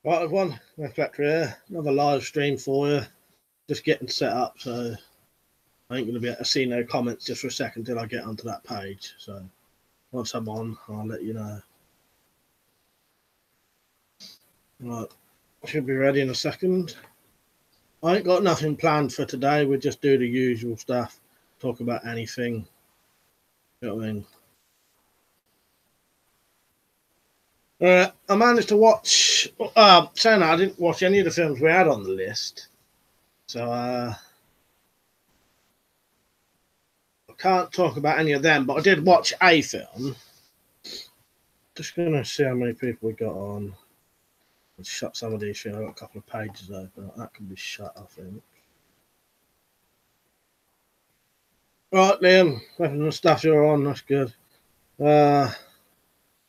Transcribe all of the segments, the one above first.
Right, everyone, WeaponCollector here. Another live stream for you. Just getting set up, so I ain't going to be able to see no comments just for a second till I get onto that page. So once I'm on, I'll let you know. Right, should be ready in a second. I ain't got nothing planned for today. We'll just do the usual stuff, talk about anything. You know what I mean? I managed to watch. Saying that, I didn't watch any of the films we had on the list, so I can't talk about any of them. But I did watch a film. Just gonna see how many people we got on. Let's shut some of these things. I've got a couple of pages open. That can be shut, I think. Right, Liam, weapons and stuff you're on. That's good.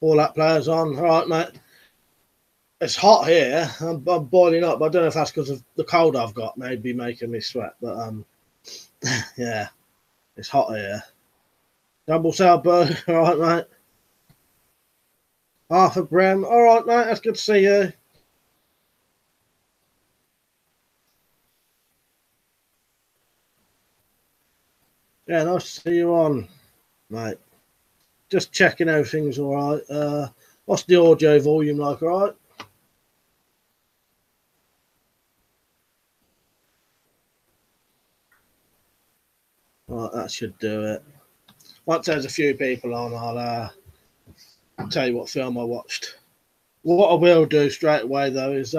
All that players on. All right, mate. It's hot here. I'm boiling up. But I don't know if that's because of the cold I've got. Maybe making me sweat. But yeah, it's hot here. Double sailboat. All right, mate. Arthur Brem. All right, mate. That's good to see you. Yeah, nice to see you on, mate. Just checking everything's all right. What's the audio volume like, all right? Right, that should do it. Once there's a few people on, I'll tell you what film I watched. What I will do straight away, though, is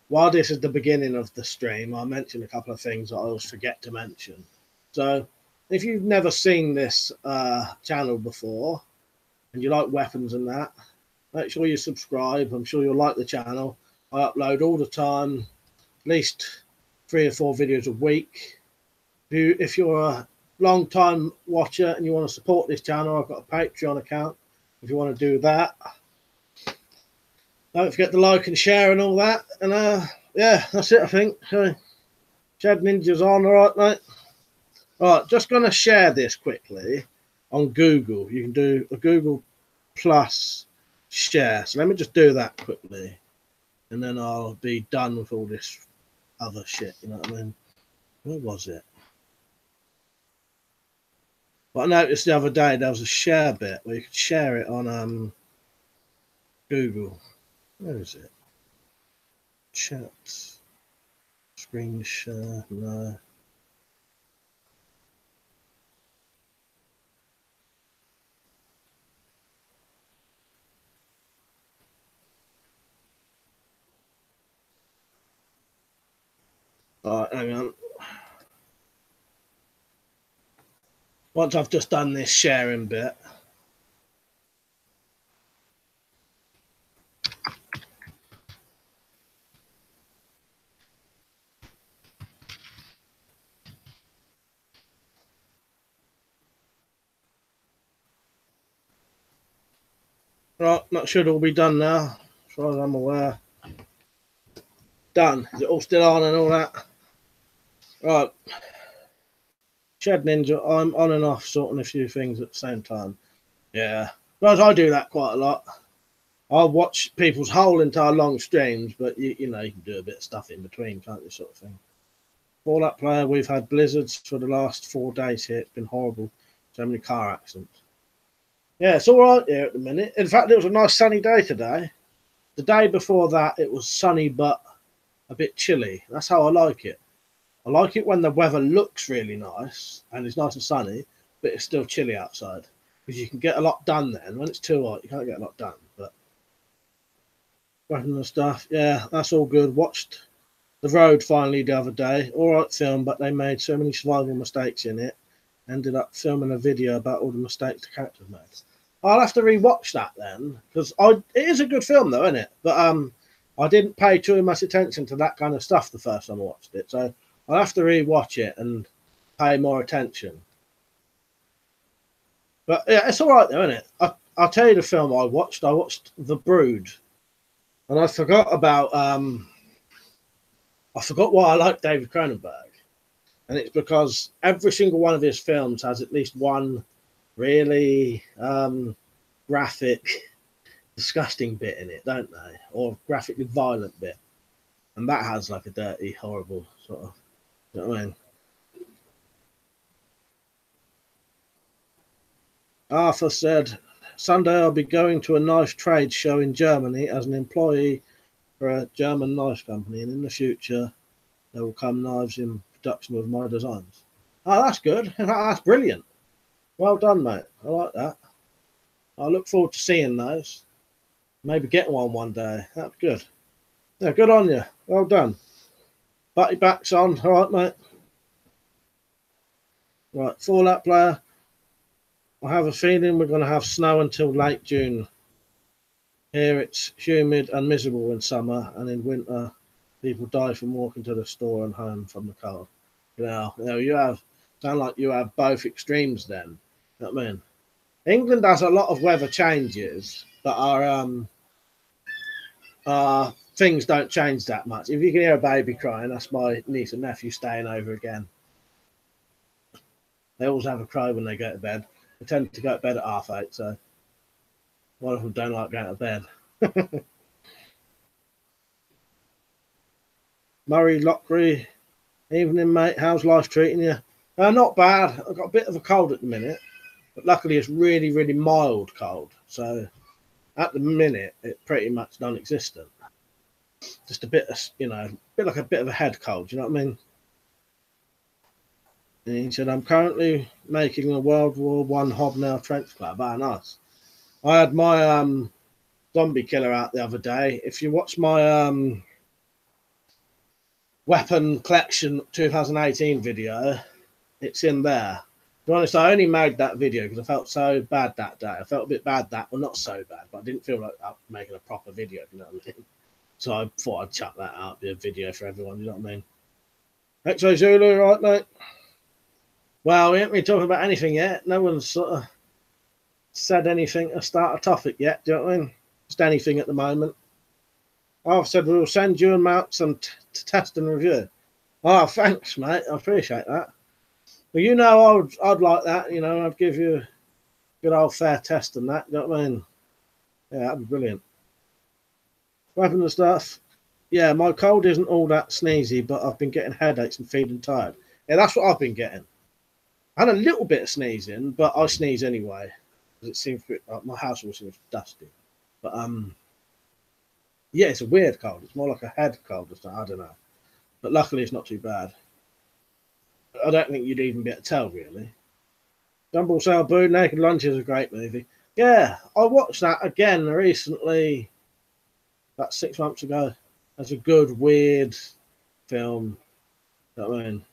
while this is the beginning of the stream, I'll mention a couple of things that I always forget to mention. So if you've never seen this channel before and you like weapons and that, make sure you subscribe. I'm sure you'll like the channel. I upload all the time, at least 3 or 4 videos a week. If you're a long time watcher and you want to support this channel, I've got a Patreon account if you want to do that. Don't forget to like and share and all that. And yeah, that's it, I think. So Shed Ninja's on, all right, mate. All right, just going to share this quickly on Google. You can do a Google Plus share. So let me just do that quickly, and then I'll be done with all this other shit. You know what I mean? Where was it? But I noticed the other day there was a share bit where you could share it on Google. Where is it? Chat. Screen share. No. All right, hang on. Once I've just done this sharing bit. Right, that should all be done now, as far as I'm aware. Done. Is it all still on and all that? Right. Shed Ninja, I'm on and off sorting a few things at the same time. Yeah. Guys, I do that quite a lot. I'll watch people's whole entire long streams, but you know, you can do a bit of stuff in between, can't you, sort of thing. Fallout player, we've had blizzards for the last 4 days here. It's been horrible. So many car accidents. Yeah, it's all right here at the minute. In fact, it was a nice sunny day today. The day before that, it was sunny but a bit chilly. That's how I like it. I like it when the weather looks really nice and it's nice and sunny, but it's still chilly outside. Because you can get a lot done then. When it's too hot, you can't get a lot done. But weapons and stuff, yeah, that's all good. Watched The Road finally the other day. All right film, but they made so many survival mistakes in it. Ended up filming a video about all the mistakes the characters made. I'll have to rewatch that then, because it is a good film though, isn't it? But I didn't pay too much attention to that kind of stuff the first time I watched it, so I'll have to rewatch it and pay more attention. But yeah, it's all right though, isn't it? I'll tell you the film I watched. I watched The Brood, and I forgot about I forgot why I like David Cronenberg. And it's because every single one of his films has at least one really graphic disgusting bit in it, don't they? Or graphically violent bit. And that has like a dirty, horrible sort of, you know what I mean? Arthur said, Sunday I'll be going to a knife trade show in Germany as an employee for a German knife company, and in the future there will come knives in production with my designs. Oh, that's good. That's brilliant. Well done, mate. I like that. I look forward to seeing those. Maybe get one day. That'd be good. Yeah, good on you. Well done. Butty back's on. All right, mate. Right, Fallout player. I have a feeling we're going to have snow until late June. Here it's humid and miserable in summer, and in winter people die from walking to the store and home from the cold. You have sound like you have both extremes then. You know what I mean? England has a lot of weather changes, but our things don't change that much. If you can hear a baby crying, that's my niece and nephew staying over again. They always have a cry when they go to bed. They tend to go to bed at 8:30, so one of them don't like going to bed. Murray Lockery, evening, mate. How's life treating you? Not bad. I've got a bit of a cold at the minute, but luckily it's really, really mild cold. So at the minute, it's pretty much non-existent. Just a bit of, bit like a bit of a head cold. You know what I mean? And he said, I'm currently making a World War One hobnail trench club. Ah, nice. I had my zombie killer out the other day. If you watch my weapon collection 2018 video, it's in there. To be honest, I only made that video because I felt so bad that day. I felt a bit bad well, not so bad, but I didn't feel like making a proper video, if you know what I mean. So I thought I'd chuck that out, be a video for everyone, you know what I mean? X-Ray Zulu, right, mate? Well, we haven't been talking about anything yet. No one's sort of said anything to start a topic yet, do you know what I mean? Just anything at the moment. I've said we'll send you and Mount some to test and review. Oh, thanks, mate. I appreciate that. Well, I'd like that. I'd give you a good old fair test and that. You know what I mean? Yeah, that'd be brilliant. Weapon and stuff. Yeah, my cold isn't all that sneezy, but I've been getting headaches and feeling tired. Yeah, that's what I've been getting. I had a little bit of sneezing, but I sneeze anyway. Because it seems my house always seems dusty. But yeah, it's a weird cold. It's more like a head cold or something. I don't know. But luckily, it's not too bad. I don't think you'd even be able to tell, really. Dumble Sale Boo, Naked Lunch is a great movie. Yeah, I watched that again recently, about 6 months ago. That's a good, weird film. You know what I mean?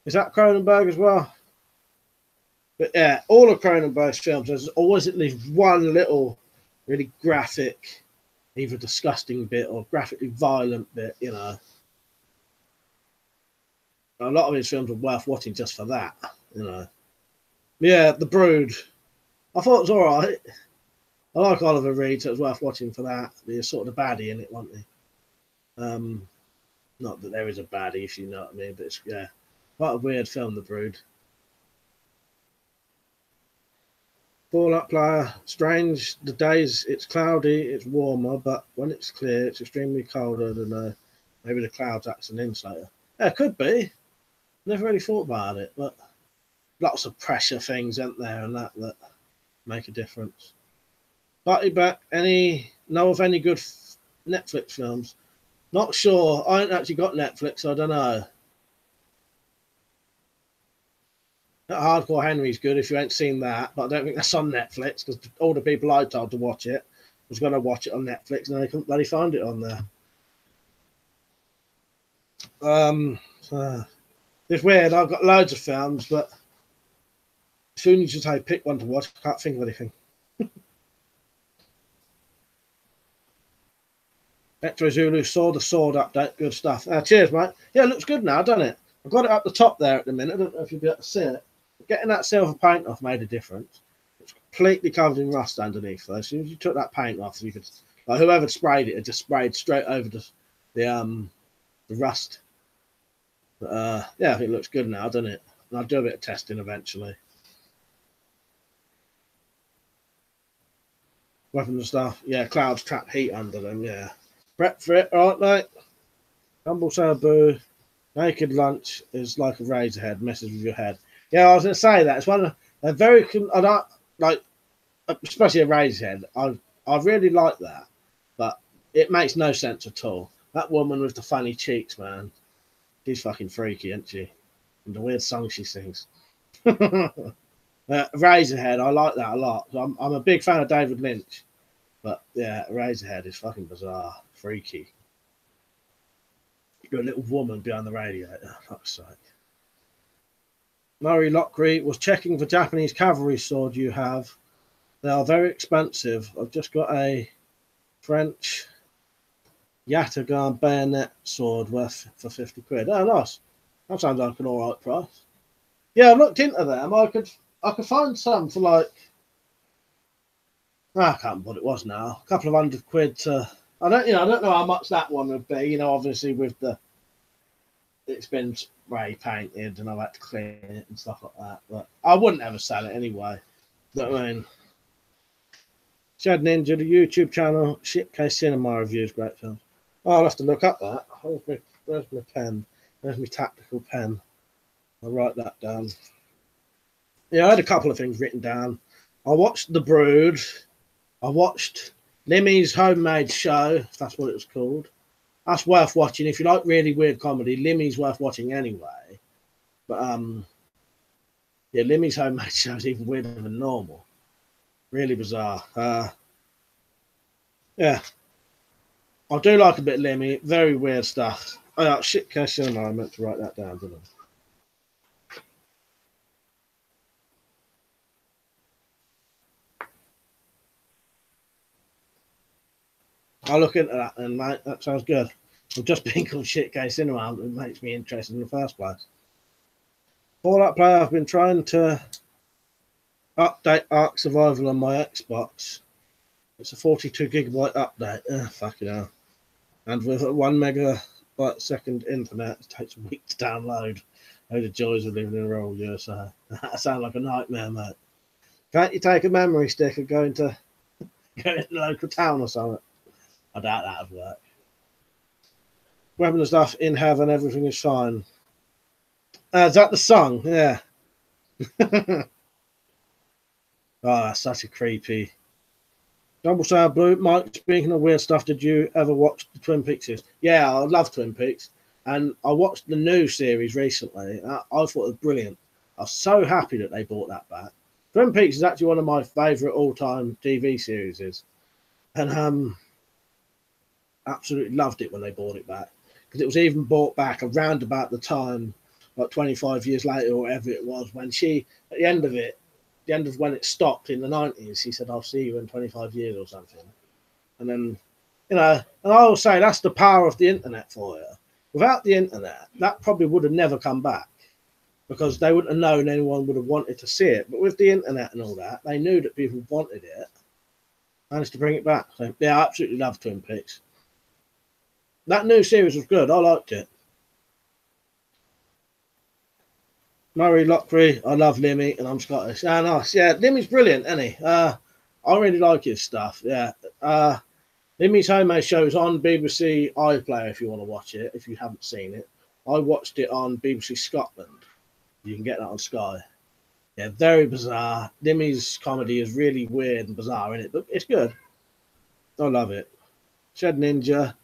Is that Cronenberg as well? But yeah, all of Cronenberg's films, there's always at least one little really graphic, either disgusting bit or graphically violent bit, A lot of his films are worth watching just for that, Yeah, The Brood. I thought it was all right. I like Oliver Reed, so it was worth watching for that. There's sort of the baddie in it, wasn't he? Not that there is a baddie, if you know what I mean, but it's, yeah, quite a weird film, The Brood. Fallout player, strange. The days it's cloudy, it's warmer, but when it's clear, it's extremely colder than maybe the clouds acts an insulator. Yeah, it could be. Never really thought about it, but lots of pressure things, aren't there, and that make a difference. Butty back, know of any good Netflix films? Not sure. I ain't actually got Netflix, so I don't know. That Hardcore Henry's good if you ain't seen that, but I don't think that's on Netflix because all the people I told to watch it was going to watch it on Netflix and they couldn't bloody find it on there. It's weird. I've got loads of films, but as soon as you say pick one to watch, I can't think of anything. Extra Zulu saw the sword update. Good stuff. Cheers, mate. Yeah, it looks good now, doesn't it? I've got it up the top there at the minute. I don't know if you'll be able to see it. Getting that silver paint off made a difference. It's completely covered in rust underneath, though. As soon as you took that paint off, you could, like, whoever sprayed it, just sprayed straight over the rust. But, yeah, I think it looks good now, doesn't it? And I'll do a bit of testing eventually. weapons and stuff. Yeah, clouds trap heat under them. Yeah, prep for it. All right, mate. Humble Sabu. Naked lunch is like a razor head. Messes with your head. Yeah, I was gonna say that. It's one of they're very. I don't like, especially a razor head. I really like that, but it makes no sense at all. That woman with the funny cheeks, man. She's fucking freaky, isn't she? And the weird song she sings. Razorhead, I like that a lot. I'm a big fan of David Lynch, but yeah, Razorhead is fucking bizarre, freaky. You're a little woman behind the radiator. Fuck's sake. Murray Lockery was checking for Japanese cavalry sword you have. They are very expensive. I've just got a French Yatagan bayonet sword worth for 50 quid. Oh, nice. That sounds like an alright price. Yeah, I looked into them. I could find some for like, I can't remember what it was now. A couple of £100 to, I don't know how much that one would be. You know, obviously with it's been spray painted and I've had to clean it and stuff like that. But I wouldn't ever sell it anyway. You know what I mean? Shed Ninja, the YouTube channel, Shitcase Cinema reviews, great films. Oh, I'll have to look up that. Where's my pen? There's my tactical pen. I'll write that down. Yeah, I had a couple of things written down. I watched The Brood. I watched Limmy's Homemade Show, if that's what it was called. That's worth watching. If you like really weird comedy, Limmy's worth watching anyway. But yeah, Limmy's Homemade Show is even weirder than normal. Really bizarre. Yeah. I do like a bit of Limmy. Very weird stuff. Oh, yeah, shit, Cinema. I meant to write that down, didn't I? I'll look into that then, mate. That sounds good. I'm just being called Shitcase Cinema. It makes me interested in the first place. For that player, I've been trying to update Ark Survival on my Xbox. It's a 42 gigabyte update. Fucking hell. And with a 1 megabyte second internet, it takes a week to download. Oh, the joys of living in a rural USA. That sounds like a nightmare, mate. Can't you take a memory stick and go into the local town or something? I doubt that would work. Weapon and stuff in heaven, everything is fine. Is that the song? Yeah. Oh, that's such a creepy. Double Sour Blue. Mike, speaking of weird stuff, did you ever watch the Twin Peaks? Yeah, I love Twin Peaks. And I watched the new series recently. I thought it was brilliant. I was so happy that they brought that back. Twin Peaks is actually one of my favourite all-time TV series. And absolutely loved it when they brought it back. Because it was even brought back around about the time, like 25 years later or whatever it was, when she, at the end of when it stopped in the 90s, he said, I'll see you in 25 years or something. And then, and I will say that's the power of the internet for you. Without the internet, that probably would have never come back because they wouldn't have known anyone would have wanted to see it. But with the internet and all that, they knew that people wanted it. Managed to bring it back. So, yeah, I absolutely love Twin Peaks. That new series was good. I liked it. Murray Lockery, I love Limmy, and I'm Scottish. Ah, nice. Yeah, Limmy's brilliant, isn't he? I really like his stuff. Yeah. Limmy's Homemade Show is on BBC iPlayer if you want to watch it, if you haven't seen it. I watched it on BBC Scotland. You can get that on Sky. Yeah, very bizarre. Limmy's comedy is really weird and bizarre, isn't it? But it's good. I love it. Shed Ninja.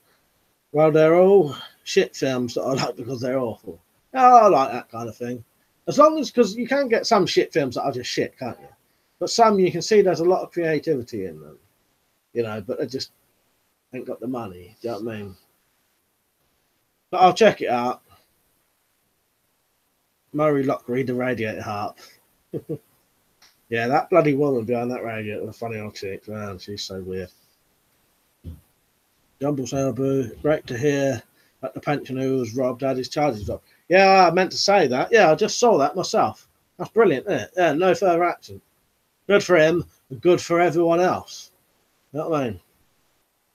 Well, they're all shit films that I like because they're awful. Oh, I like that kind of thing. As long as, because you can get some shit films that are just shit, can't you? But some you can see there's a lot of creativity in them, but they just ain't got the money. Do you know what I mean? But I'll check it out. Murray Lockery, the radiator harp. Yeah, that bloody woman behind that radiator, the funny old chick, man, she's so weird. Jumble Sailboo, great to hear that the pensioner who was robbed had his charges dropped. Yeah, I meant to say that. Yeah, I just saw that myself. That's brilliant, isn't it? Yeah, no further action. Good for him and good for everyone else. You know what I mean?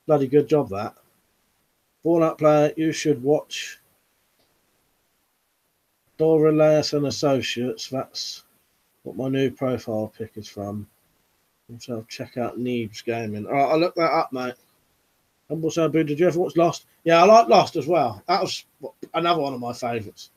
Bloody good job, that. Fallout player, you should watch Dora Lass and Associates. That's what my new profile pic is from. So I'll check out Neebs Gaming. All right, I'll look that up, mate. Humble Sabu, did you ever watch Lost? Yeah, I like Lost as well. That was another one of my favourites.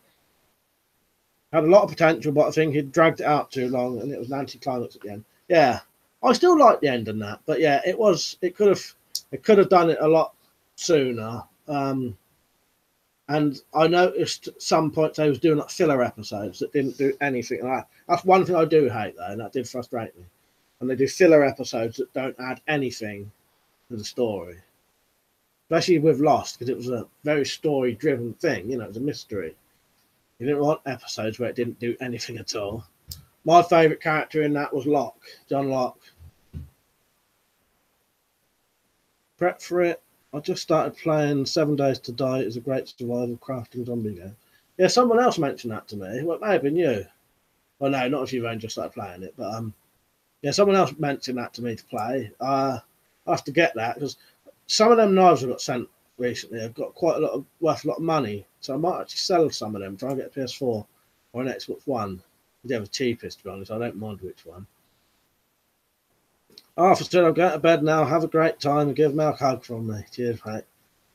Had a lot of potential, but I think he dragged it out too long, and it was an anticlimax at the end. Yeah, I still like the end of that, but yeah, it was. It could have done it a lot sooner. And I noticed at some points they was doing like filler episodes that didn't do anything. And that's one thing I do hate though, and that did frustrate me. And they do filler episodes that don't add anything to the story, especially with Lost, because it was a very story-driven thing. You know, it was a mystery. You didn't want episodes where it didn't do anything at all. My favourite character in that was Locke, John Locke. Prep for it. I just started playing 7 Days to Die. It's a great survival crafting zombie game. Yeah, someone else mentioned that to me. Well, it may have been you. Well, no, not if you've only just started playing it. But yeah, someone else mentioned that to me to play. I have to get that because some of them knives I got sent recently have got quite a lot of worth a lot of money. So I might actually sell some of them, try and get a PS4 or an Xbox One. They're the cheapest, to be honest. I don't mind which one. Arthur said, I'm going to bed now. Have a great time and give Mel a hug from me. Cheers, mate.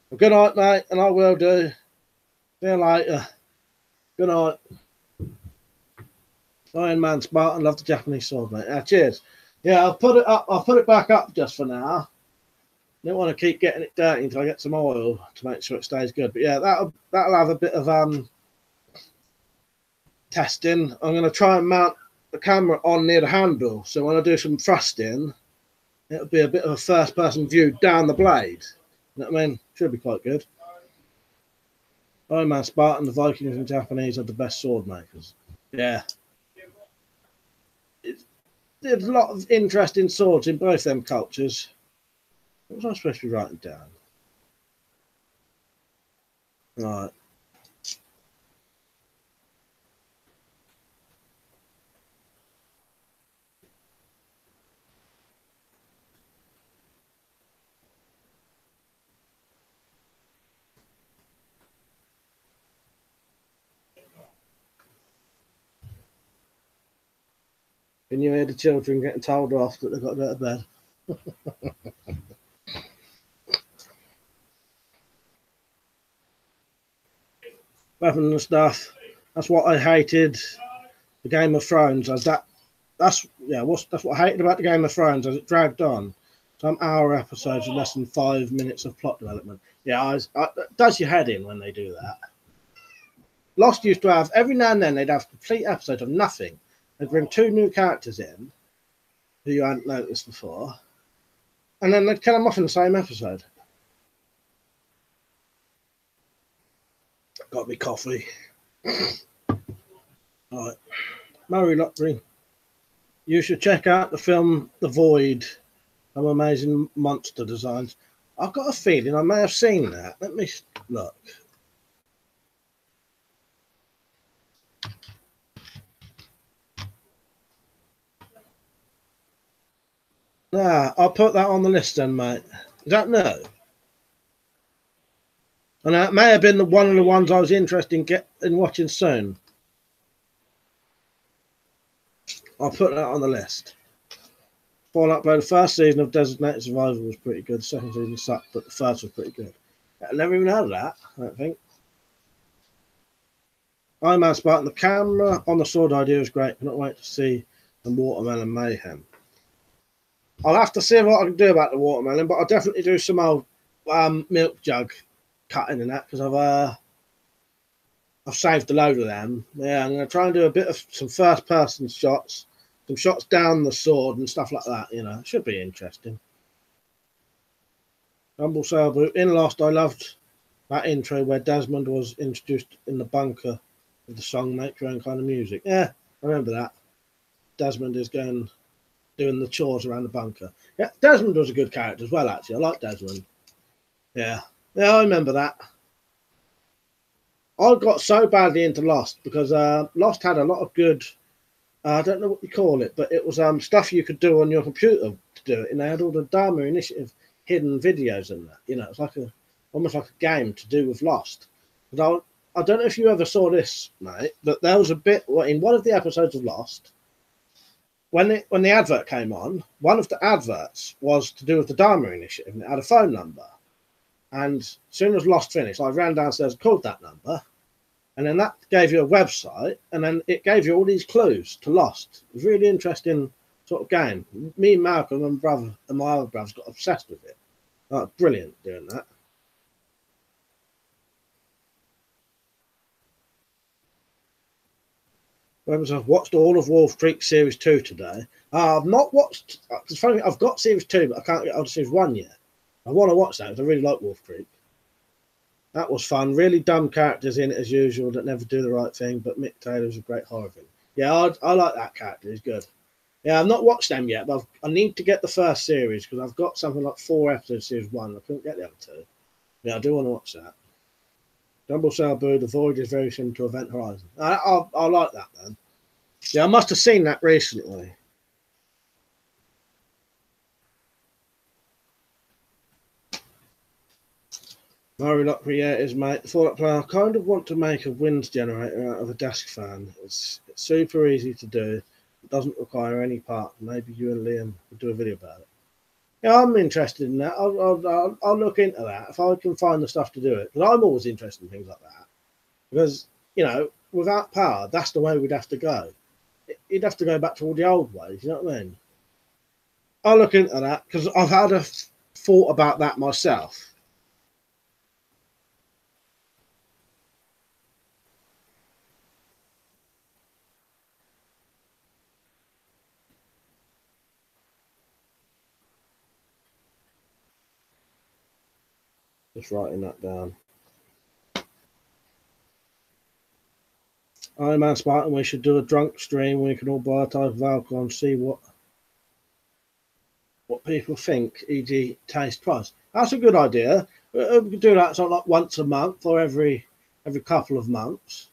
Well, good night, mate, and I will do. See you later. Good night. Iron Man Spartan, love the Japanese sword, mate. Cheers. Yeah, I'll put it up. I'll put it back up just for now. Don't want to keep getting it dirty until I get some oil to make sure it stays good. But yeah, that'll have a bit of testing. I'm going to try and mount the camera on near the handle, so when I do some thrusting, it'll be a bit of a first-person view down the blade. You know what I mean? Should be quite good. Iron Man Spartan, the Vikings and Japanese are the best sword makers. Yeah. There's a lot of interesting swords in both them cultures. What was I supposed to be writing down? Right. Can you hear the children getting told off that they've got to go to bed? Weapons and stuff. That's what I hated. The Game of Thrones. That's what I hated about the Game of Thrones as it dragged on. Some hour episodes with less than 5 minutes of plot development. Yeah, it does your head in when they do that. Lost used to have every now and then they'd have complete episodes of nothing. They'd bring 2 new characters in who you hadn't noticed before, and then they'd kill them off in the same episode. Got me coffee. All right, Murray Lottery. You should check out the film The Void. Some amazing monster designs. I've got a feeling I may have seen that. Let me look. Nah, I'll put that on the list then, mate. Is that no? And that may have been one of the ones I was interested in watching soon. I'll put that on the list. Fallout Play, the first season of Designated Survivor was pretty good. The second season sucked, but the first was pretty good. I never even heard of that, I don't think. Iron Man Spartan, the camera on the sword idea is great. Cannot wait to see the Watermelon Mayhem. I'll have to see what I can do about the watermelon, but I'll definitely do some old milk jug cutting in that because I've saved a load of them. Yeah, I'm going to try and do a bit of some first-person shots, some shots down the sword and stuff like that. You know, it should be interesting. Humble Sailboat. In Lost, I loved that intro where Desmond was introduced in the bunker with the song "Make Your Own Kind of Music." Yeah, I remember that. Desmond is doing the chores around the bunker. Yeah, Desmond was a good character as well, actually. I like Desmond. Yeah, I remember that. I got so badly into Lost because Lost had a lot of good, I don't know what you call it, but it was stuff you could do on your computer to do it. And they had all the Dharma Initiative hidden videos in that. You know, it's like almost like a game to do with Lost. But I don't know if you ever saw this, mate, but there was a bit in one of the episodes of Lost when the advert came on, one of the adverts was to do with the Dharma Initiative, and it had a phone number. And as soon as Lost finished, I ran downstairs and called that number, and then that gave you a website, and then it gave you all these clues to Lost. It was a really interesting sort of game. Me and Malcolm and my other brothers got obsessed with it. Oh, brilliant doing that. I've watched all of Wolf Creek Series 2 today. I've not watched, it's funny, I've got Series 2, but I can't get on to Series 1 yet. I want to watch that because I really like Wolf Creek. That was fun. Really dumb characters in it as usual that never do the right thing, but Mick Taylor's a great horror villain. Yeah, I like that character. He's good. Yeah, I've not watched them yet, but I need to get the first series because I've got something like 4 episodes of Series 1. I couldn't get the other 2. Yeah, I do want to watch that. Dumble Sail Boo, The Void is very similar to Event Horizon. I like that, then. Yeah, I must have seen that recently. Mario Lock creators, mate. The Fallout player, I kind of want to make a wind generator out of a desk fan. It's super easy to do. It doesn't require any part. Maybe you and Liam would do a video about it. Yeah, I'm interested in that. I'll look into that if I can find the stuff to do it. Because I'm always interested in things like that. Because, without power, that's the way we'd have to go. You'd have to go back to all the old ways, you know what I mean? I'll look into that because I've had a thought about that myself. Just writing that down. I'm Man Spartan. We should do a drunk stream where we can all buy a type of alcohol and see what people think, e.g. taste price. That's a good idea. We could do that sort of like once a month or every couple of months.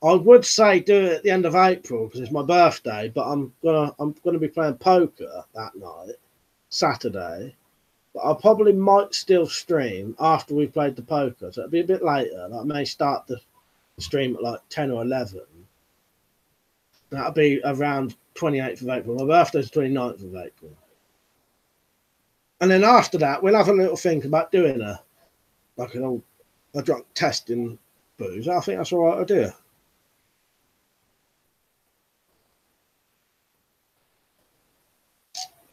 I would say do it at the end of April because it's my birthday, but I'm gonna be playing poker that night, Saturday. But I probably might still stream after we've played the poker, so it'll be a bit later. Like I may start the stream at like 10 or 11. That'll be around 28th of April. My birthday's 29th of April. And then after that, we'll have a little think about doing a drunk testing booze. I think that's all right idea.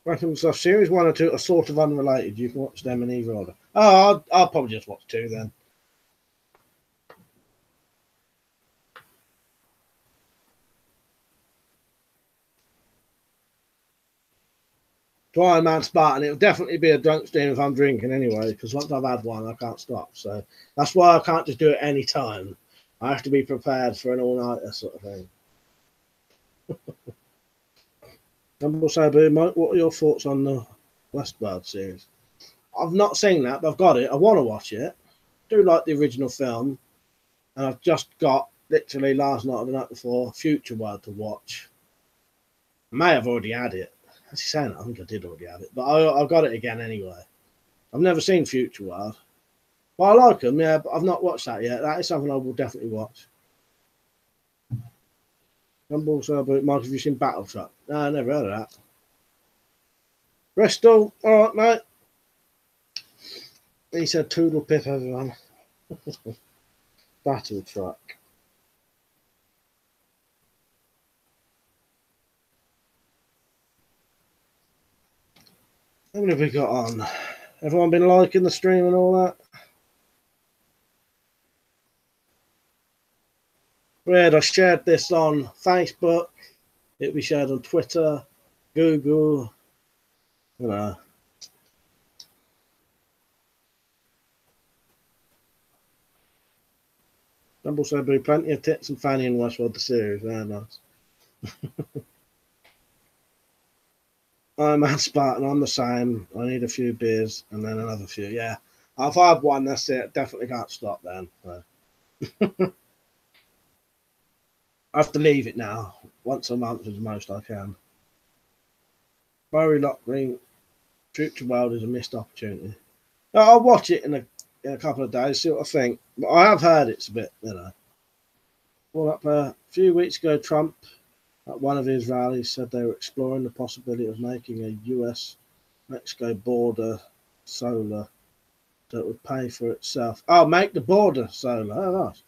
Reckon stuff series 1 or 2 are sort of unrelated. You can watch them in either order. Oh, I'll probably just watch 2 then. Try Man Spartan. It'll definitely be a drunk stream if I'm drinking anyway, because once I've had one, I can't stop. So that's why I can't just do it any time. I have to be prepared for an all-nighter sort of thing. Dumble Sabu, Mike, what are your thoughts on the Westworld series? I've not seen that, but I've got it. I want to watch it. I do like the original film. And I've just got, literally last night or the night before, Future World to watch. I may have already had it. As you saying, I think I did already have it, but I've got it again anyway. I've never seen Future World. Well, I like them, yeah, but I've not watched that yet. That is something I will definitely watch. Mark, have you seen Battle Truck? No, I never heard of that. Bristol, all right, mate. He said Toodle Pip, everyone. Battle Truck. How many have we got on? Everyone been liking the stream and all that? Red, I shared this on Facebook. It'll be shared on Twitter, Google. You know. Dumble said there'll be plenty of tits and fanny in Westworld the series. Very nice. I'm Man Spartan. I'm the same. I need a few beers and then another few. Yeah. If I have one, that's it. Definitely can't stop then. So. I have to leave it now. Once a month is the most I can. Murray Lock Green, Future World is a missed opportunity. I'll watch it in a couple of days, see what I think. But I have heard it's a bit, Well, up a few weeks ago, Trump At one of his rallies, said they were exploring the possibility of making a US-Mexico border solar that would pay for itself. Oh, make the border solar. Oh, nice.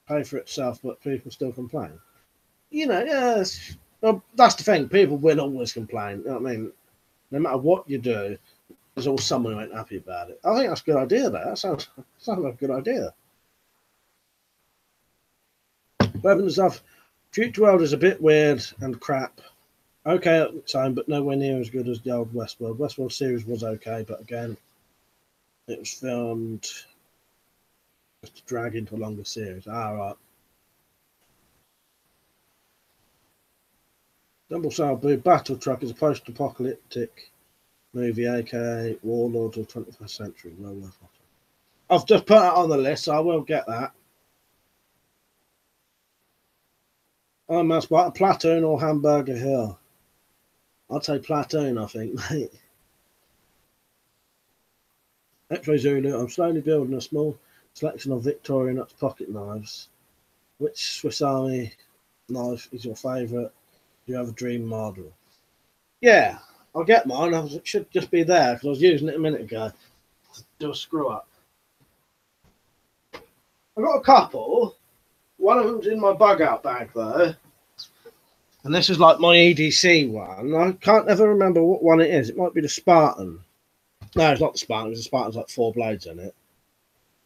Pay for itself, but people still complain. You know, yes. Well, that's the thing. People will always complain. You know what I mean? No matter what you do, there's always someone who ain't happy about it. I think that's a good idea, though. That sounds like a good idea. Weapons and stuff. Future World is a bit weird and crap. Okay at the time, but nowhere near as good as the old Westworld. Westworld series was okay, but again, it was filmed just to drag into a longer series. Right. Double Sail Blue Battle Truck is a post-apocalyptic movie, aka Warlords of the 21st Century. Well worth watching. I've just put that on the list, so I will get that. I must buy a Platoon or Hamburger Hill. I'd say Platoon, I think, mate. X-Ray Zulu, I'm slowly building a small selection of Victorinox pocket knives. Which Swiss Army knife is your favourite? Do you have a dream model? Yeah, I'll get mine. It should just be there because I was using it a minute ago to do a screw up. I've got a couple. One of them's in my bug out bag though. And this is like my EDC one. I can't ever remember what one it is. It might be the Spartan. No, it's not the Spartan. The Spartan's like 4 blades in it.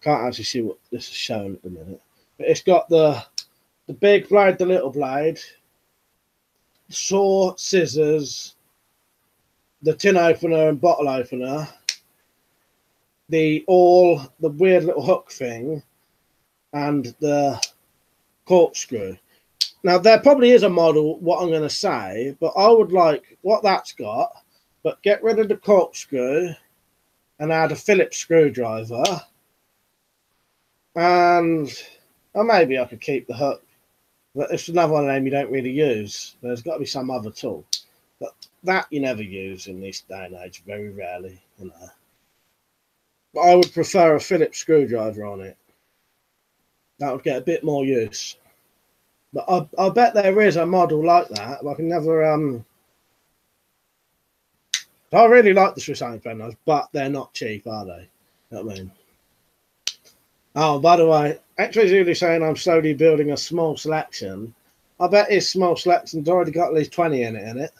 Can't actually see what this is showing at the minute. But it's got the big blade, the little blade, saw, scissors, the tin opener and bottle opener, the weird little hook thing, and the corkscrew. Now, there probably is a model, what I'm going to say, but I would like what that's got, but get rid of the corkscrew and add a Phillips screwdriver. And maybe I could keep the hook. But it's another one name you don't really use. There's got to be some other tool. But that you never use in this day and age, very rarely, you know. But I would prefer a Phillips screwdriver on it. That would get a bit more use. But I bet there is a model like that. I can never I really like the Swiss Army pen knives, but they're not cheap, are they? You know what I mean? Oh, by the way, X-Ray Zulu saying I'm slowly building a small selection. I bet his small selection's already got at least 20 in it,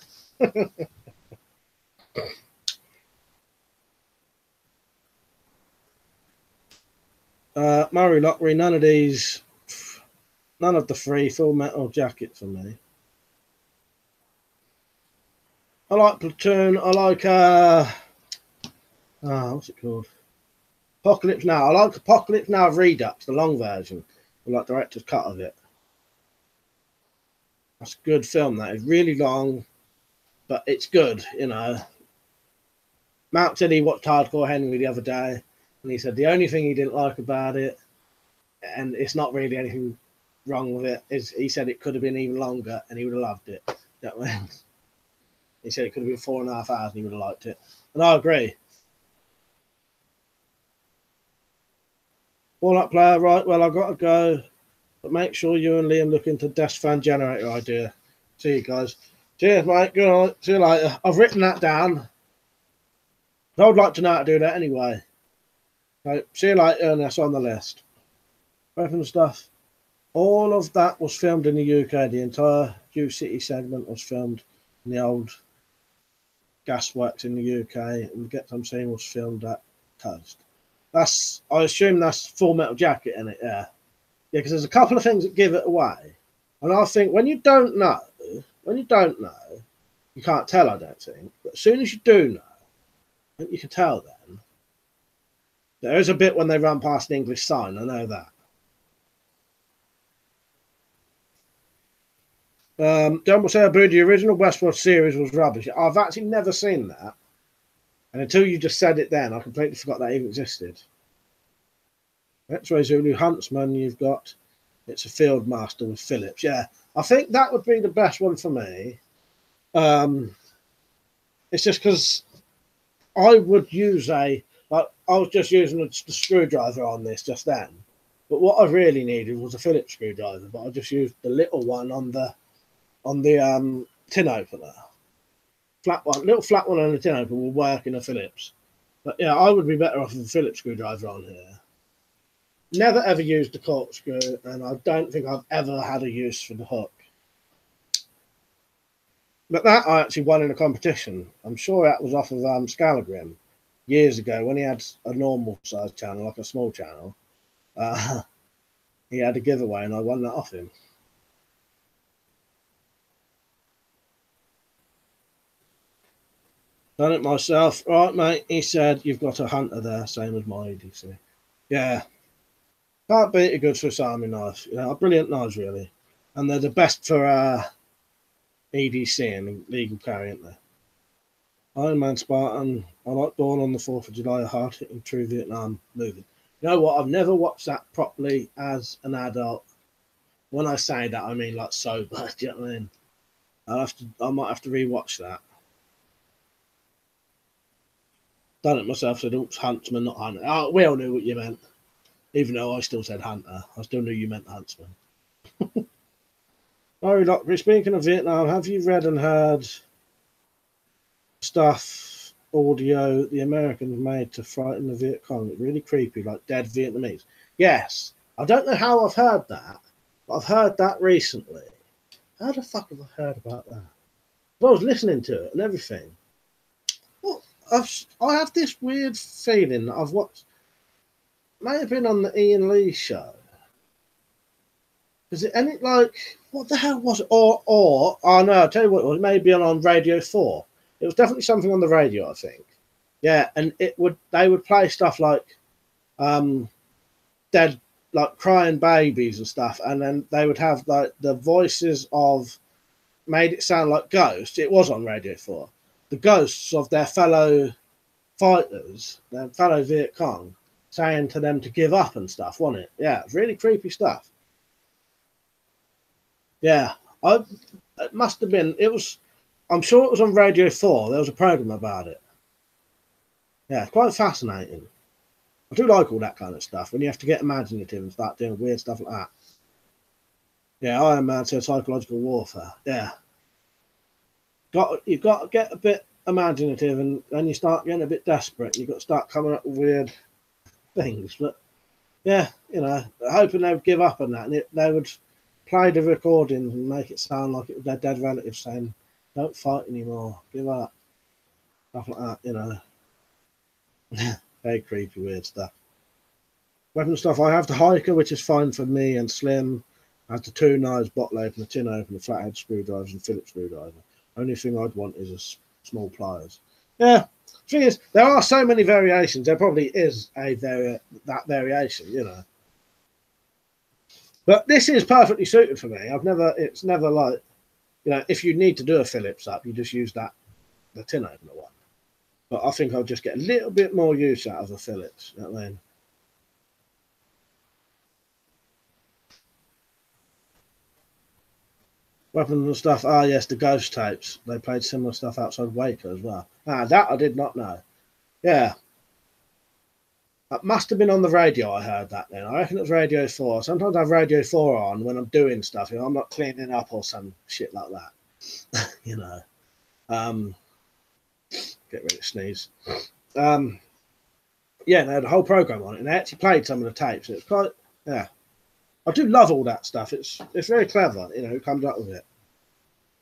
Murray Lockery, none of the free Full Metal Jacket for me. I like Platoon. I like what's it called? Apocalypse Now. I like Apocalypse Now Redux, the long version. I like director's cut of it. That's a good film. That is really long, but it's good. You know. Mount said he watched Hardcore Henry the other day, and he said the only thing he didn't like about it, and it's not really anything wrong with it, is he said it could have been even longer, and he would have loved it. You know what I mean? He said it could have been 4.5 hours, and he would have liked it, and I agree. All that player, right? Well, I've got to go, but make sure you and Liam look into Desk Fan Generator idea. See you guys. Cheers, mate. Good night. See you later. I've written that down. I would like to know how to do that anyway. So, see you later, and that's on the list. Weapon stuff. All of that was filmed in the UK. The entire Dew City segment was filmed in the old gasworks in the UK, and the Get Some Scene was filmed at Coast. I assume that's Full Metal Jacket in it, yeah. Yeah, because there's a couple of things that give it away. And I think when you don't know, you can't tell, I don't think. But as soon as you do know, I think you can tell then. There is a bit when they run past an English sign, I know that. Don't say Abu, the original Westworld series was rubbish. I've actually never seen that. And until you just said it then, I completely forgot that even existed. X-Ray Zulu Huntsman, you've got, it's a Field Master with Phillips. Yeah, I think that would be the best one for me. It's just because I would use I was just using the screwdriver on this just then. But what I really needed was a Phillips screwdriver, but I just used the little one on the tin opener. Flat one, little flat one on the tin opener will work in a Phillips. But yeah, I would be better off with a Phillips screwdriver on here. Never ever used the corkscrew, and I don't think I've ever had a use for the hook. But that I actually won in a competition. I'm sure that was off of Scalagrim years ago when he had a normal size channel, like a small channel. He had a giveaway, and I won that off him. Done it myself. Right, mate, he said, you've got a hunter there, same as my EDC. Yeah. Can't beat a good Swiss Army knife. You know, brilliant knives, really. And they're the best for EDC and legal carry, aren't they? Iron Man Spartan. I like Dawn on the 4th of July, a hard-hitting true Vietnam movie. You know what? I've never watched that properly as an adult. When I say that, I mean like sober. Do you know what I mean? I might have to rewatch that. Done it myself, said, oops, Huntsman, not Hunter. Oh, we all knew what you meant. Even though I still said Hunter. I still knew you meant Huntsman. Larry Lockbury, speaking of Vietnam, have you read and heard stuff, audio, the Americans made to frighten the Viet Cong? Really creepy, like dead Vietnamese. Yes. I don't know how I've heard that, but I've heard that recently. How the fuck have I heard about that? I was listening to it and everything. Well, I have this weird feeling that I've watched. May have been on the Ian Lee show. Is it any like what the hell was it? Or oh no, I'll tell you what it was. It may be on Radio 4. It was definitely something on the radio, I think. Yeah, and they would play stuff like dead, like crying babies and stuff, and then they would have like the voices of, made it sound like ghosts. It was on Radio 4. The ghosts of their fellow fighters, their fellow Viet Cong, saying to them to give up and stuff, wasn't it? Yeah, really creepy stuff. Yeah, it must have been. It was. I'm sure it was on Radio 4. There was a program about it. Yeah, quite fascinating. I do like all that kind of stuff when you have to get imaginative and start doing weird stuff like that. Yeah, Iron Man said psychological warfare. Yeah, you've got to get a bit imaginative, and then you start getting a bit desperate. You've got to start coming up with weird things. But yeah, you know, hoping they would give up on that, and they would play the recordings and make it sound like it was their dead relatives saying, "Don't fight anymore, give up," stuff like that. You know, very creepy, weird stuff. Weapon stuff. I have the hiker, which is fine for me and Slim. I have the 2 knives, bottle opener, tin opener, flathead screwdrivers, and Phillips screwdriver. Only thing I'd want is a small pliers. Yeah, thing is, there are so many variations. There probably is that variation, you know. But this is perfectly suited for me. It's never like, you know, if you need to do a Phillips up, you just use the tin opener one. But I think I'll just get a little bit more use out of a Phillips. You know what I mean? Weapons and stuff. Ah, yes, the ghost tapes. They played similar stuff outside Waco as well. Ah, that I did not know. Yeah. That must have been on the radio. I heard that then. I reckon it was Radio 4. Sometimes I have Radio 4 on when I'm doing stuff. You know, I'm not cleaning up or some shit like that. You know. Get ready to sneeze. Yeah, they had a whole program on it, and they actually played some of the tapes. It's quite, yeah. I do love all that stuff. It's very clever, you know, who comes up with it.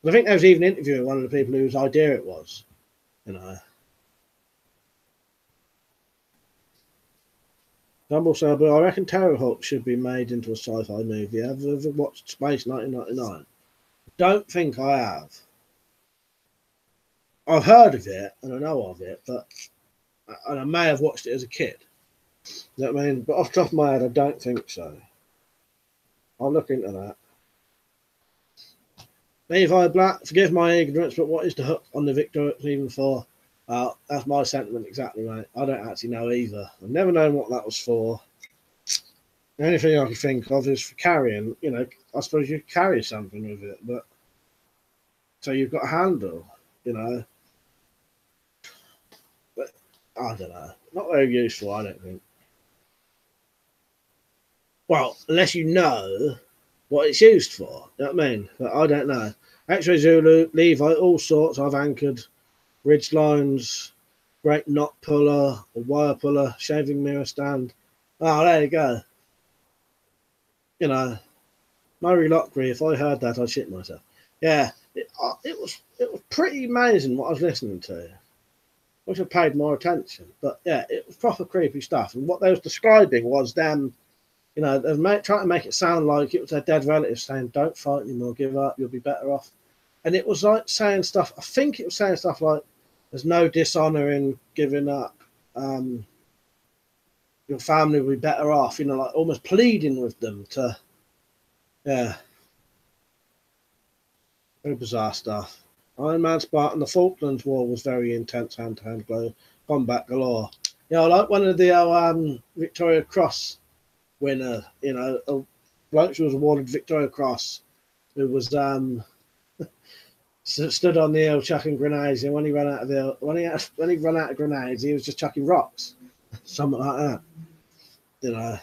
I think they was even interviewing one of the people whose idea it was, you know. Dumble Saber, I reckon Terrorhawk should be made into a sci-fi movie. Have you ever watched Space 1999? Don't think I have. I've heard of it and I know of it, but and I may have watched it as a kid. You know what I mean? But off the top of my head, I don't think so. I'll look into that. Levi Black, forgive my ignorance, but what is the hook on the Victor even for? That's my sentiment exactly, mate. I don't actually know either. I've never known what that was for. The only thing I can think of is for carrying. You know, I suppose you carry something with it, but so you've got a handle, you know. But I don't know. Not very useful, I don't think. Well, unless you know what it's used for. You know what I mean? But I don't know. X-ray Zulu, Levi, all sorts. I've anchored ridge lines, great knot puller, a wire puller, shaving mirror stand. Oh, there you go. You know, Murray Lockery. If I heard that, I'd shit myself. Yeah, it was pretty amazing what I was listening to. Wish I paid more attention, but yeah, it was proper creepy stuff. And what they was describing was them, you know, they're trying to make it sound like it was their dead relatives saying, "Don't fight anymore, give up, you'll be better off." And it was like saying stuff. I think it was saying stuff like, "There's no dishonor in giving up. Your family will be better off." You know, like almost pleading with them to, yeah, very bizarre stuff. Iron Man Spartan, the Falklands War was very intense hand-to-hand combat galore. You know, like one of the Victoria Cross winner, you know, a bloke who was awarded Victoria Cross, who was stood on the hill chucking grenades, and when he ran out of grenades, he was just chucking rocks, something like that. You know,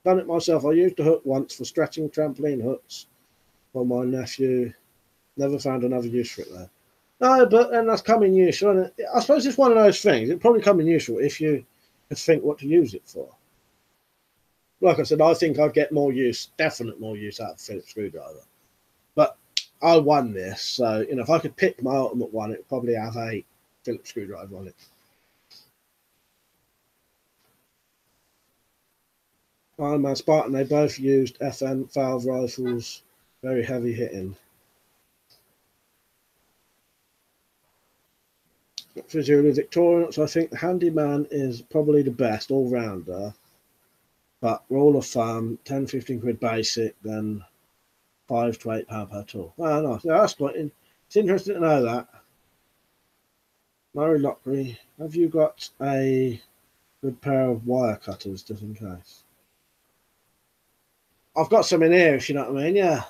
done it myself. I used a hook once for stretching trampoline hooks for my nephew. Never found another use for it though. No, but then that's coming useful. And I suppose it's one of those things. It'd probably come in useful if you could think what to use it for. Like I said, I think I'd get more use, definite more use out of a Phillips screwdriver. But I won this, so you know, if I could pick my ultimate one, it would probably have a Phillips screwdriver on it. Iron Man Spartan, they both used FN valve rifles, very heavy hitting. For Zulu Victorians, I think the Handyman is probably the best all-rounder. But rule of thumb, 10-15 quid basic, then £5 to £8 per tool. Oh, nice. Yeah, that's quite it's interesting to know that. Murray Lockery, have you got a good pair of wire cutters just in case? I've got some in here, if you know what I mean, yeah.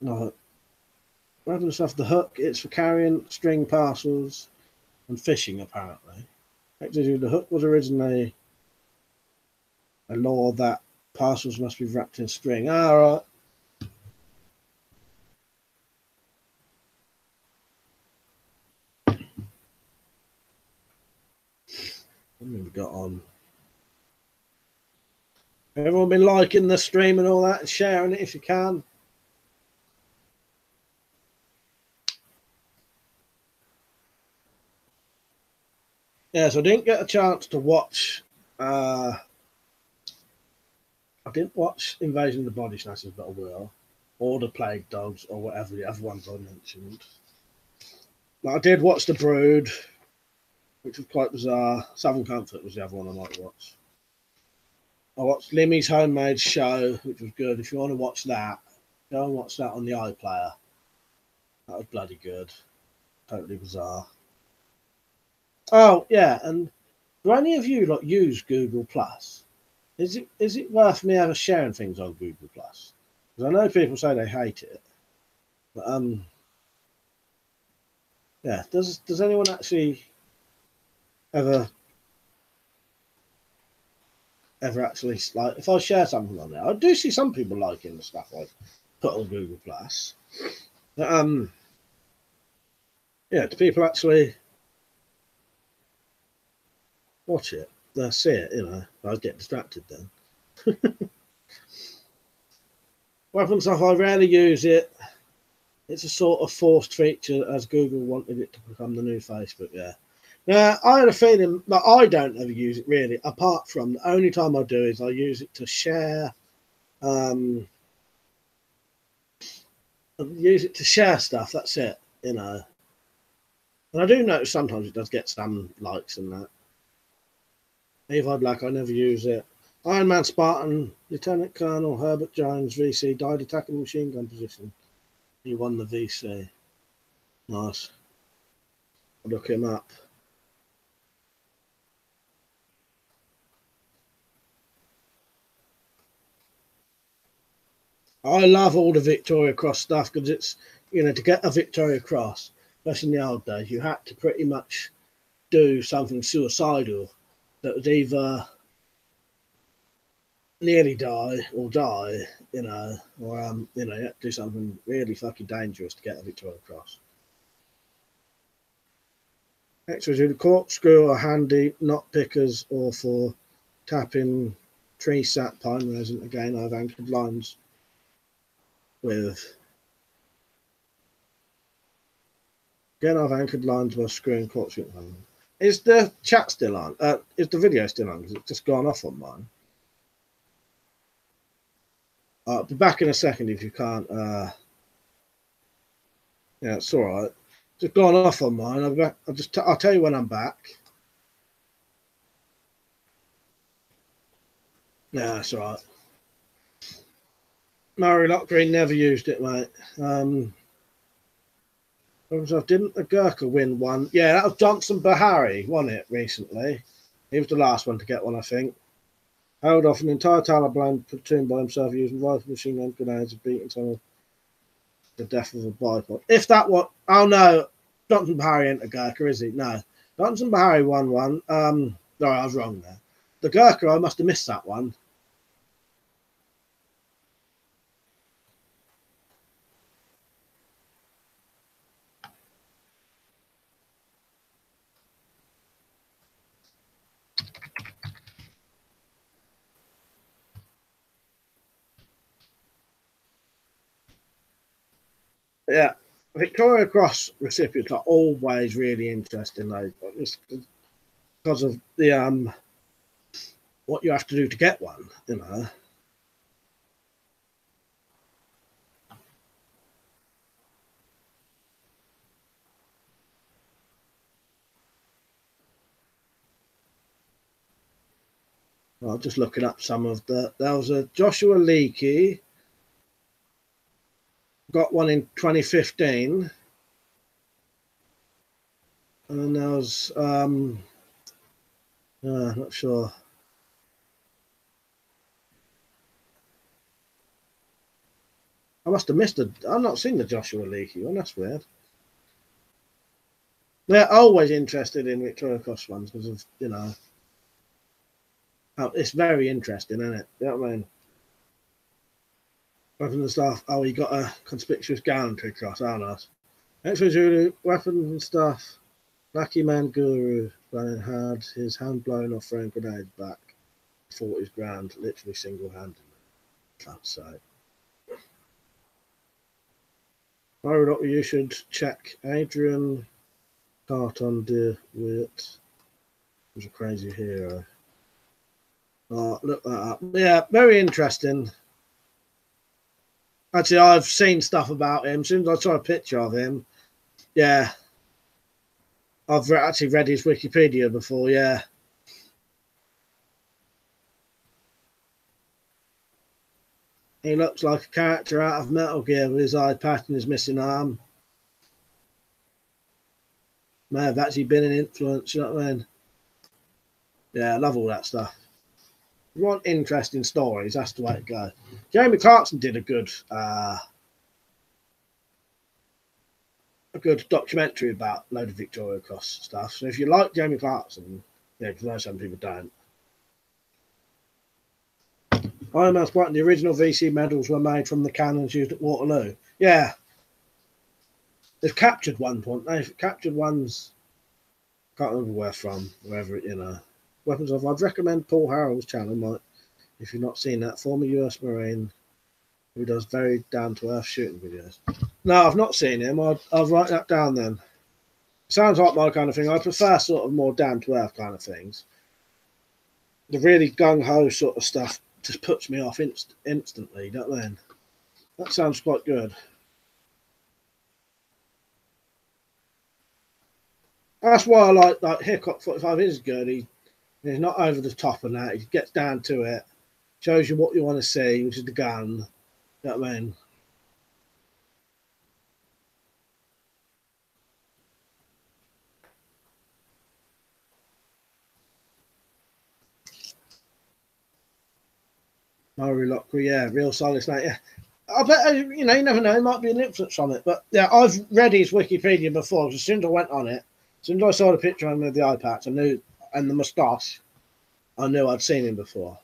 No. Random stuff, the hook, it's for carrying string parcels and fishing, apparently. Actually, the hook was originally a law that parcels must be wrapped in string. Ah, right. What have we got on? Everyone been liking the stream and all that and sharing it if you can. Yeah, so I didn't get a chance to watch. I didn't watch Invasion of the Body Snatchers, but I will, or the Plague Dogs, or whatever the other ones I mentioned. But I did watch The Brood, which was quite bizarre. Southern Comfort was the other one I might watch. I watched Limmy's Homemade Show, which was good. If you want to watch that, go and watch that on the iPlayer. That was bloody good. Totally bizarre. Oh yeah, and do any of you like use Google Plus? Is it worth me ever sharing things on Google Plus? Because I know people say they hate it, but yeah. Does anyone actually ever actually like? If I share something on there, I do see some people liking the stuff I put on Google Plus. But yeah, do people actually watch it? They see it, you know. I get distracted then. Weapon stuff, I rarely use it. It's a sort of forced feature as Google wanted it to become the new Facebook, yeah. Now, I had a feeling that I don't ever use it really, apart from the only time I do is I use it to share, stuff, that's it, you know. And I do notice sometimes it does get some likes and that. Levi Black, I never use it. Iron Man Spartan, Lieutenant Colonel Herbert Jones, VC, died attacking machine gun position. He won the VC. Nice. I'll look him up. I love all the Victoria Cross stuff because it's, you know, to get a Victoria Cross, especially in the old days, you had to pretty much do something suicidal that would either nearly die or die, you know, or you know, you have to do something really fucking dangerous to get a Victoria Cross. Extras with the corkscrew are handy, not pickers or for tapping tree sap pine resin. Again, I've anchored lines with. Again, I've anchored lines by screwing corkscrew. Is the chat still on? Is the video still on? Because it's just gone off on mine. I'll be back in a second if you can't. Yeah, it's all right. Just gone off on mine. I'll tell you when I'm back. Yeah, that's all right. Murray Lockgreen never used it, mate. Didn't the Gurkha win one? Yeah, that was Johnson Bahari won it recently. He was the last one to get one, I think. Held off an entire Taliban platoon by himself using rifle machine gun grenades and beating some of the death of a bipod. If that was, oh no, Johnson Bahari ain't a Gurkha, is he? No, Johnson Bahari won one. No, I was wrong there. The Gurkha, I must have missed that one. Yeah, Victoria Cross recipients are always really interesting, though, just because of the what you have to do to get one, you know. Well, just looking up some of the. There was a Joshua Leakey, got one in 2015, and then there was not sure. I must have missed it. I've not seen the Joshua Leakey one. That's weird. They're always interested in Victoria Cross ones because of, you know, it's very interesting, isn't it? You know what I mean? Weapons and stuff. Oh, you got a conspicuous gallantry cross. Oh, nice. Extra Zulu, weapons and stuff. Lucky Man Guru had his hand blown off throwing grenades back. 40 grand, literally single-handed. So, you should check Adrian Carton de Witt. He's a crazy hero. Oh, look that up. Yeah, very interesting. Actually, I've seen stuff about him. As soon as I saw a picture of him, yeah. I've actually read his Wikipedia before, yeah. He looks like a character out of Metal Gear with his eye patch and his missing arm. May have actually been an influence, you know what I mean? Yeah, I love all that stuff. If you want interesting stories, that's the way to go. Jamie Clarkson did a good documentary about a load of Victoria Cross stuff. So if you like Jamie Clarkson, yeah, because I know some people don't. Iron Man's Brighton, the original VC medals were made from the cannons used at Waterloo. Yeah. They've captured one point. They've captured ones. Can't remember where from, wherever, you know. Weapons of. I'd recommend Paul Harrell's channel, Mike, if you've not seen that. Former US Marine who does very down to earth shooting videos. No, I've not seen him. I'll write that down then. Sounds like my kind of thing. I prefer sort of more down to earth kind of things. The really gung ho sort of stuff just puts me off instantly, don't they? That sounds quite good. That's why I like Hickok 45 is good. He's not over the top of that. He gets down to it, shows you what you want to see, which is the gun. You know what I mean? Murray Lockgreen, yeah, real solid snake, yeah. I bet, you know, you never know, it might be an influence on it. But yeah, I've read his Wikipedia before, as soon as I went on it, As soon as I saw the picture of him with the eye patch, I knew, and the moustache, I knew I'd seen him before.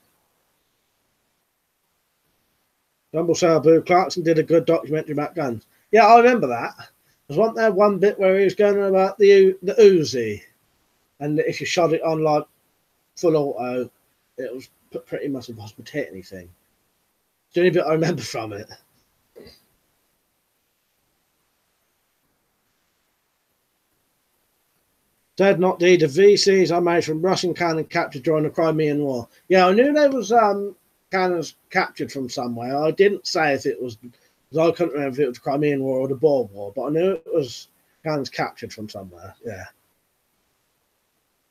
Rumble Sour Boo Clarkson did a good documentary about guns. Yeah, I remember that. Wasn't there one bit where he was going on about the Uzi, and if you shot it on like full auto, it was pretty much impossible to hit anything. It's the only bit I remember from it. Dead Not D, the VCs are made from Russian cannon captured during the Crimean War. Yeah, I knew there was cannons captured from somewhere. I didn't say if it was, because I couldn't remember if it was the Crimean War or the Boer War, but I knew it was cannons captured from somewhere. Yeah.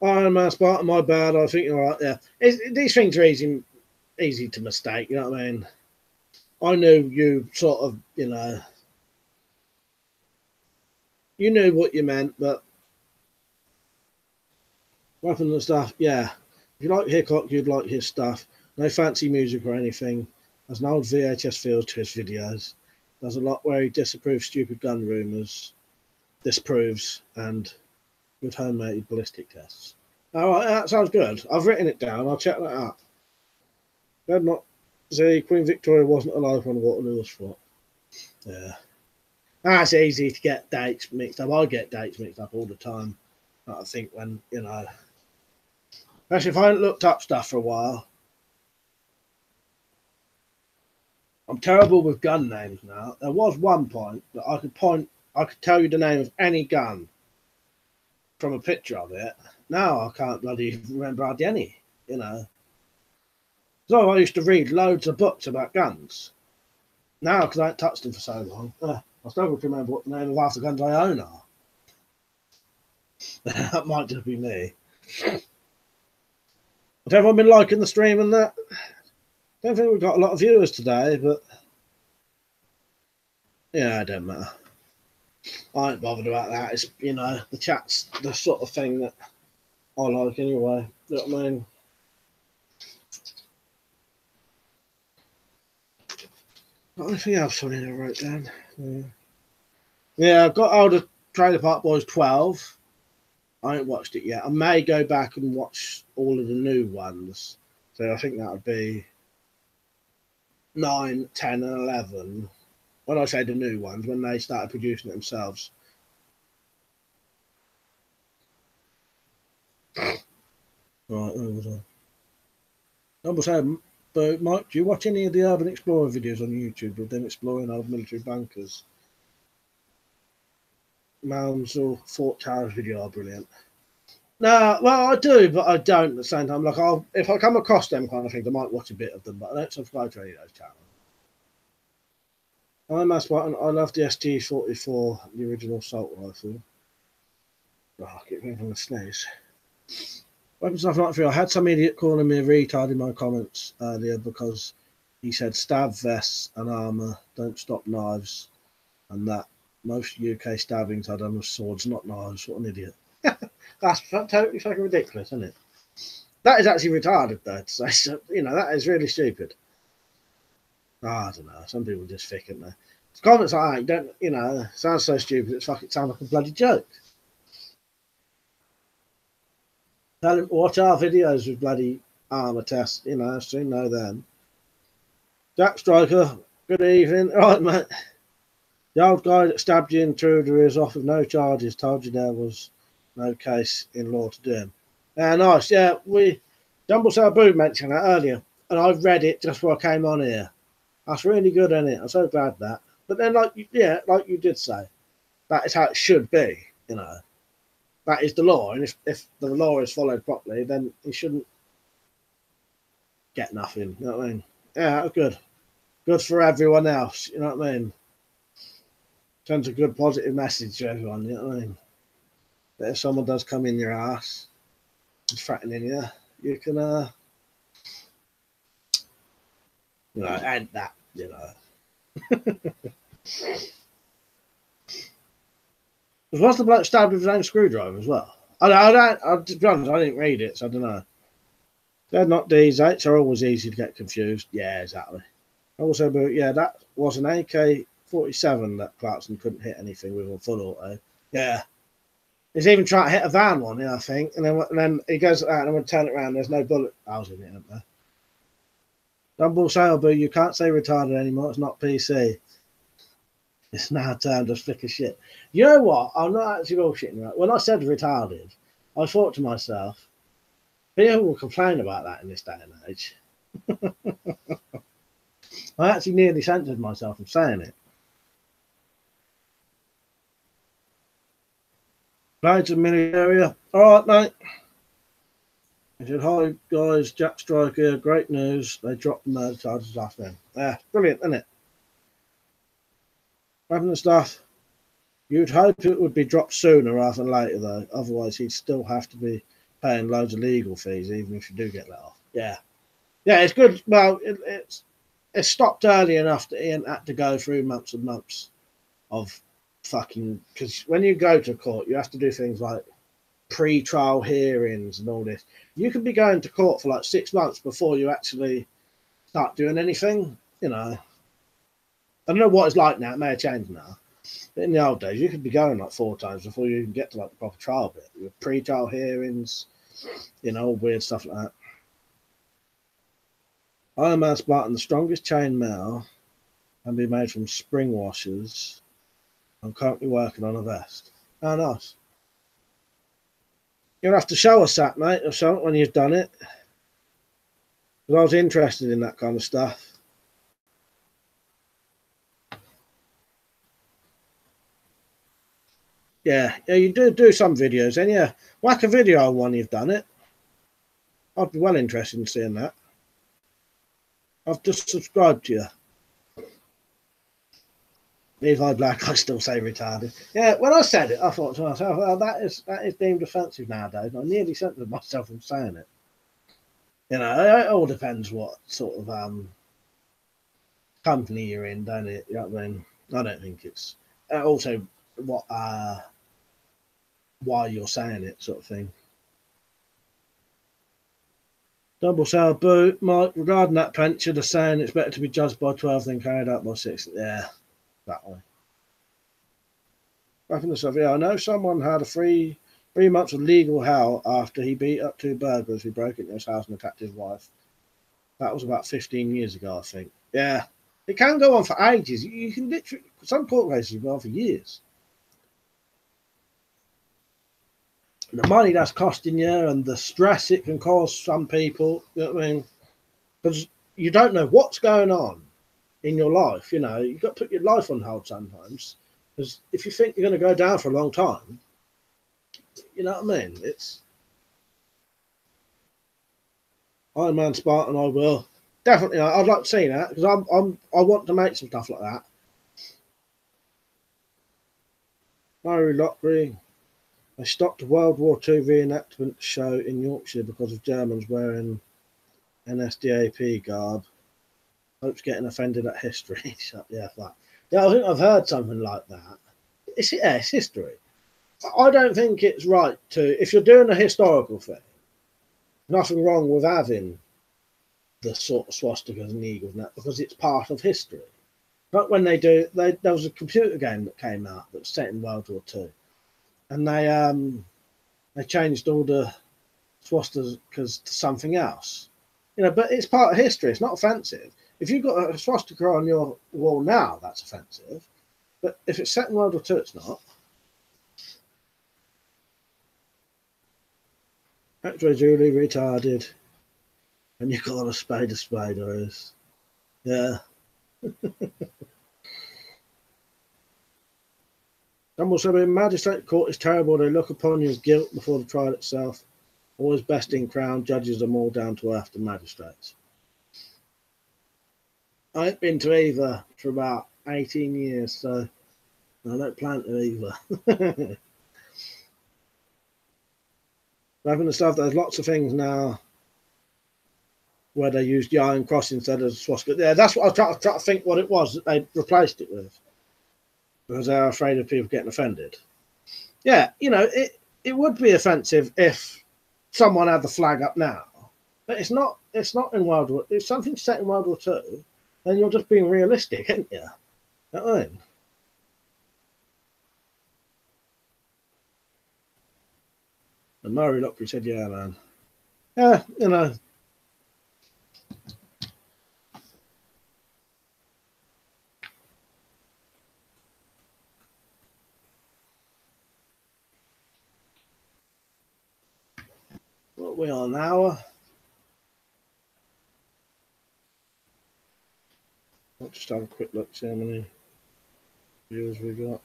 Iron Man Spartan, my bad. I think you're right. Yeah, these things are easy to mistake. You know what I mean? I knew you sort of, you know, you knew what you meant, but weapons and stuff. Yeah, if you like Hickok, you'd like his stuff. No fancy music or anything. There's an old VHS feel to his videos. There's a lot where he disapproves stupid gun rumours, disproves, and good homemade ballistic tests. All right, that sounds good. I've written it down. I'll check that out. They're not. See, Queen Victoria wasn't alive when Waterloo was fought. Yeah. That's easy to get dates mixed up. I get dates mixed up all the time. I think when, you know, especially if I haven't looked up stuff for a while. I'm terrible with gun names now. There was one point that I could tell you the name of any gun from a picture of it. Now I can't bloody remember hardly any, you know. So I used to read loads of books about guns. Now, because I haven't touched them for so long, I struggle to remember what the name of half the guns I own are. That might just be me. Has everyone been liking the stream and that? Don't think we've got a lot of viewers today, but yeah, it don't matter. I ain't bothered about that. It's, you know, the chat's the sort of thing that I like anyway. You know what I mean? Got anything else on it I wrote down? Yeah, I've got Older Trailer Park Boys 12. I ain't watched it yet. I may go back and watch all of the new ones. So I think that would be 9, 10, and 11. When I say the new ones, when they started producing it themselves. Right, where was I? Number 7. But Mike, do you watch any of the Urban Explorer videos on YouTube with them exploring old military bunkers? Mounds or Fort Towers video are brilliant. No, well, I do, but I don't at the same time. Like, if I come across them kind of things, I might watch a bit of them, but I don't subscribe to any of those channels. I'm a Spartan. I love the SG-44, the original assault rifle. Oh, I keep going from the sneeze. Weapons stuff not free. I had some idiot calling me a retard in my comments earlier because he said stab vests and armour don't stop knives, and that most UK stabbings are done with swords, not knives. What an idiot. That's totally fucking ridiculous, isn't it? That is actually retarded, though, to say. So, you know, that is really stupid. I don't know. Some people just thick, aren't they? Comments like, don't, you know, sounds so stupid, it sounds like a bloody joke. Tell him, watch our videos with bloody armour tests, you know, so you know them. Jack Striker, good evening. Right, mate. The old guy that stabbed you intruder is off with no charges, told you there was no case in law to do him. Yeah, nice. Yeah, Jumble Sabu mentioned that earlier, and I read it just before I came on here. That's really good, isn't it? I'm so glad that. But then, like you did say, that is how it should be, you know. That is the law, and if the law is followed properly, then he shouldn't get nothing, you know what I mean? Yeah, that's good. Good for everyone else, you know what I mean? Sends a good positive message to everyone, you know what I mean? That if someone does come in your ass and threatening you, you can, you know, end that, you know. Was the bloke stabbed with his own screwdriver as well? To be honest, I didn't read it, so I don't know. They're not D's. 8s are always easy to get confused. Yeah, exactly. Also, but yeah, that was an AK-47 that Clarkson couldn't hit anything with on full auto. Yeah. He's even trying to hit a van one, I think, and then he goes out and I'm going to turn it around. There's no bullet holes in it, aren't there? Dumble Sailboo, you can't say retarded anymore. It's not PC. It's now termed as thick as shit. You know what? I'm not actually bullshitting, right? When I said retarded, I thought to myself, people will complain about that in this day and age. I actually nearly censored myself from saying it. Blades of Millie area. All right, mate. He said, hi, guys. Jack Strike here. Great news. They dropped the murder charges last then. Yeah, brilliant, isn't it? Having the stuff. You'd hope it would be dropped sooner rather than later, though. Otherwise, he'd still have to be paying loads of legal fees, even if you do get let off. Yeah. Yeah, it's good. Well, it's stopped early enough that he hadn't had to go through months and months of fucking... Because when you go to court, you have to do things like pre-trial hearings and all this. You could be going to court for like 6 months before you actually start doing anything, you know. I don't know what it's like now. It may have changed now. But in the old days, you could be going like 4 times before you even get to like the proper trial bit. With pre-trial hearings, you know, weird stuff like that. Iron Man Spartan, the strongest chain mail, can be made from spring washers. I'm currently working on a vest. Oh, nice. You'll have to show us that, mate, or something when you've done it. Because I was interested in that kind of stuff. Yeah, you do some videos, and yeah, whack a video on when you've done it. I'd be well interested in seeing that. I've just subscribed to you. Levi Black, I still say retarded. Yeah, when I said it, I thought to myself, well, that is deemed offensive nowadays. I nearly censored myself from saying it. You know, it all depends what sort of company you're in, don't it? You know what I mean? I don't think it's also what why you're saying it, sort of thing. Double sale boot, Mike. Regarding that pension, they're saying it's better to be judged by 12 than carried out by 6. Yeah, that way. Back in the stuff, yeah, I know someone had a 3 months of legal hell after he beat up 2 burglars who broke into his house and attacked his wife. That was about 15 years ago, I think. Yeah, it can go on for ages. You can literally, some court cases go on for years. The money that's costing you and the stress it can cause some people, you know what I mean? Because you don't know what's going on in your life, you know. You've got to put your life on hold sometimes. Because if you think you're going to go down for a long time, you know what I mean? It's Iron Man Spartan, I will. Definitely, I'd like to see that, because I want to make some stuff like that. Murray Lockery. They stopped a World War II reenactment show in Yorkshire because of Germans wearing NSDAP garb. Hope's getting offended at history. Yeah, that. Yeah, I think I've heard something like that. It's history. I don't think it's right to, if you're doing a historical thing, nothing wrong with having the sort of swastikas and eagles and that, because it's part of history. But when there was a computer game that came out that was set in World War II. And they changed all the swastikas to something else, you know. But it's part of history. It's not offensive. If you've got a swastika on your wall now, that's offensive. But if it's set in World War II, it's not. X-ray Julie retarded, and you call a spade is. Yeah. Dumble said, in magistrate court is terrible. They look upon you as guilt before the trial itself. Always best in crown. Judges them all down to earth, the magistrates. I ain't been to either for about 18 years, so I don't plan to either. Having the stuff, there's lots of things now where they used the Iron Cross instead of swastika. Yeah, that's what I was trying to think what it was that they replaced it with, because they're afraid of people getting offended. Yeah, you know, it would be offensive if someone had the flag up now, but it's not in World War. If something's set in World War II, then you're just being realistic, aren't you? You know what I mean? And Murray Lockery said, yeah, man. Yeah, you know. What are we on now? I'll just have a quick look, see how many viewers we got.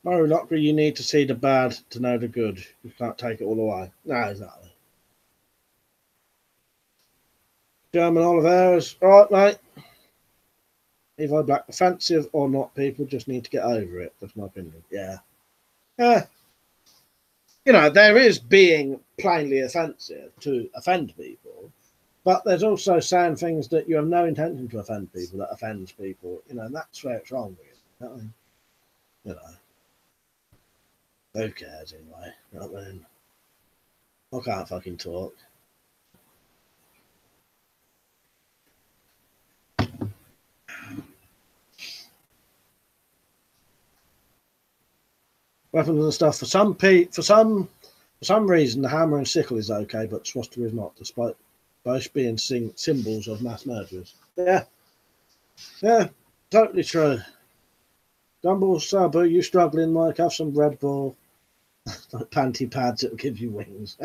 Murray Lockery, you need to see the bad to know the good. You can't take it all away. No, exactly. German Oliveras, all right, mate. Levi Black, offensive or not, people just need to get over it. That's my opinion. Yeah. Yeah. You know, there is being plainly offensive to offend people, but there's also saying things that you have no intention to offend people that offends people. You know, and that's where it's wrong with. You know, you know. Who cares anyway? You know what I mean? I can't fucking talk. Weapons and stuff. For some reason, the hammer and sickle is okay, but swastika is not, despite both being symbols of mass murderers. Yeah, yeah, totally true. Dumble Sabu, you struggling, Mike? Have some Red Bull, like panty pads that'll give you wings.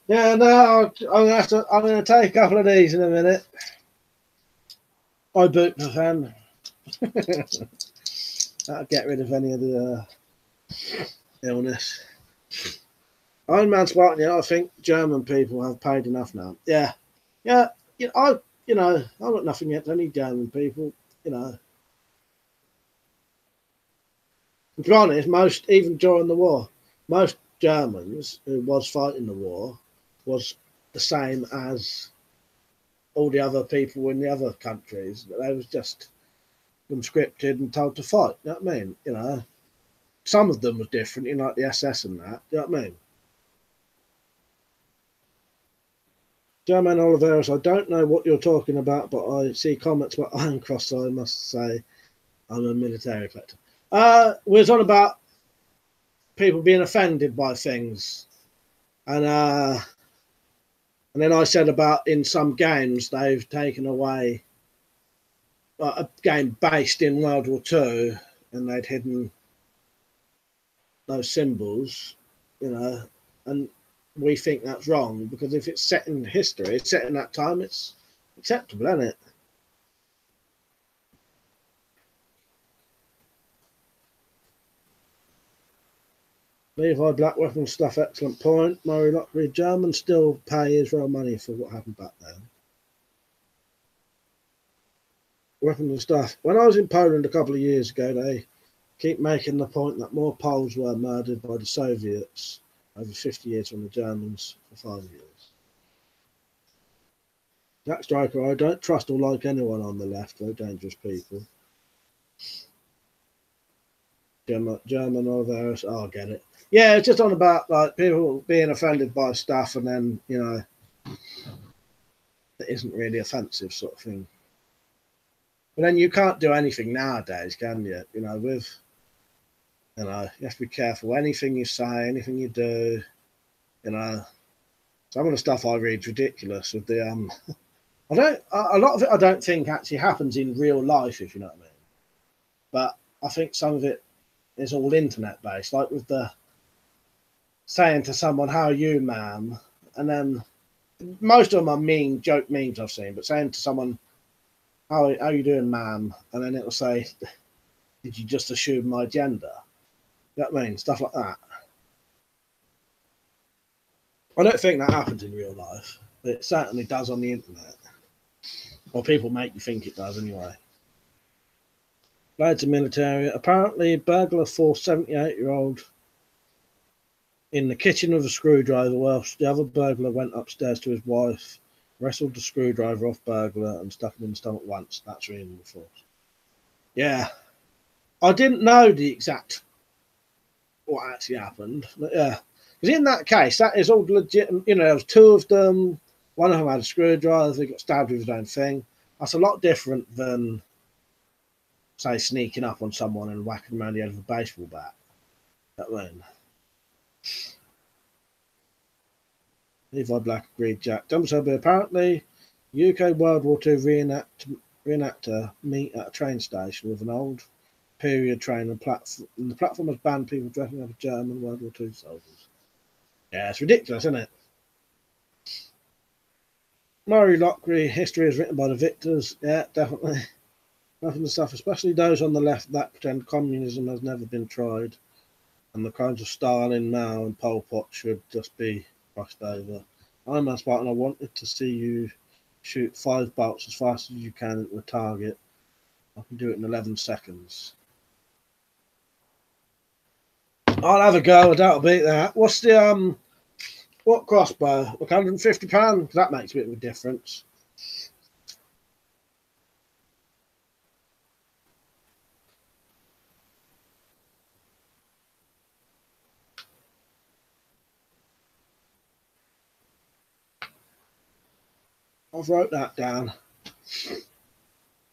Yeah, no, I'm gonna take a couple of these in a minute. Ibuprofen. That'll get rid of any of the illness. Iron Man Spartan, yeah, I think German people have paid enough now. Yeah, yeah, I've got nothing against any German people. You know, to be honest, even during the war, most Germans who was fighting the war was the same as all the other people in the other countries. They was just conscripted and told to fight. You know what I mean? You know, some of them was different, you know, like the SS and that. You know what I mean? German Oliveros, I don't know what you're talking about, but I see comments about Iron Cross, so I must say I'm a military collector. We was on about people being offended by things, and then I said about in some games they've taken away a game based in World War II, and they'd hidden those symbols, you know, and we think that's wrong because if it's set in history, it's set in that time, it's acceptable, isn't it? Levi Black weapon stuff, excellent point. Murray Lockery, Germans still pay Israel money for what happened back then. Weapons and stuff. When I was in Poland a couple of years ago, they keep making the point that more Poles were murdered by the Soviets over 50 years from the Germans for 5 years. Jack Striker, I don't trust or like anyone on the left. They're dangerous people. German Oliveros, oh, I get it. Yeah, it's just on about like people being offended by stuff and then, you know, that isn't really offensive sort of thing. But then you can't do anything nowadays, can you? You know, you have to be careful. Anything you say, anything you do, you know. Some of the stuff I read is ridiculous. With the a lot of it I don't think actually happens in real life, if you know what I mean. But I think some of it is all internet based, like with the saying to someone, "How are you, ma'am?" And then most of them are joke memes I've seen, but saying to someone, how are you doing, ma'am? And then it'll say, did you just assume my gender? You know what I mean? Stuff like that. I don't think that happens in real life, but it certainly does on the internet. Or people make you think it does anyway. Loads of military. Apparently, a burglar forced 78-year-old in the kitchen with a screwdriver whilst the other burglar went upstairs to his wife, wrestled the screwdriver off burglar and stuck him in the stomach once. That's reasonable force. Yeah. I didn't know the exact what actually happened, but yeah. Because in that case, that is all legit. You know, there was two of them. One of them had a screwdriver. He got stabbed with his own thing. That's a lot different than, say, sneaking up on someone and whacking them around the head with a baseball bat. That mean. Levi Black agreed. Jack Dumbledore. Apparently, UK World War II reenactor meet at a train station with an old period train and platform. And the platform has banned people dressing up as German World War II soldiers. Yeah, it's ridiculous, isn't it? Murray Lockery, history is written by the victors. Yeah, definitely. Nothing to stuff, especially those on the left that pretend communism has never been tried and the crimes of Stalin, Mao and Pol Pot should just be brushed over. I'm a Spartan. I wanted to see you shoot 5 bolts as fast as you can into the target. I can do it in 11 seconds. I'll have a go. I doubt I'll beat that. What's the what crossbow? Like £150? That makes a bit of a difference. I've wrote that down.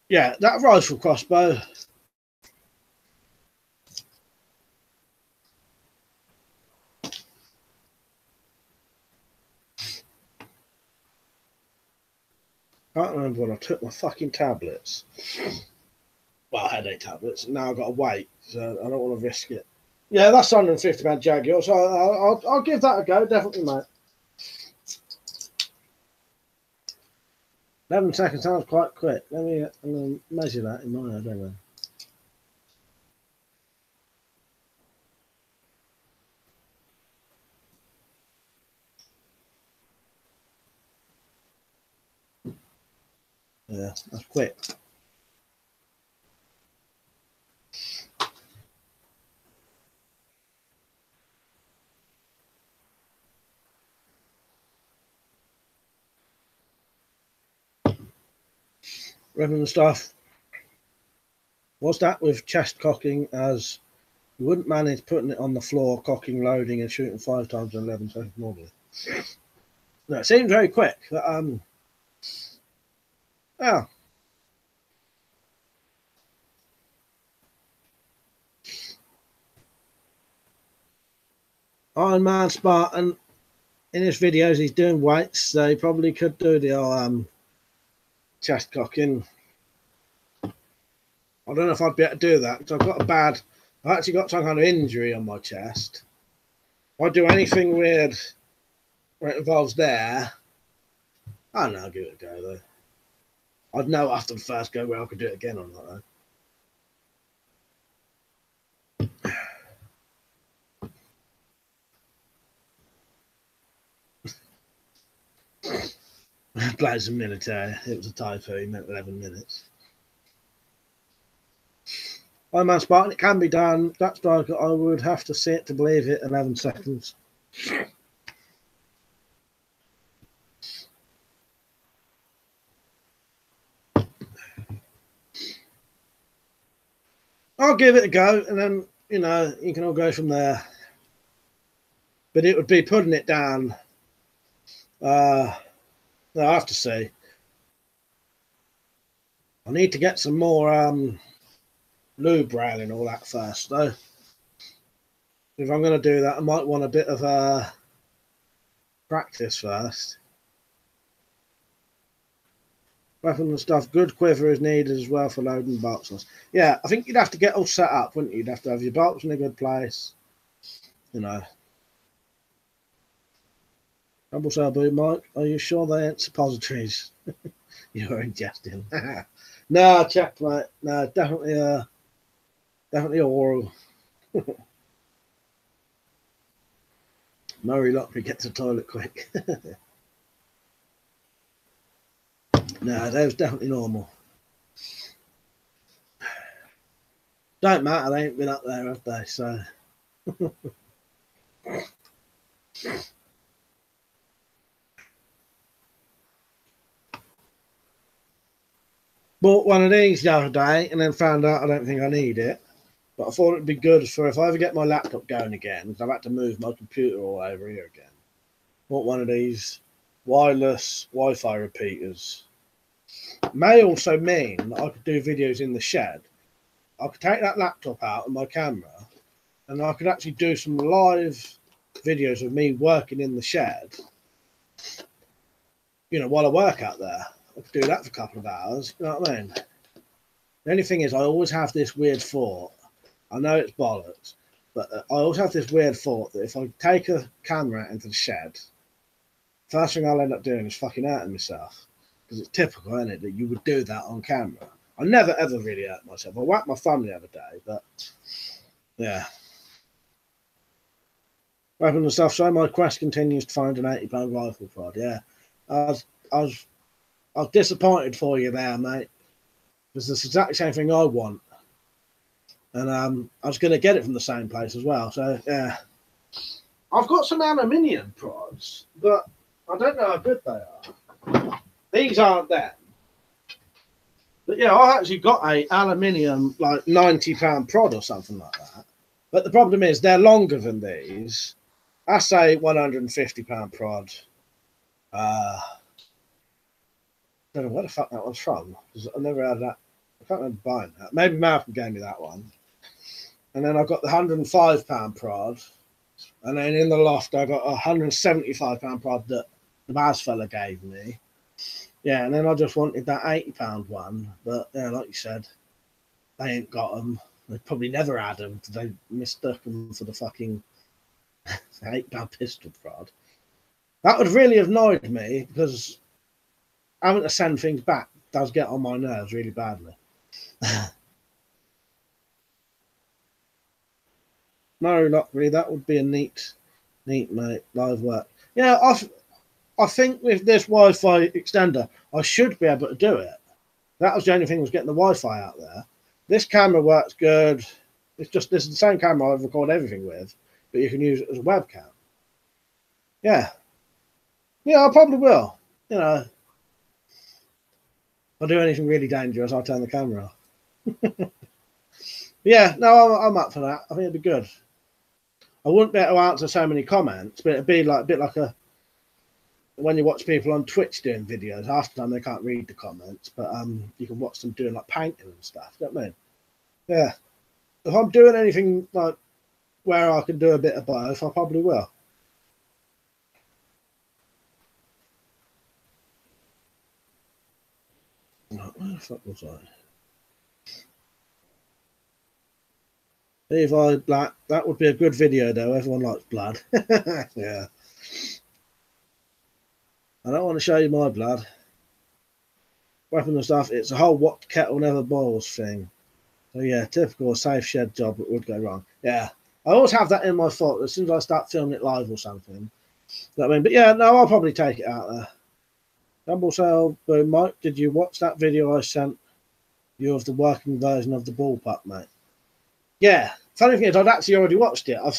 Yeah, that rifle crossbow. I can't remember when I took my fucking tablets. Well, headache tablets. Now I've got to wait, so I don't want to risk it. Yeah, that's £150 Jaguar, so I'll give that a go, definitely, mate. 11 seconds sounds quite quick. I'm going to measure that in my head, anyway. Yeah, that's quick. Reverend stuff. What's that with chest cocking as you wouldn't manage putting it on the floor, cocking, loading, and shooting 5 times in 11 seconds normally? No, it seems very quick. But, yeah. Iron Man Spartan, in his videos, he's doing weights, so he probably could do the old chest cocking. I don't know if I'd be able to do that because I've actually got some kind of injury on my chest. If I do anything weird where it involves there, I don't know, I'll give it a go though. I'd know after the first go where I could do it again or not though. Players in military, it was a typo, he meant 11 minutes. Iron Man Spartan, it can be done. That striker, I would have to see it to believe it, 11 seconds. I'll give it a go, and then, you know, you can all go from there. But it would be putting it down. I have to say, I need to get some more lube rail and all that first, though. If I'm going to do that, I might want a bit of practice first. Weapon and stuff. Good quiver is needed as well for loading bolts. Yeah, I think you'd have to get all set up, wouldn't you? You'd have to have your bolts in a good place. You know. Double cell boot, Mike. Are you sure they ain't suppositories? You're ingesting. No, check, mate. No, definitely oral. Murray Lockery gets to the toilet quick. No, that was definitely normal. Don't matter, they ain't been up there, have they? So. Bought one of these the other day and then found out I don't think I need it. But I thought it'd be good for if I ever get my laptop going again, because I've had to move my computer all over here again. Bought one of these wireless Wi-Fi repeaters may also mean that I could do videos in the shed. I could take that laptop out and my camera, and I could actually do some live videos of me working in the shed, you know, while I work out there. I could do that for a couple of hours, you know what I mean? The only thing is, I always have this weird thought. I know it's bollocks, but I always have this weird thought that if I take a camera into the shed, first thing I'll end up doing is fucking hurting myself. Because it's typical, isn't it, that you would do that on camera. I never ever really hurt myself. I whacked my thumb the other day, but yeah. Weapon and stuff. So my quest continues to find an £80 rifle prod. Yeah, I was disappointed for you there, mate. Because it's the exact same thing I want, and I was going to get it from the same place as well. So yeah, I've got some aluminium prods, but I don't know how good they are. These aren't them. But yeah, I actually got a aluminium like £90 prod or something like that. But the problem is they're longer than these. I say £150 prod. I don't know where the fuck that one's from. I never had that. I can't remember buying that. Maybe Malcolm gave me that one. And then I got the £105 prod. And then in the loft, I got a £175 prod that the Baz fella gave me. Yeah, and then I just wanted that £80 one. But yeah, like you said, they ain't got them. They probably never had them because they mistook them for the fucking £8 pistol prod. That would really have annoyed me because having to send things back does get on my nerves really badly. No, not really. That would be a neat, mate, live work. Yeah, I think with this Wi-Fi extender, I should be able to do it. That was the only thing, was getting the Wi-Fi out there. This camera works good. It's just, this is the same camera I record everything with, but you can use it as a webcam. Yeah. Yeah, I probably will. You know, if I do anything really dangerous, I'll turn the camera off. Yeah, no, I'm up for that. I think it'd be good. I wouldn't be able to answer so many comments, but it'd be like a bit like a when you watch people on Twitch doing videos. Half the time they can't read the comments, but you can watch them doing like painting and stuff. You know what I mean? Yeah. If I'm doing anything like where I can do a bit of both, I probably will. Where the fuck was I? Levi Black, that would be a good video though. Everyone likes blood. Yeah. I don't want to show you my blood. Weapon and stuff, it's a whole what kettle never boils thing. So yeah, typical safe shed job that would go wrong. Yeah. I always have that in my thought as soon as I start filming it live or something. You know what I mean? But yeah, no, I'll probably take it out there. Dumble Sale, but Mike, did you watch that video I sent you of the working version of the bullpup, mate? Yeah. Funny thing is, I'd actually already watched it. I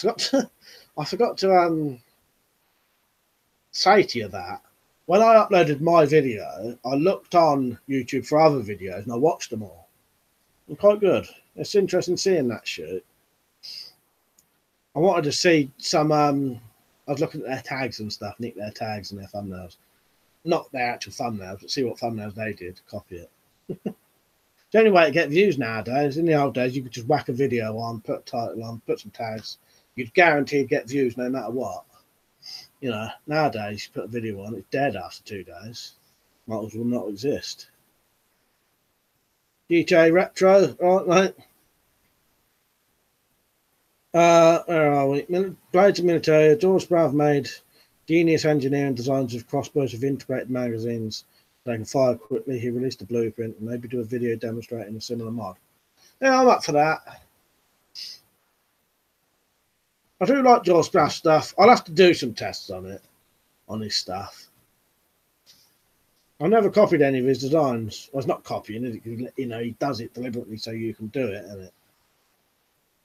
forgot to say to you that when I uploaded my video, I looked on YouTube for other videos and I watched them all. They're quite good. It's interesting seeing that shoot. I wanted to see some. I was looking at their tags and stuff, nick their tags and their thumbnails, not their actual thumbnails, but see what thumbnails they did. Copy it. The only way to get views nowadays. In the old days, you could just whack a video on, put a title on, put some tags. You'd guaranteed get views no matter what. You know, nowadays, you put a video on, it's dead after 2 days. Might as well not exist. GTA Retro, right, mate? Where are we? Blades of Military. George Brav made genius engineering designs of crossbows with integrated magazines. They can fire quickly. He released a blueprint and maybe do a video demonstrating a similar mod. Yeah, I'm up for that. I do like George Braff stuff. I'll have to do some tests on it, on his stuff. I never copied any of his designs. Well, it's not copying it. You know, he does it deliberately so you can do it, isn't it?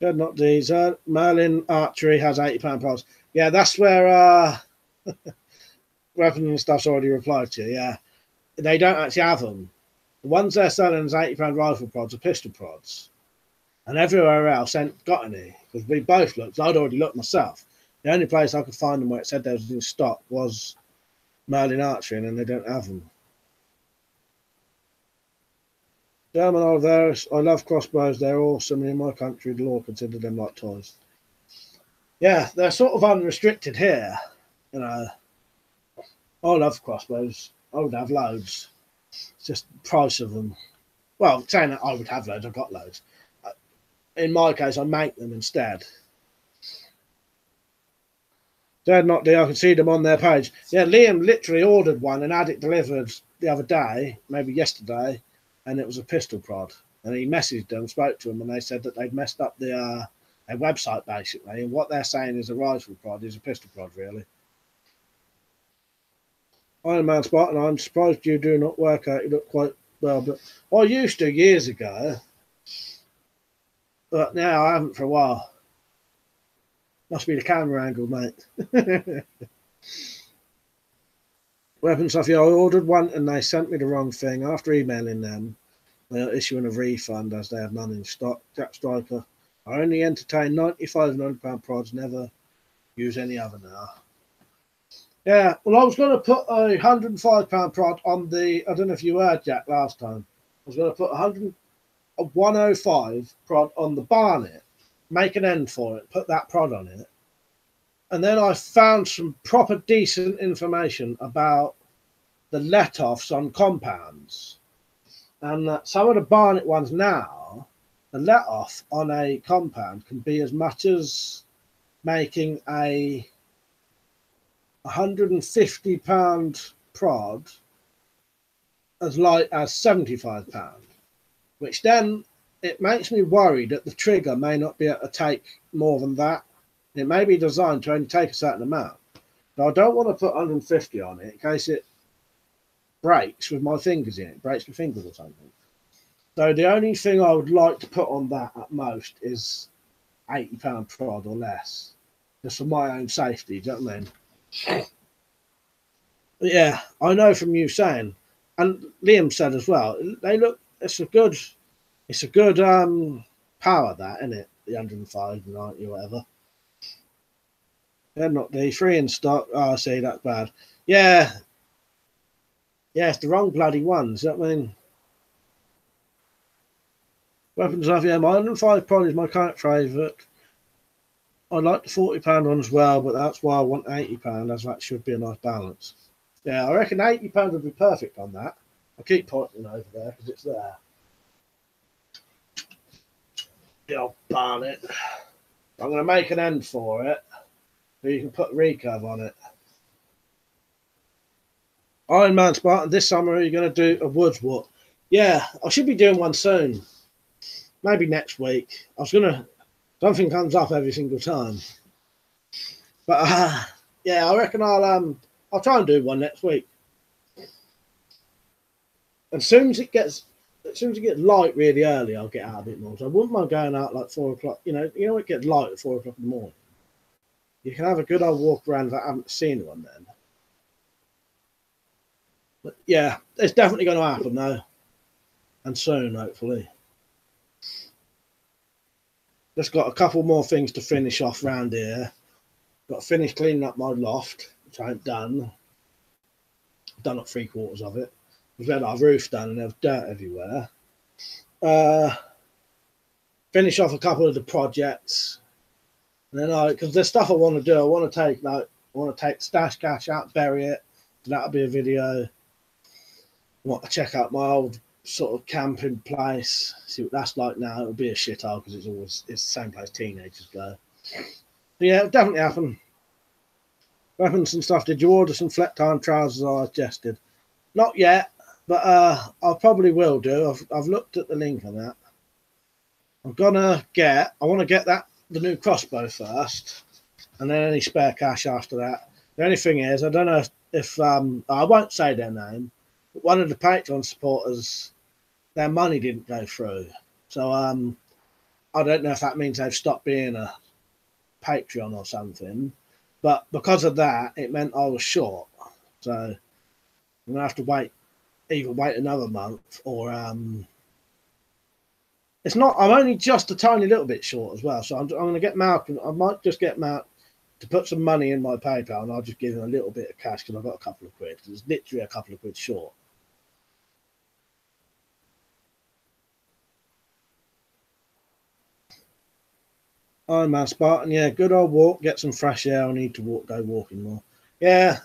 Good, not these. Merlin Archery has £80 price. Yeah, that's where Weapon and Stuff's already replied to. Yeah. They don't actually have them. The ones they're selling as £80 rifle prods are pistol prods. And everywhere else ain't got any. Because we both looked. I'd already looked myself. The only place I could find them where it said they was in stock was Merlin archery, and then they don't have them. German are there. I love crossbows. They're awesome. In my country, the law considered them like toys. Yeah, they're sort of unrestricted here. You know, I love crossbows. I would have loads. It's just the price of them. Well, saying that I would have loads, I've got loads. In my case, I make them instead. They're not there. I can see them on their page. Yeah, Liam literally ordered one and had it delivered the other day, maybe yesterday, and it was a pistol prod. And he messaged them, spoke to them, and they said that they'd messed up their website basically. And what they're saying is a rifle prod is a pistol prod, really. Iron Man Spartan, I'm surprised you do not work out. You look quite well, but I used to years ago, but now I haven't for a while. Must be the camera angle, mate. Weapon stuff, yeah, I ordered one and they sent me the wrong thing. After emailing them, they are issuing a refund as they have none in stock. Jack Striker, I only entertain 95 £90 prods, never use any other now. Yeah, well, I was going to put a £105 prod on the, I don't know if you heard, Jack, last time. I was going to put a 105 prod on the Barnet, make an end for it, put that prod on it. And then I found some proper decent information about the let-offs on compounds. And some of the Barnet ones now, the let-off on a compound can be as much as making a £150 prod as light as £75, which then it makes me worried that the trigger may not be able to take more than that. It may be designed to only take a certain amount. But I don't want to put 150 on it in case it breaks with my fingers in it, breaks my fingers or something. So the only thing I would like to put on that at most is £80 prod or less, just for my own safety. Do you know what I mean? But yeah, I know from you saying, and Liam said as well, they look. It's a good power, that, isn't it? The 105, 90, whatever. They're not the free in stock. Oh, I see, that's bad. Yeah. Yeah, it's the wrong bloody ones. You know what I mean? Weapons of, yeah, my 105 prod is my current favourite. I like the £40 one as well, but that's why I want £80, as that should be a nice balance. Yeah, I reckon £80 would be perfect on that. I keep pointing over there because it's there. The old Barnet. I'm going to make an end for it, so you can put recurve on it. Iron Man Spartan, this summer are you going to do a woods walk? Yeah, I should be doing one soon. Maybe next week. I was going to, something comes up every single time. But yeah, I reckon I'll try and do one next week. As soon as it gets light really early, I'll get out a bit more. So I wouldn't mind going out like 4 o'clock. You know, it gets light at 4 o'clock in the morning. You can have a good old walk around if I haven't seen one then. But yeah, it's definitely going to happen though, and soon, hopefully. Just got a couple more things to finish off round here. Got to finish cleaning up my loft, which I ain't done. I've done up 3/4 of it. We've had our roof done and there was dirt everywhere. Finish off a couple of the projects. And then because there's stuff I want to do. I want to take stash cash out, bury it. So that'll be a video. I want to check out my old sort of camping place, see what that's like now. It'll be a shithole because it's the same place teenagers go. But yeah, it'll definitely happen. Weapons and stuff. Did you order some flat time trousers I suggested? Not yet, but I probably will do. I've looked at the link on that. I want to get the new crossbow first, and then any spare cash after that. The only thing is, I don't know if I won't say their name, but one of the Patreon supporters, their money didn't go through. So I don't know if that means they've stopped being a Patreon or something. But because of that, it meant I was short. So I'm going to have to either wait another month or it's not, I'm only just a tiny little bit short as well. So I'm going to get Malcolm. I might just get Malcolm. to put some money in my PayPal, and I'll just give him a little bit of cash because I've got a couple of quid. It's literally a couple of quid short. Oh man, Spartan, yeah, good old walk, get some fresh air. I need to go walking more. Yeah,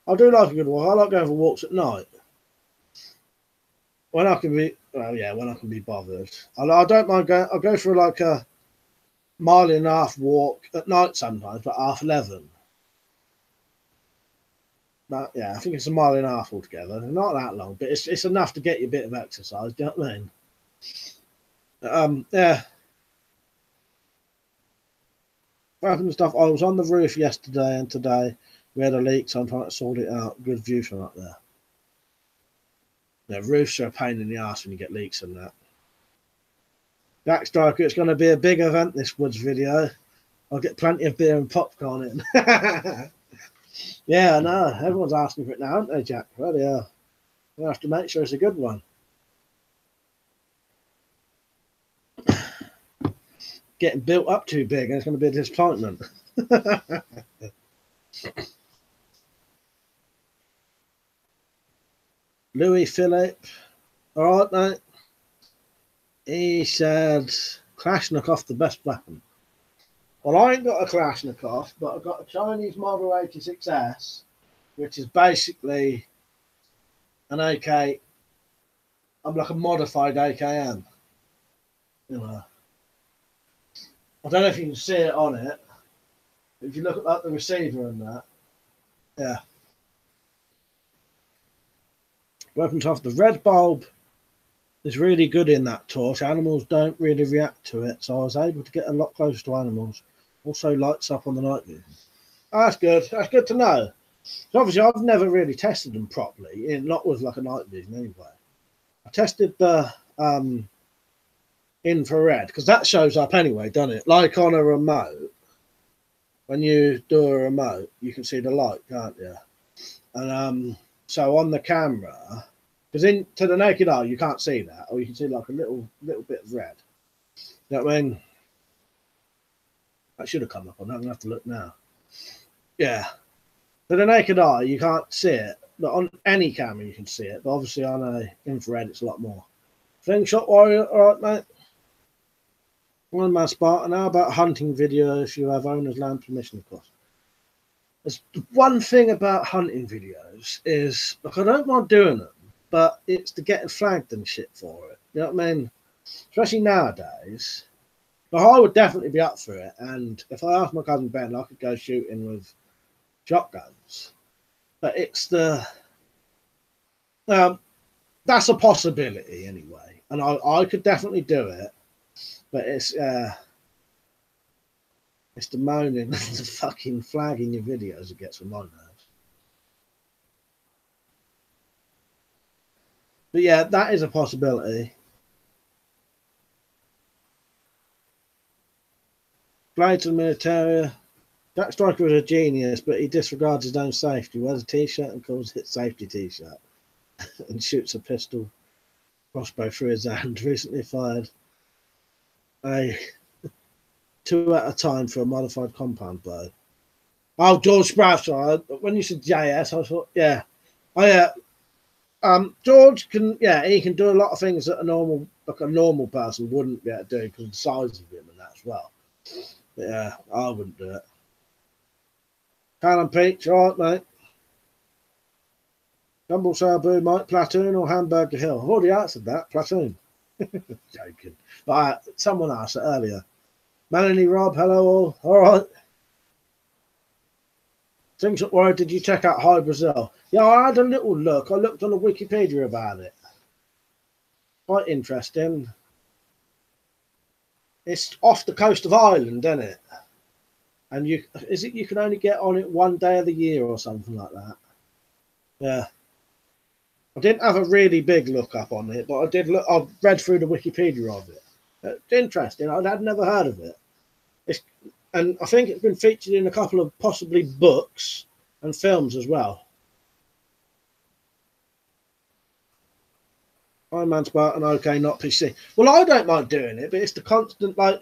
I do like a good walk. I like going for walks at night. When I can be, well, yeah, when I can be bothered. I don't mind going. I'll go for like a 1.5 mile walk at night sometimes, but 11:30. But yeah, I think it's 1.5 miles altogether. Not that long, but it's enough to get you a bit of exercise. Do you know what I mean? Yeah. Happened stuff. I was on the roof yesterday and today. We had a leak, so I'm trying to sort it out. Good view from up there. The roofs are a pain in the ass when you get leaks and that. Jack Striker, it's going to be a big event, this Woods video. I'll get plenty of beer and popcorn in. Yeah, I know. Everyone's asking for it now, aren't they, Jack? Well, yeah. We'll have to make sure it's a good one. Getting built up too big, and it's going to be a disappointment. Louis Philippe. All right, mate. He said, Kalashnikov the best weapon. Well, I ain't got a Kalashnikov, but I've got a Chinese Model 86S, which is basically an AK. I'm like a modified AKM. You know. I don't know if you can see it on it. If you look at like the receiver and that, yeah. Weapons off. The red bulb is really good in that torch. Animals don't really react to it, so I was able to get a lot closer to animals. Also lights up on the night vision. Oh, that's good. That's good to know. So obviously, I've never really tested them properly, not with like a night vision anyway. I tested the infrared because that shows up anyway, doesn't it? Like on a remote, when you do a remote, you can see the light, can't you? And so on the camera, because to the naked eye you can't see that, or you can see like a little bit of red. You know what I mean? That should have come up. I'm gonna have to look now. Yeah. To the naked eye you can't see it, but on any camera you can see it. But obviously on a infrared it's a lot more. Slingshot Warrior, all right, mate. One man Spartan. How about hunting video if you have owner's land permission, of course? There's one thing about hunting videos is, look, I don't mind doing them, but it's the getting flagged and shit for it. You know what I mean? Especially nowadays. But I would definitely be up for it. And if I asked my cousin Ben, I could go shooting with shotguns. But it's the... that's a possibility anyway. And I could definitely do it. But it's the moaning and the fucking flagging your videos that gets on my nerves. But yeah, that is a possibility. Blades of Militaria. Jack Striker is a genius, but he disregards his own safety. Wears a t-shirt and calls it safety t-shirt. And shoots a pistol crossbow through his hand. Recently fired a 2 at a time for a modified compound bow. Oh, George Sprouse, sorry. When you said JS, I thought, yeah. Oh, yeah. George can, yeah, he can do a lot of things that a normal person wouldn't be able to do because of the size of him and that as well. But yeah, I wouldn't do it. Callum Peach, all right, mate. Dumble Sabu, Mike, Platoon or Hamburger Hill? I've already answered that. Platoon. Joking. But someone asked it earlier. Melanie, Rob, hello all right. Things up worried, did you check out High Brazil? Yeah, I had a little look. I looked on the Wikipedia about it. Quite interesting. It's off the coast of Ireland, isn't it? And you can only get on it 1 day of the year or something like that. Yeah. I didn't have a really big look up on it, but I did look. I've read through the Wikipedia of it. It's interesting. I'd never heard of it. And I think it's been featured in a couple of possibly books and films as well. Iron Man Spartan, okay, not PC. Well, I don't mind doing it, but it's the constant, like,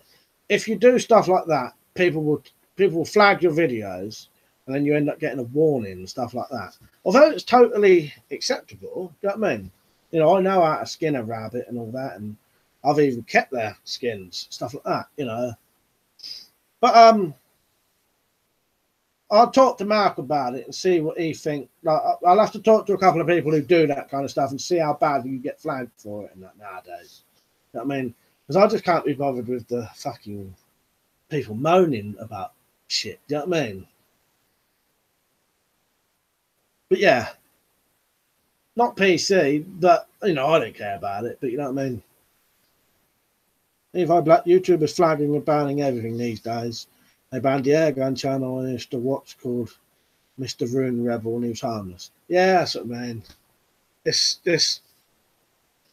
if you do stuff like that, people will people will flag your videos, and then you end up getting a warning and stuff like that. Although it's totally acceptable, you know what I mean? You know, I know how to skin a rabbit and all that, and I've even kept their skins, stuff like that, you know. But I'll talk to Mark about it and see what he thinks. Like, I'll have to talk to a couple of people who do that kind of stuff and see how bad you get flagged for it and that nowadays. You know what I mean? Because I just can't be bothered with the fucking people moaning about shit. Do you know what I mean? But yeah, not PC, but, you know, I don't care about it, but you know what I mean? If I black YouTubers flagging and banning everything these days. They banned the Airgun channel and it's the what's called Mr. Rune Rebel and he was harmless. Yeah, that's what I mean.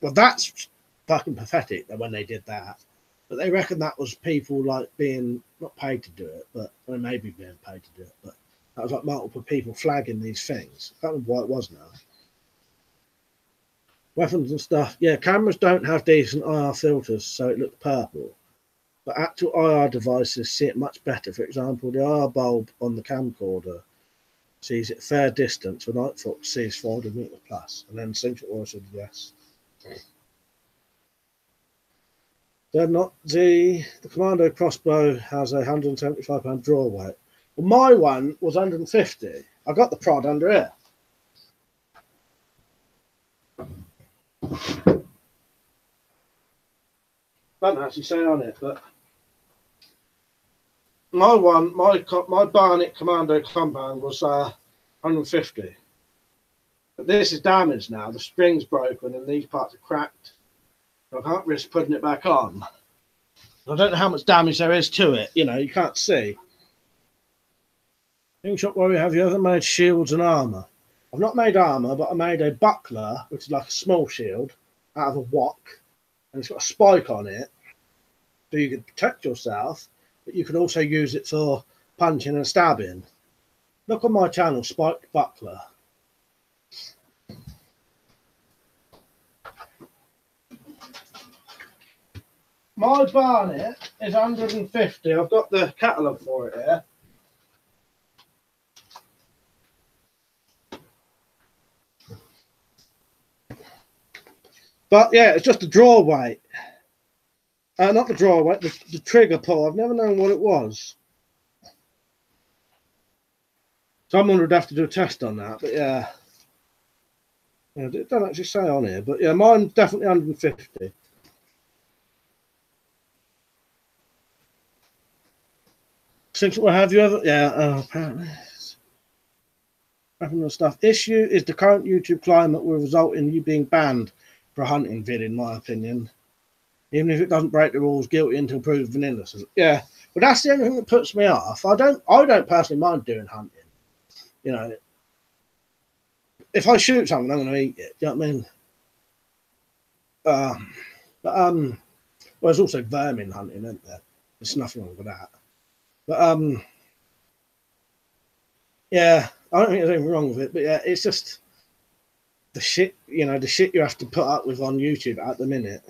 Well, that's fucking pathetic that when they did that. But they reckon that was people like being not paid to do it, but well, maybe being paid to do it, but that was like multiple people flagging these things. I can't remember what it was now. Weapons and stuff. Yeah, cameras don't have decent IR filters, so it looks purple. But actual IR devices see it much better. For example, the IR bulb on the camcorder sees it a fair distance, when Nightfox sees 400 meters plus, and then Central Oil said yes. They're not the Commando crossbow has a £175 draw weight. Well, my one was 150. I got the prod under here. Don't actually say on it, but my one, my Barnet Commando compound was 150. But this is damaged now. The spring's broken and these parts are cracked. I can't risk putting it back on. I don't know how much damage there is to it. You know, you can't see. King Shop Warrior, have you ever made shields and armour? I've not made armour, but I made a buckler, which is like a small shield, out of a wok. And it's got a spike on it. So you can protect yourself, but you can also use it for punching and stabbing. Look on my channel, Spiked Buckler. My Barnet is 150. I've got the catalogue for it here. But yeah, it's just a draw weight. Not the draw weight, the trigger pull. I've never known what it was. Someone would have to do a test on that, but yeah. It don't actually say on here, but yeah, mine's definitely 150. Since what have you ever? Yeah, apparently. Stuff. Issue is the current YouTube climate will result in you being banned for a hunting vid, in my opinion. Even if it doesn't break the rules, guilty until proven innocent. Yeah, but that's the only thing that puts me off. I don't personally mind doing hunting. You know, if I shoot something, I'm going to eat it. Do you know what I mean? Well, there's also vermin hunting, isn't there? There's nothing wrong with that. But yeah, I don't think there's anything wrong with it. But yeah, it's just the shit. You know, the shit you have to put up with on YouTube at the minute.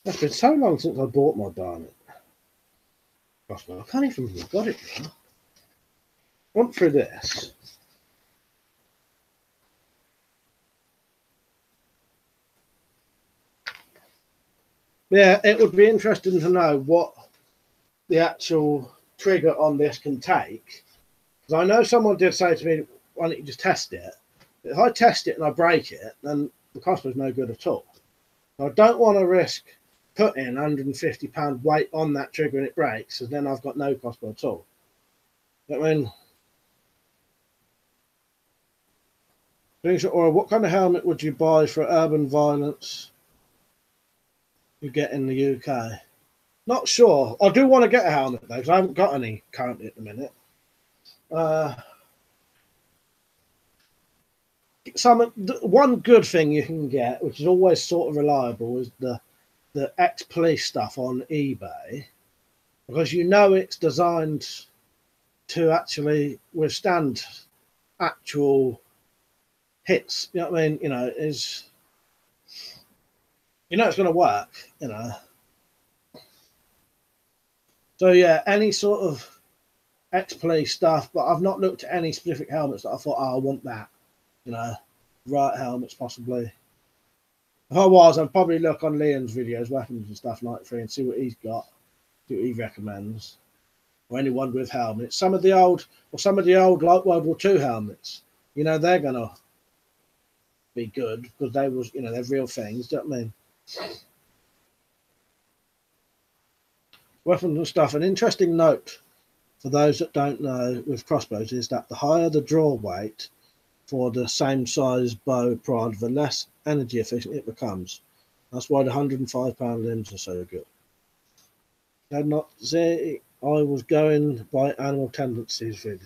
It's been so long since I bought my Barnet. Gosh, I can't even remember what it now. Went through this. Yeah, it would be interesting to know what the actual trigger on this can take. Because I know someone did say to me, why don't you just test it? If I test it and I break it, then the crossbow's no good at all. So I don't want to risk putting £150 weight on that trigger and it breaks, because then I've got no crossbow at all. I mean, or what kind of helmet would you buy for urban violence you get in the UK? Not sure. I do want to get a helmet though, because I haven't got any currently at the minute. One good thing you can get, which is always sort of reliable, is the ex-police stuff on eBay, because you know it's designed to actually withstand actual hits. You know what I mean? You know, it's going to work. You know. So yeah, any sort of ex-police stuff, but I've not looked at any specific helmets that I thought, oh, I want that. You know, right helmets possibly. If I was, I'd probably look on Liam's videos, weapons and stuff, 93, and see what he's got, see what he recommends, or anyone with helmets. Some of the old like World War II helmets, you know, they're gonna be good because they was, you know, they're real things. Do you know what I mean? Weapons and stuff. An interesting note for those that don't know with crossbows is that the higher the draw weight for the same size bow prod, the less energy efficient it becomes. That's why the 105-pound limbs are so good. Did not say I was going by animal tendencies vid.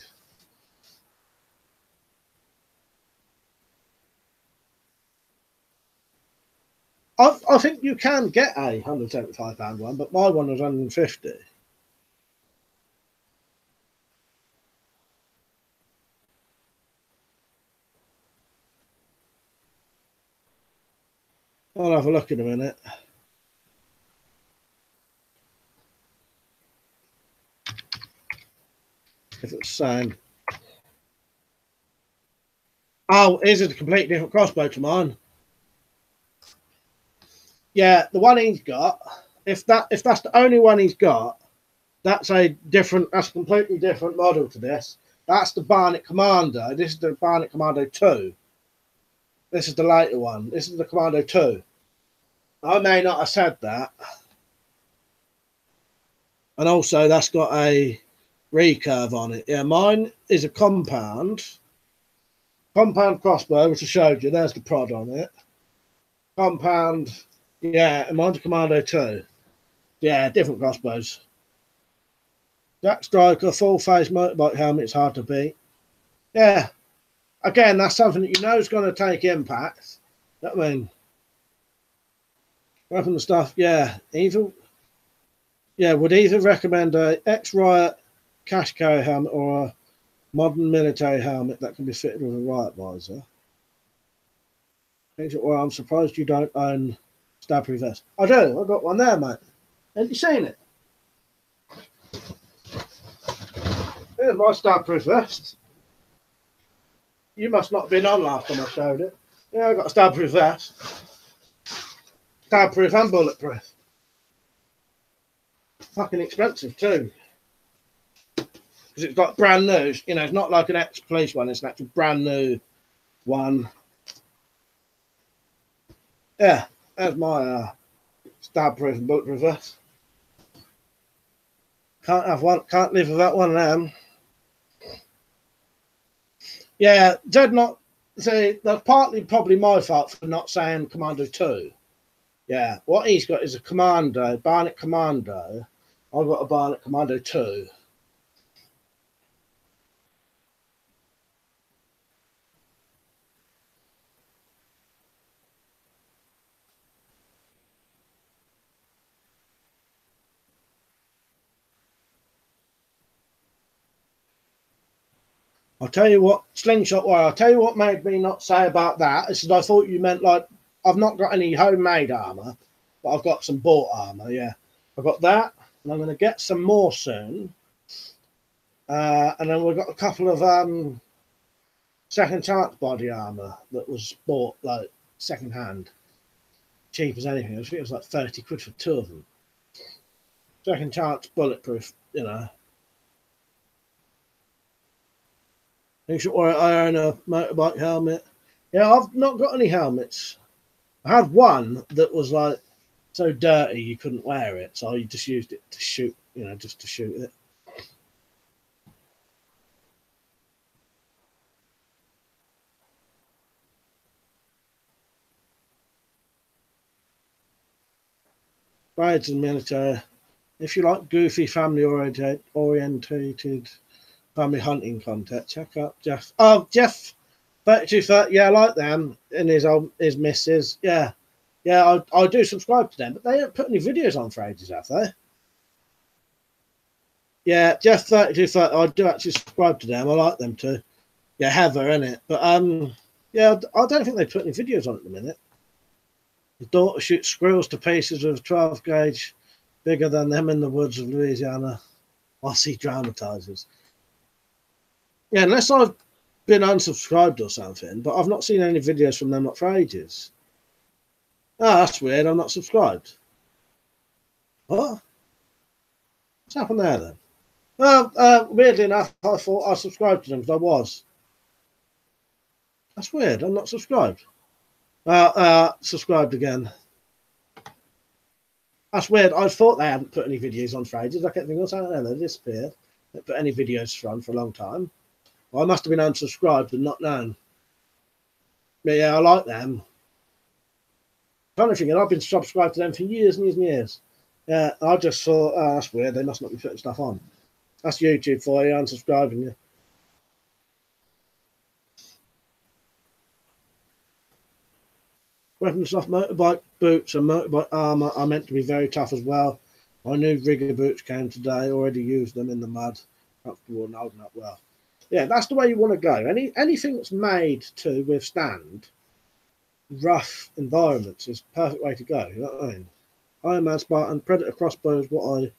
I think you can get a 175-pound one, but my one was 150. I'll have a look in a minute. If it's saying, oh, is it a completely different crossbow to mine? Yeah, the one he's got. If that's the only one he's got, that's a completely different model to this. That's the Barnet Commando. This is the Barnet Commando 2. This is the later one. This is the Commando 2. I may not have said that. And also, that's got a recurve on it. Yeah, mine is a compound crossbow, which I showed you. There's the prod on it. Compound. Yeah, and mine's a Commando 2. Yeah, different crossbows. Jack Striker, full-face motorbike helmet is hard to beat. Yeah. Again, that's something that you know is going to take impact. You know what I mean? Weapon stuff, yeah. Would either recommend a ex-riot cash carry helmet or a modern military helmet that can be fitted with a riot visor. Well, I'm surprised you don't own stab-proof vest. I do. I've got one there, mate. Have you seen it? Here's my stab-proof vest. You must not have been on last time I showed it. Yeah, I've got a stab-proof vest. Stab-proof and bulletproof. Fucking expensive too. Because it's got brand new, you know, it's not like an ex-police one, it's an actual brand new one. Yeah, there's my stab-proof and bulletproof vest. Can't have one, can't live without one of them. Yeah, that's partly probably my fault for not saying Commando 2. Yeah, what he's got is a Commando, Barnet Commando. I've got a Barnet Commando 2. I'll tell you what, slingshot wire, I'll tell you what made me not say about that. This is, I thought you meant like, I've not got any homemade armour, but I've got some bought armour, yeah. I've got that, and I'm going to get some more soon. And then we've got a couple of second chance body armour that was bought like second hand. Cheap as anything. I think it was like 30 quid for 2 of them. Second chance bulletproof, you know. I own a motorbike helmet. Yeah, I've not got any helmets. I had one that was like so dirty you couldn't wear it, so you just used it to shoot, you know, just to shoot it. Rides and military. If you like goofy family orientated family hunting content, check out Jeff. Oh, Jeff 3230. Yeah, I like them. And his missus. Yeah. Yeah, I do subscribe to them, but they don't put any videos on for ages, have they? Yeah, Jeff 3230. I do actually subscribe to them. I like them too. Yeah, Heather, innit? But yeah, I don't think they put any videos on at the minute. His daughter shoots squirrels to pieces with a 12 gauge Bigger than them in the woods of Louisiana. Aussie dramatizers. Yeah, unless I've been unsubscribed or something, but I've not seen any videos from them for ages. Oh, that's weird. I'm not subscribed. What? What's happened there then? Well, weirdly enough, I thought I subscribed to them because I was. That's weird. I'm not subscribed. Subscribed again. That's weird. I thought they hadn't put any videos on for ages. I kept thinking, what's happening there? They disappeared. They didn't put any videos on for a long time. Well, I must have been unsubscribed and not known. But yeah, I like them. Funny thing, I've been subscribed to them for years and years and years. Yeah, I just thought, oh, that's weird. They must not be putting stuff on. That's YouTube for you, unsubscribing you. Weapons off motorbike boots and motorbike armour are meant to be very tough as well. My new rigger boots came today, already used them in the mud. Comfortable and holding up well. Yeah, that's the way you want to go. Anything that's made to withstand rough environments is a perfect way to go. You know what I mean? Iron Man Spartan Predator crossbow is what I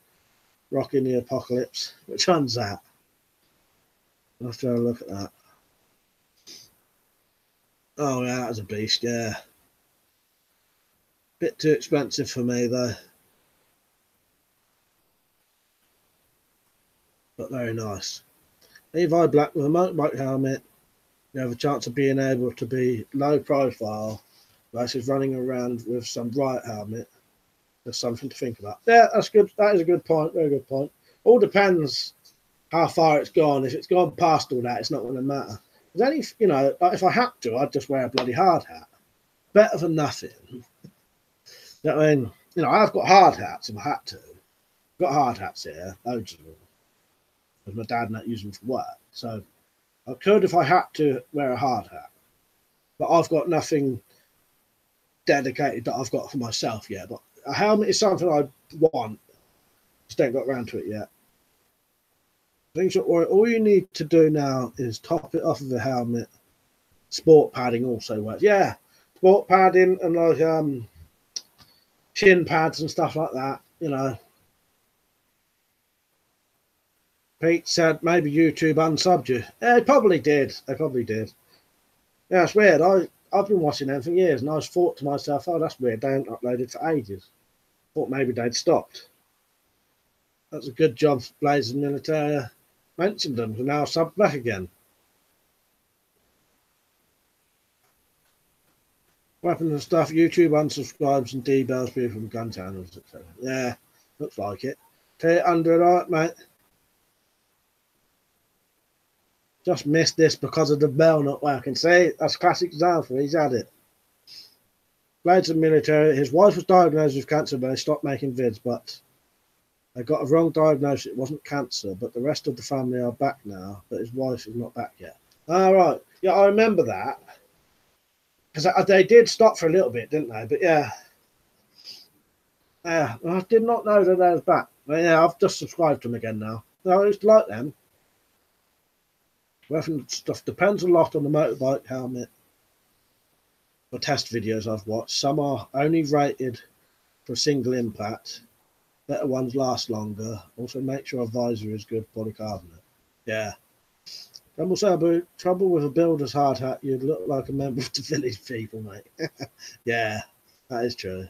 rock in the apocalypse. Which one's that? I'll have to have a look at that. Oh yeah, that was a beast, yeah. Bit too expensive for me though. But very nice. Levi Black with a motorbike helmet. You have a chance of being able to be low profile versus running around with some riot helmet. There's something to think about. Yeah, that's good. That is a good point. Very good point. All depends how far it's gone. If it's gone past all that, it's not going to matter. There's only, you know, like if I had to, I'd just wear a bloody hard hat. Better than nothing. You know what I mean? You know, I've got hard hats if I had to. I've got hard hats here, loads of them. Because my dad not using them for work. So I could if I had to wear a hard hat. But I've got nothing dedicated that I've got for myself yet. But a helmet is something I want. Just ain't got around to it yet. Things that all you need to do now is top it off of the helmet. Sport padding also works. Yeah, sport padding and like shin pads and stuff like that. You know. Pete said maybe YouTube unsubbed you. Yeah, they probably did. They probably did. Yeah, it's weird. I've been watching them for years, and I was thought to myself, oh, that's weird. They haven't uploaded for ages. Thought maybe they'd stopped. That's a good job, Blazers Military. Mentioned them, and now subbed back again. Weapons and stuff. YouTube unsubscribes and debells people from gun channels, etc. Yeah, looks like it. Tier under it, right, mate. Just missed this because of the bell not working. See, that's a classic example. He's had it. Blades of military. His wife was diagnosed with cancer, but they stopped making vids. But they got a wrong diagnosis. It wasn't cancer, but the rest of the family are back now. But his wife is not back yet. All right. Yeah, I remember that. Because they did stop for a little bit, didn't they? But yeah. Yeah, I did not know that they was back. But yeah, I've just subscribed to them again now. I used to like them. Weapon stuff depends a lot on the motorbike helmet. The test videos I've watched, some are only rated for a single impact. Better ones last longer. Also make sure a visor is good polycarbonate. Yeah. Trouble with a builder's hard hat, you'd look like a member of the village people, mate. Yeah, that is true.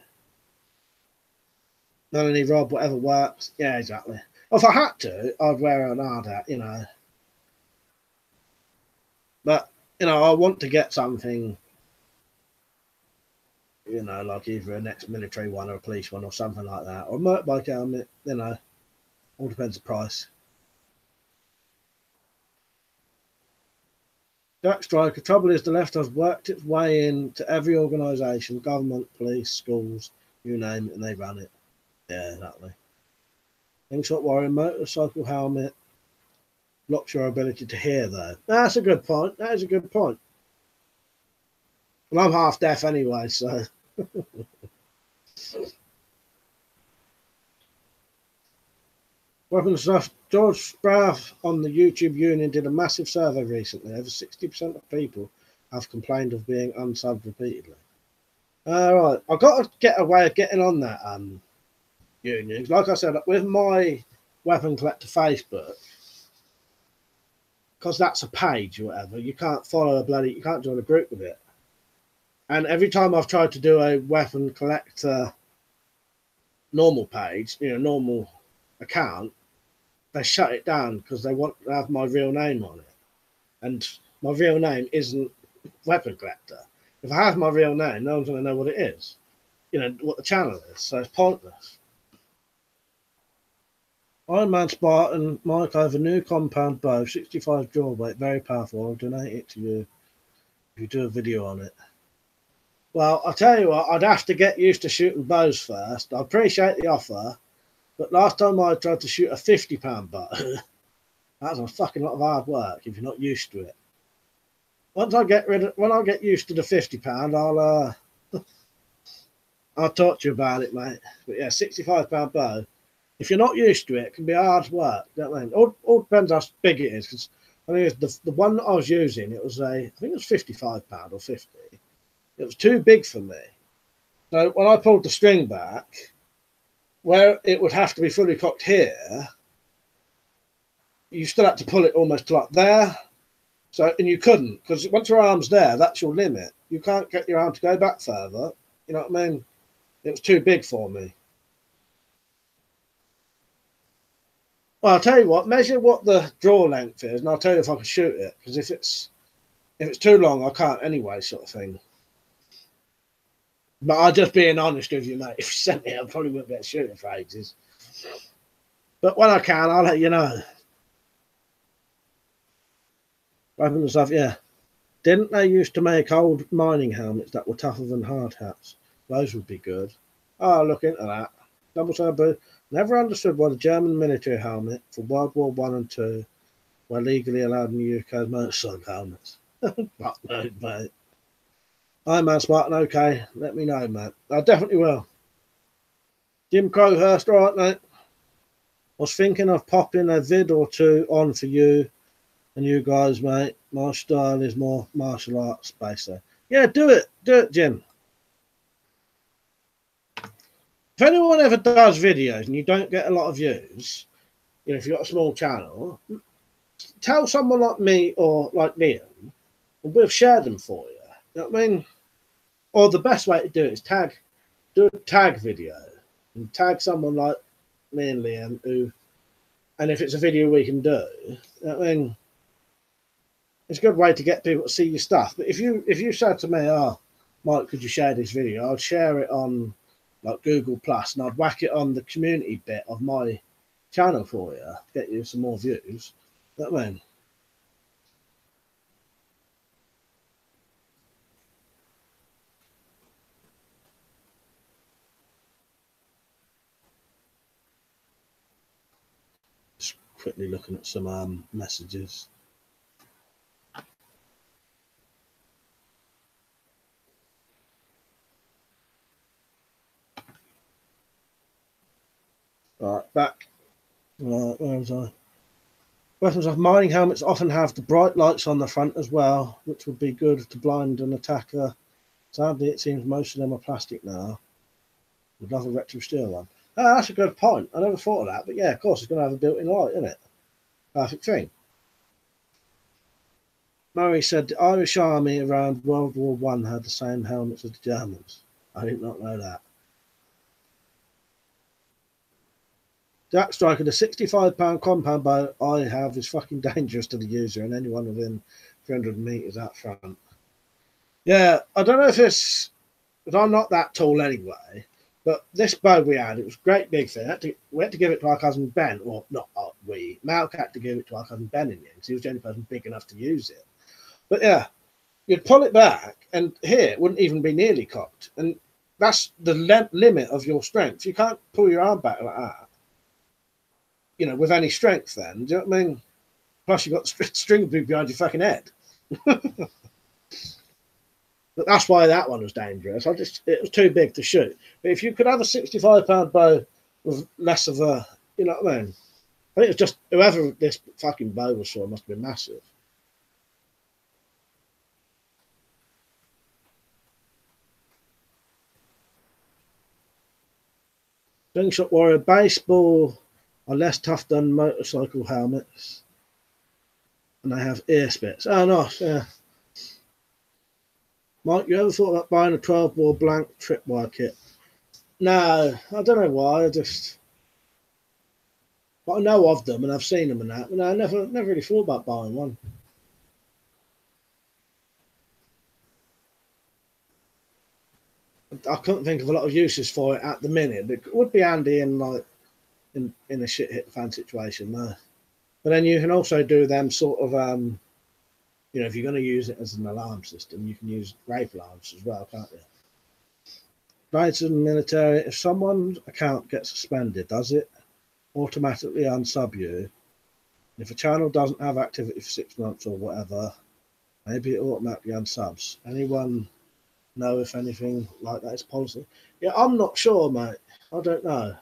Not only Rob, whatever works. Yeah, exactly. If I had to, I'd wear an hard hat, you know. But, you know, I want to get something, you know, like either an ex-military one or a police one or something like that. Or a motorbike helmet, you know. All depends on the price. Jack Striker, trouble is the left has worked its way into every organisation, government, police, schools, you name it, and they run it. Yeah, exactly. Slingshot warrior, motorcycle helmet. Blocks your ability to hear, though. That's a good point. That is a good point. Well, I'm half deaf anyway, so. Weapons stuff. George Spraff on the YouTube Union did a massive survey recently. Over 60% of people have complained of being unsubbed repeatedly. All right, I've got to get a way of getting on that unions. Like I said, with my Weapon Collector Facebook, because that's a page or whatever, you can't follow you can't join a group with it. And every time I've tried to do a Weapon Collector normal page, normal account, they shut it down because they want to have my real name on it. And my real name isn't Weapon Collector. If I have my real name, no one's going to know what it is, what the channel is. So it's pointless. Iron Man Spartan, Mike, I have a new compound bow, 65 draw weight, very powerful. I'll donate it to you if you do a video on it. Well, I'll tell you what, I'd have to get used to shooting bows first. I appreciate the offer, but last time I tried to shoot a £50 bow, that was a fucking lot of hard work if you're not used to it. When I get used to the £50, I'll talk to you about it, mate. But yeah, £65 bow. If you're not used to it, it can be hard work. You know what I mean? All depends how big it is. Because I think the one that I was using, I think it was £55 or 50. It was too big for me. So when I pulled the string back, where it would have to be fully cocked here, you still had to pull it almost to up there. So, and you couldn't, because once your arm's there, that's your limit. You can't get your arm to go back further. You know what I mean? It was too big for me. Well, I'll tell you what, measure what the draw length is, and I'll tell you if I can shoot it. Because if it's too long, I can't anyway, sort of thing. But I'm just being honest with you, mate. If you sent me, I probably wouldn't be able to shoot it for ages. But when I can, I'll let you know. Weapons and stuff, yeah. Didn't they used to make old mining helmets that were tougher than hard hats? Those would be good. Oh, look into that. Double-sided boot. Never understood why the German military helmet for World War I and II were legally allowed in the UK as motorcycle helmets. Fuck no, mate. Iron Man Spartan, okay. Let me know, mate. I definitely will. Jim Crowhurst, all right, mate. I was thinking of popping a vid or two on for you and you guys, mate. My style is more martial arts based. So. Yeah, do it. Do it, Jim. If anyone ever does videos and you don't get a lot of views, if you've got a small channel, tell someone like me or like Liam, and we'll share them for you. You know what I mean? Or the best way to do it is do a tag video and tag someone like me and Liam and if it's a video we can do, you know what I mean? It's a good way to get people to see your stuff. But if you said to me, oh, Mike, could you share this video? I'd share it on like Google Plus, and I'd whack it on the community bit of my channel for you, get you some more views. You know what I mean? Just quickly looking at some messages. Right, back. Right, where was I? Weapons of mining helmets often have the bright lights on the front as well, which would be good to blind an attacker. Sadly, it seems most of them are plastic now. Would love a retro steel one. Oh, that's a good point. I never thought of that, but yeah, of course, it's going to have a built-in light, isn't it? Perfect thing. Murray said the Irish Army around World War I had the same helmets as the Germans. I did not know that. Jack Striker, the £65 compound bow I have is fucking dangerous to the user and anyone within 300 metres out front. Yeah, I don't know if it's... Because I'm not that tall anyway, but this bow we had, it was a great big thing. We had to give it to our cousin Ben, or not Malk had to give it to our cousin Ben in the end, because he was the only person big enough to use it. But yeah, you'd pull it back, and here it wouldn't even be nearly cocked. And that's the limit of your strength. You can't pull your arm back like that, with any strength then. Do you know what I mean? Plus, you've got the string behind your fucking head. But that's why that one was dangerous. It was too big to shoot. But if you could have a £65 bow with less of a, you know what I mean? I think it was just whoever this fucking bow was for must have been massive. Slingshot Warrior baseball are less tough than motorcycle helmets, and they have ear spits. Oh, nice, yeah. Mike, you ever thought about buying a 12-bore blank tripwire kit? No, I don't know why. But I know of them and I've seen them and that. But no, I never really thought about buying one. I couldn't think of a lot of uses for it at the minute. It would be handy in in a shit hit fan situation, though. But then you can also do them sort of if you're going to use it as an alarm system, you can use rape alarms as well, can't you? Right in the military, if someone's account gets suspended, does it automatically unsub you? If a channel doesn't have activity for 6 months or whatever, maybe it automatically unsubs. Anyone know if anything like that is policy? Yeah, I'm not sure, mate. I don't know.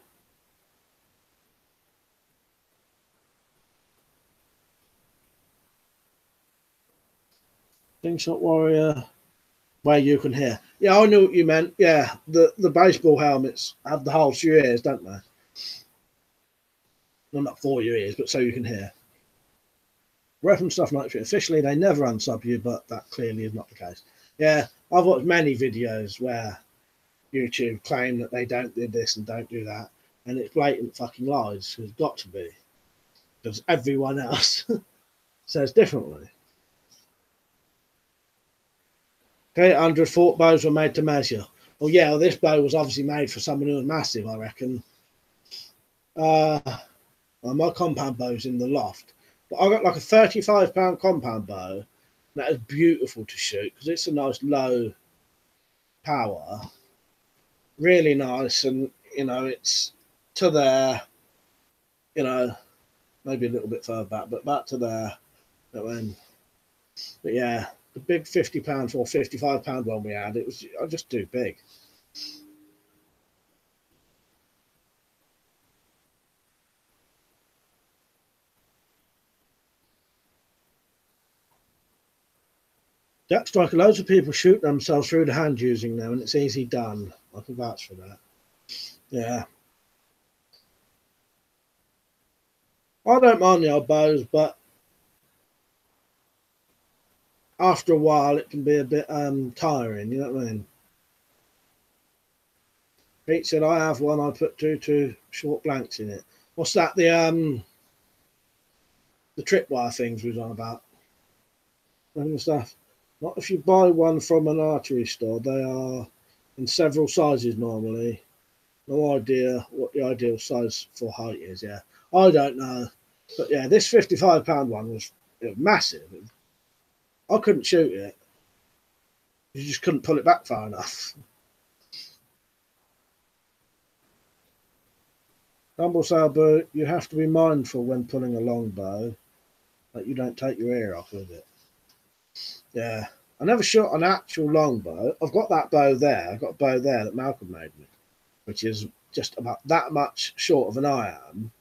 Slingshot Warrior, where you can hear. Yeah, I knew what you meant. Yeah, the baseball helmets have the holes for your ears, don't they? Well, not for your ears, but so you can hear. Weapon stuff like officially they never unsub you, but that clearly is not the case. Yeah, I've watched many videos where YouTube claim that they don't do this and don't do that, and it's blatant fucking lies. It's got to be, because everyone else says differently. 800 fort bows were made to measure. Well, yeah, well, this bow was obviously made for someone who was massive, I reckon. Well, my compound bow's in the loft, but I got like a £35 compound bow. That is beautiful to shoot because it's a nice low power, really nice, and it's to there, maybe a little bit further back, but back to there. But yeah, the big £50 or £55 one we had, it was just too big. Jack Striker, loads of people shoot themselves through the hand using them, and it's easy done. I can vouch for that. Yeah. I don't mind the old bows, but after a while it can be a bit tiring, you know what I mean? Pete said, I have one, I put two short blanks in it. What's that? The tripwire things we was on about. And stuff. Not if you buy one from an archery store, they are in several sizes normally. No idea what the ideal size for height is, yeah. I don't know. But yeah, this £55 one was massive. I couldn't shoot it. You just couldn't pull it back far enough. Rumble sailboat, you have to be mindful when pulling a longbow that you don't take your ear off with it. Yeah. I never shot an actual longbow. I've got that bow there. I've got a bow there that Malcolm made me, which is just about that much short of an I am.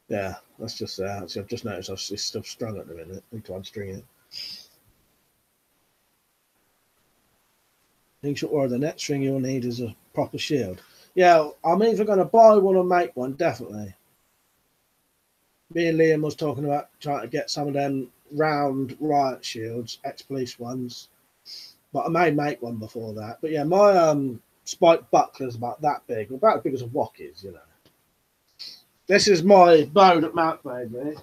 Yeah, that's just there. I've just noticed it's still strung at the minute. I need to unstring it. Think sure, or the next thing you'll need is a proper shield. Yeah, I'm either going to buy one or make one, definitely. Me and Liam was talking about trying to get some of them round riot shields, ex-police ones. But I may make one before that. But yeah, my spike buckler's about that big. About as big as a wok is, you know. This is my bow that Mark made me.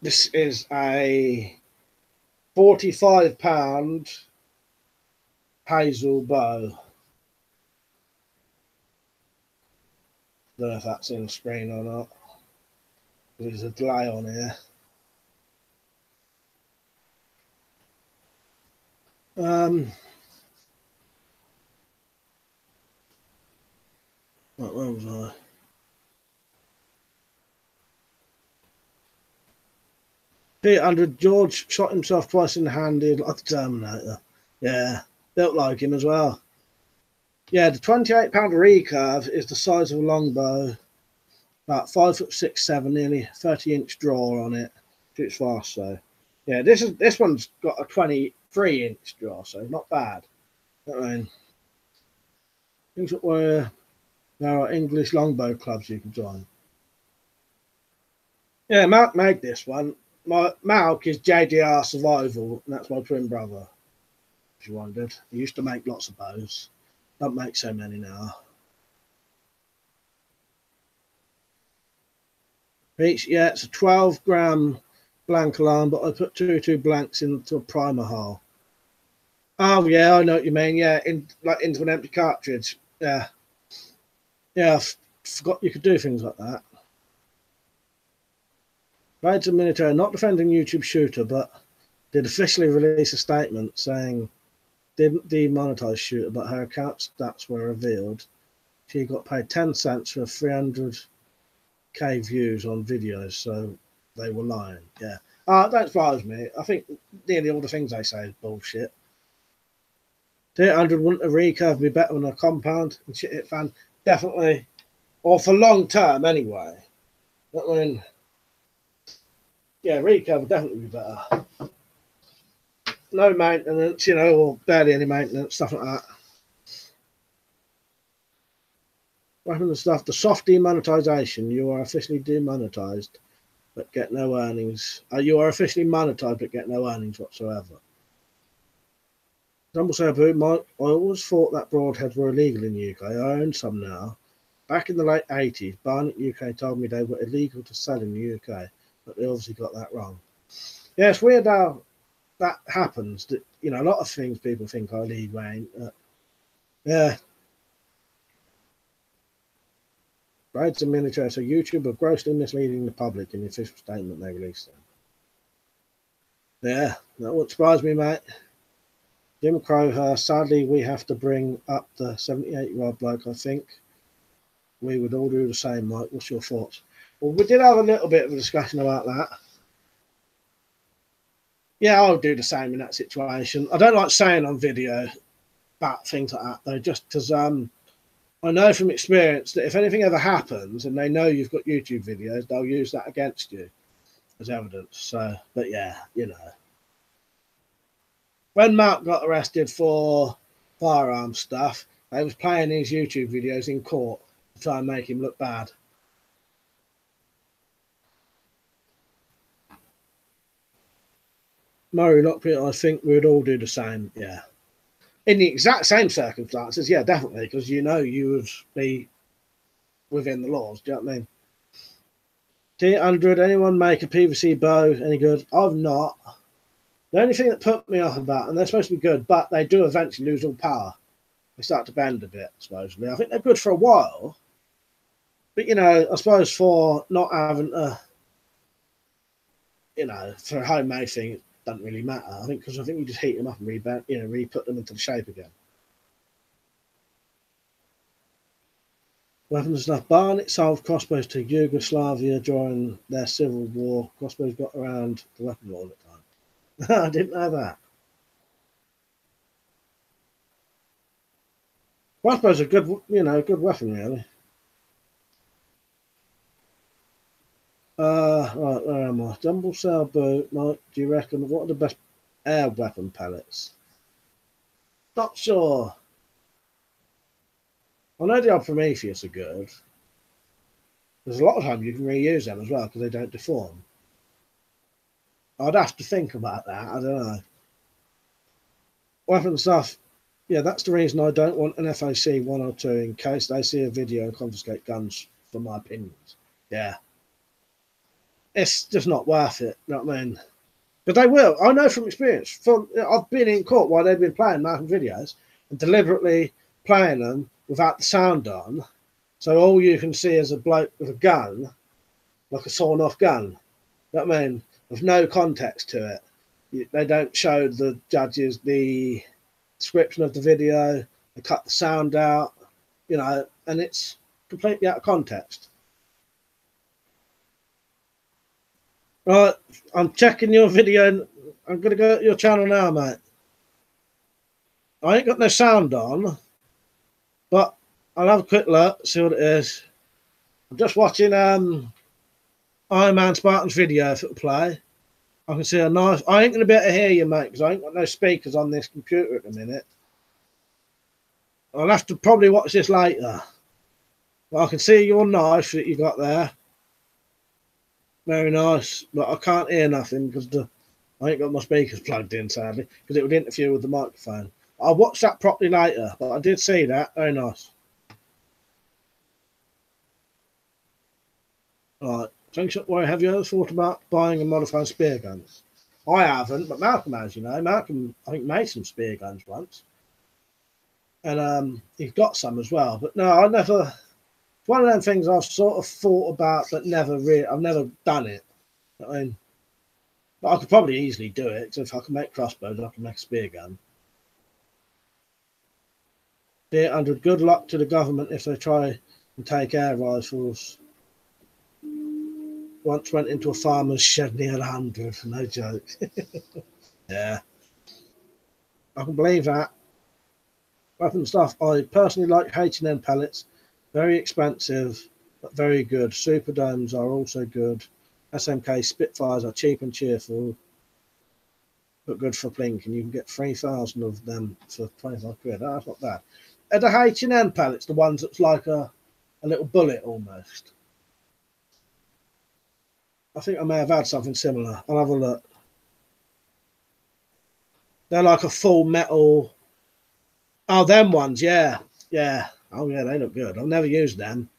This is a £45 hazel bow. Don't know if that's in the screen or not. There's a delay on here. Where was I? P800 George shot himself twice in the hand like the Terminator. Yeah, built like him as well. Yeah, the 28-pound recurve is the size of a longbow, about 5'6", nearly 30-inch draw on it. Shoots fast, so yeah. This one's got a 23-inch draw, so not bad. I mean, things that were there are English longbow clubs you can join. Yeah, Malk made this one. My Malk is JDR Survival, and that's my twin brother. If you wondered, he used to make lots of bows. Don't make so many now. Each, yeah, it's a 12-gram blank alarm, but I put 2 blanks into a primer hole. Oh yeah, I know what you mean. Yeah, into an empty cartridge. Yeah, yeah. I forgot you could do things like that. Raids and Military, not defending YouTube shooter, but did officially release a statement saying didn't demonetize shooter, but her account stats were revealed. She got paid 10 cents for 300k views on videos, so they were lying. Yeah. That surprise me. I think nearly all the things they say is bullshit. 200 wouldn't a recurve be better than a compound? And shit hit fan, definitely. Or for long term anyway. I mean, yeah, recurve would definitely be better. No maintenance, or barely any maintenance, stuff like that. Weapon and stuff. The soft demonetization. You are officially demonetized, but get no earnings. You are officially monetized, but get no earnings whatsoever. Dumble I always thought that broadheads were illegal in the UK. I own some now. Back in the late 80s, Barnet UK told me they were illegal to sell in the UK, but they obviously got that wrong. Yeah, it's weird how that happens. That a lot of things people think are illegal, ain't. Yeah. Raids and military. So YouTube are grossly misleading the public in the official statement they released. Yeah, that would surprise me, mate. Jim Crowhurst, sadly, we have to bring up the 78-year-old bloke. I think we would all do the same, Mike. What's your thoughts? Well, we did have a little bit of a discussion about that. Yeah, I'll do the same in that situation. I don't like saying on video about things like that, though, just because I know from experience that if anything ever happens and they know you've got YouTube videos, they'll use that against you as evidence. So, but yeah, When Mark got arrested for firearms stuff, they was playing his YouTube videos in court to try and make him look bad. Murray Lockpit, I think we'd all do the same, yeah. In the exact same circumstances, yeah, definitely, because you would be within the laws, do you know what I mean? T100, anyone make a PVC bow any good? I've not. The only thing that put me off about, and they're supposed to be good, but they do eventually lose all power. They start to bend a bit, supposedly. I think they're good for a while, but I suppose for not having for a homemade thing, it doesn't really matter. I think you just heat them up and re-put them into the shape again. Weapons and stuff. Barnet sold crossbows to Yugoslavia during their civil war. Crossbows got around the weapon all the time. I didn't know that. Crossbows are good, good weapon, really. Right, where am I? Jumble cell boot, Mike, do you reckon, what are the best air weapon pellets? Not sure. I know the old Prometheus are good. There's a lot of time you can reuse them as well because they don't deform. I'd have to think about that. I don't know. Weapon stuff. Yeah, that's the reason I don't want an FAC 102 in case they see a video and confiscate guns, for my opinions. Yeah. It's just not worth it, you know what I mean? But they will. I know from experience. I've been in court while they've been playing Malcolm videos and deliberately playing them without the sound on. So all you can see is a bloke with a gun, like a sawn-off gun. You know what I mean? With no context to it. They don't show the judges the description of the video. They cut the sound out, and it's completely out of context. Right, I'm checking your video. I'm going to go to your channel now, mate. I ain't got no sound on. But I'll have a quick look, see what it is. I'm just watching Iron Man Spartan's video for the play. I can see a nice. I ain't gonna be able to hear you, mate, because I ain't got no speakers on this computer at the minute. I'll have to probably watch this later. But I can see your knife that you got there. Very nice, but I can't hear nothing because I ain't got my speakers plugged in, sadly, because it would interfere with the microphone. I'll watch that properly later, but I did see that. Very nice. Right. Thanks. Well, have you ever thought about buying and modifying spear guns? I haven't, but Malcolm has, you know. Malcolm, I think, made some spear guns once. And he's got some as well. But no, I never. It's one of them things I've sort of thought about, but never really. I've never done it. I mean, but I could probably easily do it. So if I can make crossbows, I can make a spear gun. Dear Andrew, good luck to the government if they try and take air rifles. Once went into a farmer's shed near 100. No joke. Yeah, I can believe that. Weapon stuff. I personally like H&M pellets. Very expensive, but very good. Superdomes are also good. SMK Spitfires are cheap and cheerful, but good for plinking. You can get 3,000 of them for 25 quid. Oh, that's not bad. Are the H&M pellets the ones that's like a little bullet almost? I think I may have had something similar. I'll have a look. They're like a full metal. Oh, them ones, yeah. Yeah. Oh, yeah, they look good. I've never used them.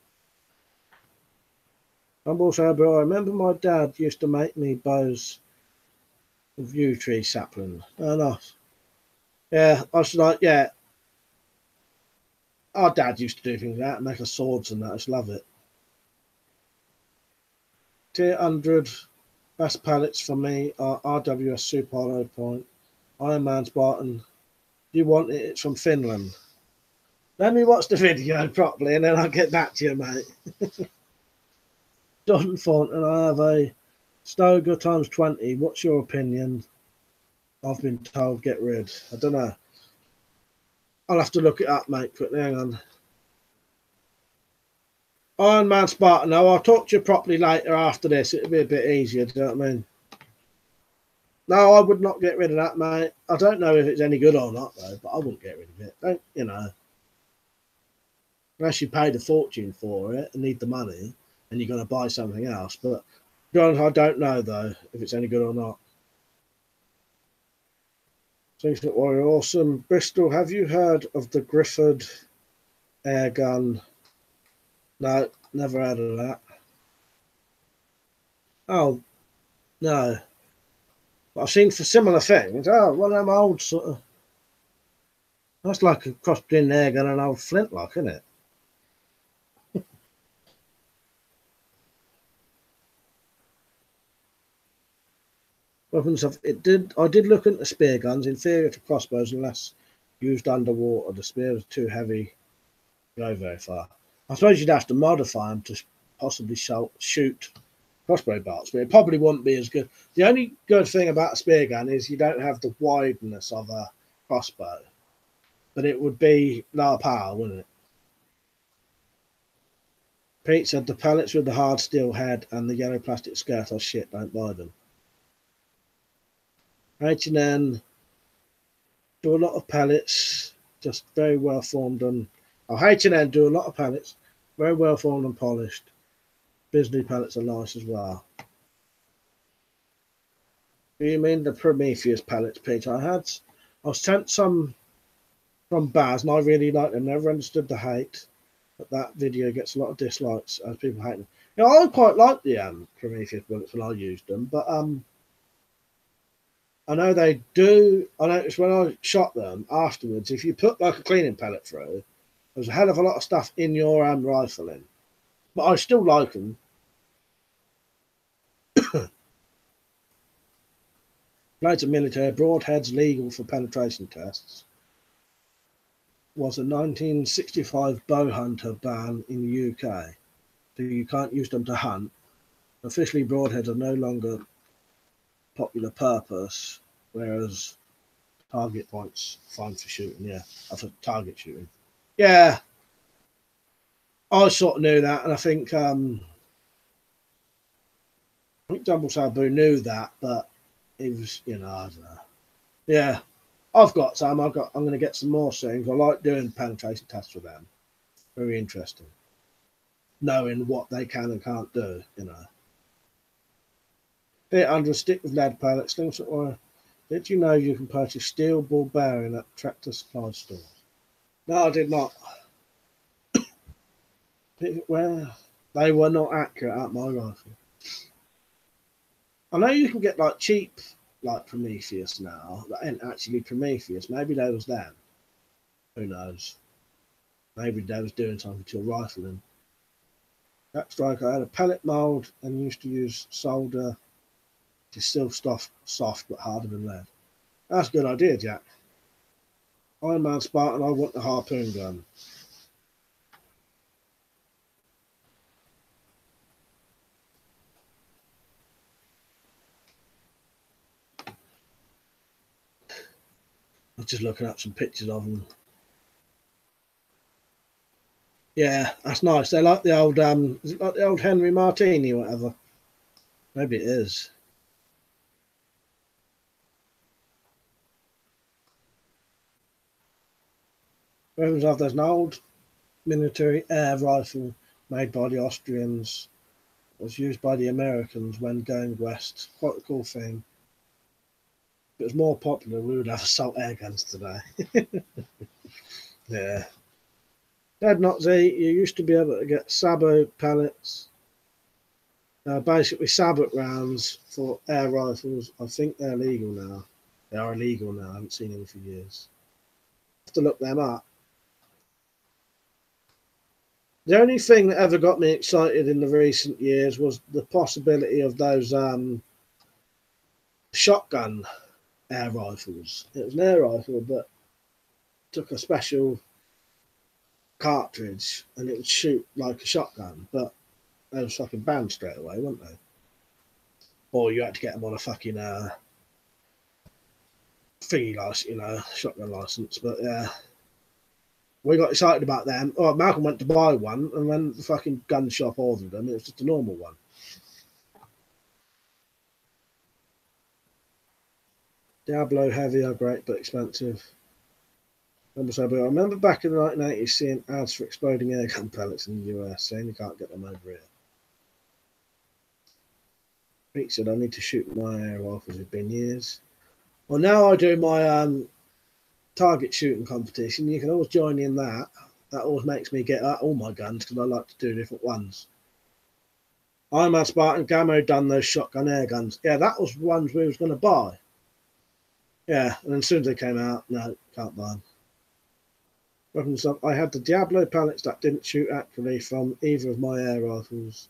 I'm also, but I remember my dad used to make me bows of yew tree sapling. Oh, nice. Yeah, I was like, yeah. Our dad used to do things like that, make us swords and that. I just love it. Tier 100 best pallets for me are RWS Super Hollow Point, Iron Man Spartan. You want it? It's from Finland. Let me watch the video properly and then I'll get back to you, mate. John Font, and I have a Stoker times 20. What's your opinion? I've been told get rid. I don't know. I'll have to look it up, mate, quickly. Hang on. Iron Man Spartan. No, I'll talk to you properly later after this. It'll be a bit easier, do you know what I mean? No, I would not get rid of that, mate. I don't know if it's any good or not, though, but I wouldn't get rid of it. Don't, you know. Unless you paid a fortune for it and need the money and you're going to buy something else. But, John, I don't know, though, if it's any good or not. Things that were awesome. Bristol, have you heard of the Grifford air gun? No, never heard of that. Oh, no. But I've seen for similar things. Oh, one of them old sort of. That's like a cross between an air gun and an old flintlock, isn't it? Weapons of it did. I did look into spear guns, inferior to crossbows unless used underwater. The spear is too heavy to go very far. I suppose you'd have to modify them to possibly shoot crossbow bolts, but it probably wouldn't be as good. The only good thing about a spear gun is you don't have the wideness of a crossbow, but it would be lower power, wouldn't it? Pete said the pellets with the hard steel head and the yellow plastic skirt are shit. Don't buy them. H&N do a lot of pellets, just very well formed and. Oh, H&N do a lot of pellets, very well formed and polished. Bisley pellets are nice as well. Do you mean the Prometheus pellets, Pete? I was sent some from Baz, and I really like them. Never understood the hate, but that video gets a lot of dislikes as people hate them. You know, I quite like the Prometheus bullets when I used them, but I know they do. I noticed when I shot them afterwards, if you put like a cleaning pellet through, there's a hell of a lot of stuff in your rifle in. But I still like them. Loads of military broadheads legal for penetration tests. Was a 1965 bow hunter ban in the UK. So you can't use them to hunt. Officially, broadheads are no longer popular purpose, whereas target points fine for shooting. Yeah, for target shooting. Yeah, I sort of knew that, and I think Double Sabu knew that, but he was, I don't know. Yeah, I've got some. I'm going to get some more soon. I like doing penetration tests with them. Very interesting, knowing what they can and can't do. Hit under a stick with lead pellets. Things that were. Did you know you can purchase steel ball bearing at tractor supply stores? No, I did not. Well, they were not accurate at my rifle. I know you can get like cheap, like Prometheus now. That ain't actually Prometheus. Maybe they was them. Who knows? Maybe they was doing something to your rifle. And that strike, I had a pellet mold and used to use solder. It's still soft but harder than lead. That's a good idea, Jack. Iron Man Spartan, I want the harpoon gun. I was just looking up some pictures of them. Yeah, that's nice. They're like the old, is it like the old Henry Martini or whatever? Maybe it is. Weapons of there's an old military air rifle made by the Austrians. It was used by the Americans when going west. Quite a cool thing. If it was more popular, we would have assault air guns today. Yeah. Dead Nazi, you used to be able to get sabot pellets. Basically, sabot rounds for air rifles. I think they're illegal now. They are illegal now. I haven't seen them for years. I have to look them up. The only thing that ever got me excited in the recent years was the possibility of those shotgun air rifles. It was an air rifle, but took a special cartridge and it would shoot like a shotgun, but they were fucking banned straight away, weren't they? Or you had to get them on a fucking thingy license, shotgun license. But yeah, we got excited about them. Oh, Malcolm went to buy one, and when the fucking gun shop ordered them, it was just a normal one. Diablo heavy are great but expensive. I remember back in the 1980s seeing ads for exploding air gun pellets in the US, saying you can't get them over here. Pete said, I need to shoot my air rifles. It's been years. Well, now I do my target shooting competition. You can always join in that. That always makes me get all my guns because I like to do different ones. I'm a Spartan Gammo done those shotgun air guns. Yeah, that was ones we was going to buy. Yeah, and as soon as they came out, no, can't buy them. I had the Diablo pellets that didn't shoot accurately from either of my air rifles.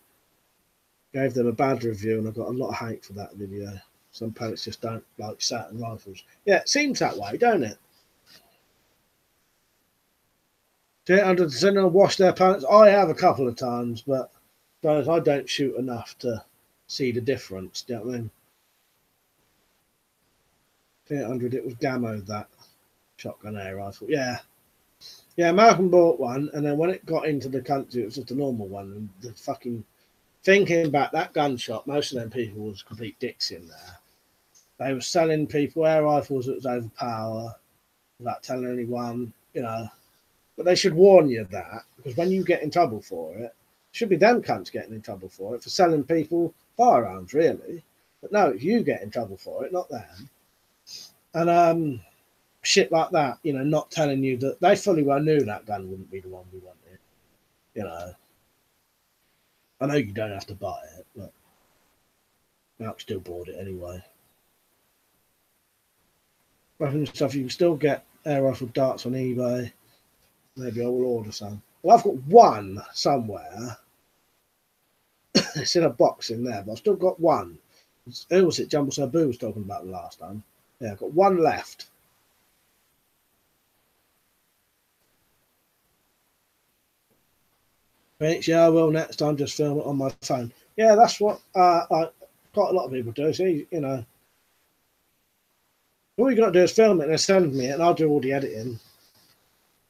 Gave them a bad review and I got a lot of hate for that video. Some pellets just don't like certain rifles. Yeah, it seems that way, don't it? Under the wash their pellets. I have a couple of times, but I don't shoot enough to see the difference. Do you know what I mean? 800, it was Gammo, that shotgun air rifle. Yeah. Yeah, Malcolm bought one, and then when it got into the country, it was just a normal one. And the fucking thinking back, that gun shop, most of them people was complete dicks in there. They were selling people air rifles that was overpower, without telling anyone. But they should warn you of that, because when you get in trouble for it, it should be them cunts getting in trouble for it, for selling people firearms, really. But no, it's you get in trouble for it, not them. And shit like that, not telling you that they fully well knew that gun wouldn't be the one we wanted. I know you don't have to buy it, but Mark still bought it anyway. Weapons stuff, you can still get air rifle darts on eBay. Maybe I will order some. Well, I've got one somewhere. It's in a box in there, but I've still got one. Who was it? Jumbo Sabu was talking about the last time. Yeah, I've got one left. Yeah, I will next time. Just film it on my phone. Yeah, that's what quite a lot of people do. See, all you got to do is film it and send me it, and I'll do all the editing.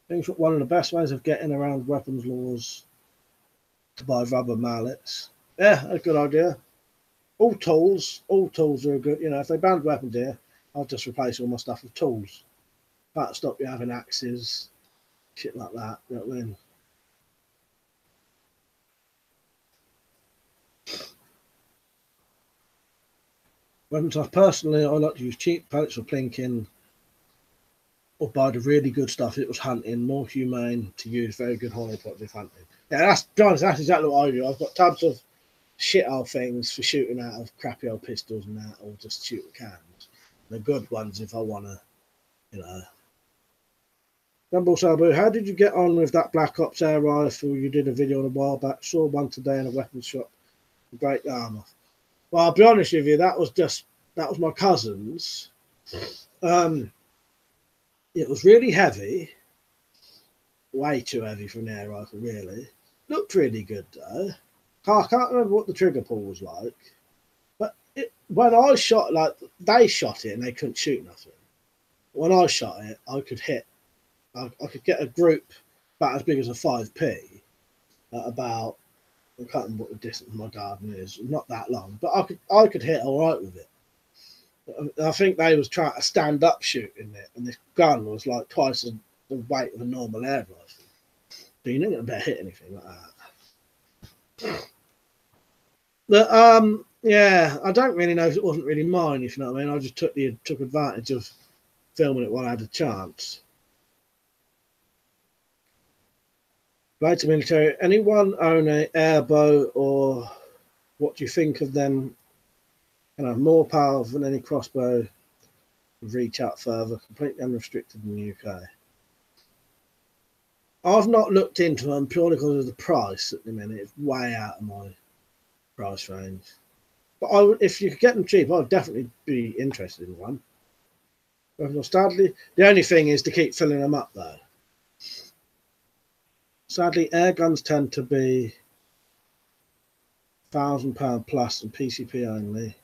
I think one of the best ways of getting around weapons laws to buy rubber mallets. Yeah, a good idea. All tools are good. You know, if they banned weapons here, I'll just replace all my stuff with tools. That'll stop you having axes, shit like that. You know what I mean? Weapons, personally, I like to use cheap pellets for plinking or buy the really good stuff. It was hunting, more humane to use very good hollow points if hunting. Yeah, that's exactly what I do. I've got tubs of shit old things for shooting out of crappy old pistols and that, or just shooting cans. The good ones if I want to, you know. Rumble Sabu, how did you get on with that Black Ops air rifle you did a video on a while back? Saw one today in a weapons shop. Break the arm off. Well, I'll be honest with you, that was my cousin's. It was really heavy, way too heavy for an air rifle, really. Looked really good though. I can't remember what the trigger pull was like, but when I shot, like they shot it and they couldn't shoot nothing. When I shot it, I could hit. I could get a group about as big as a 5p at about, I can't remember what the distance my garden is. Not that long, but I could hit all right with it. I think they was trying to stand up shooting it, and this gun was like twice the weight of a normal air rifle. So you're not going to better hit anything like that. But yeah, I don't really know if it wasn't really mine, if you know what I mean. I just took advantage of filming it while I had a chance. Right to military. Anyone own a airbow, or what do you think of them? Kind of more powerful than any crossbow, reach out further, completely unrestricted in the UK. I've not looked into them purely because of the price at the minute. It's way out of my price range. But if you could get them cheap, I'd definitely be interested in one. Sadly, the only thing is to keep filling them up though. Sadly, air guns tend to be £1,000 plus and PCP only.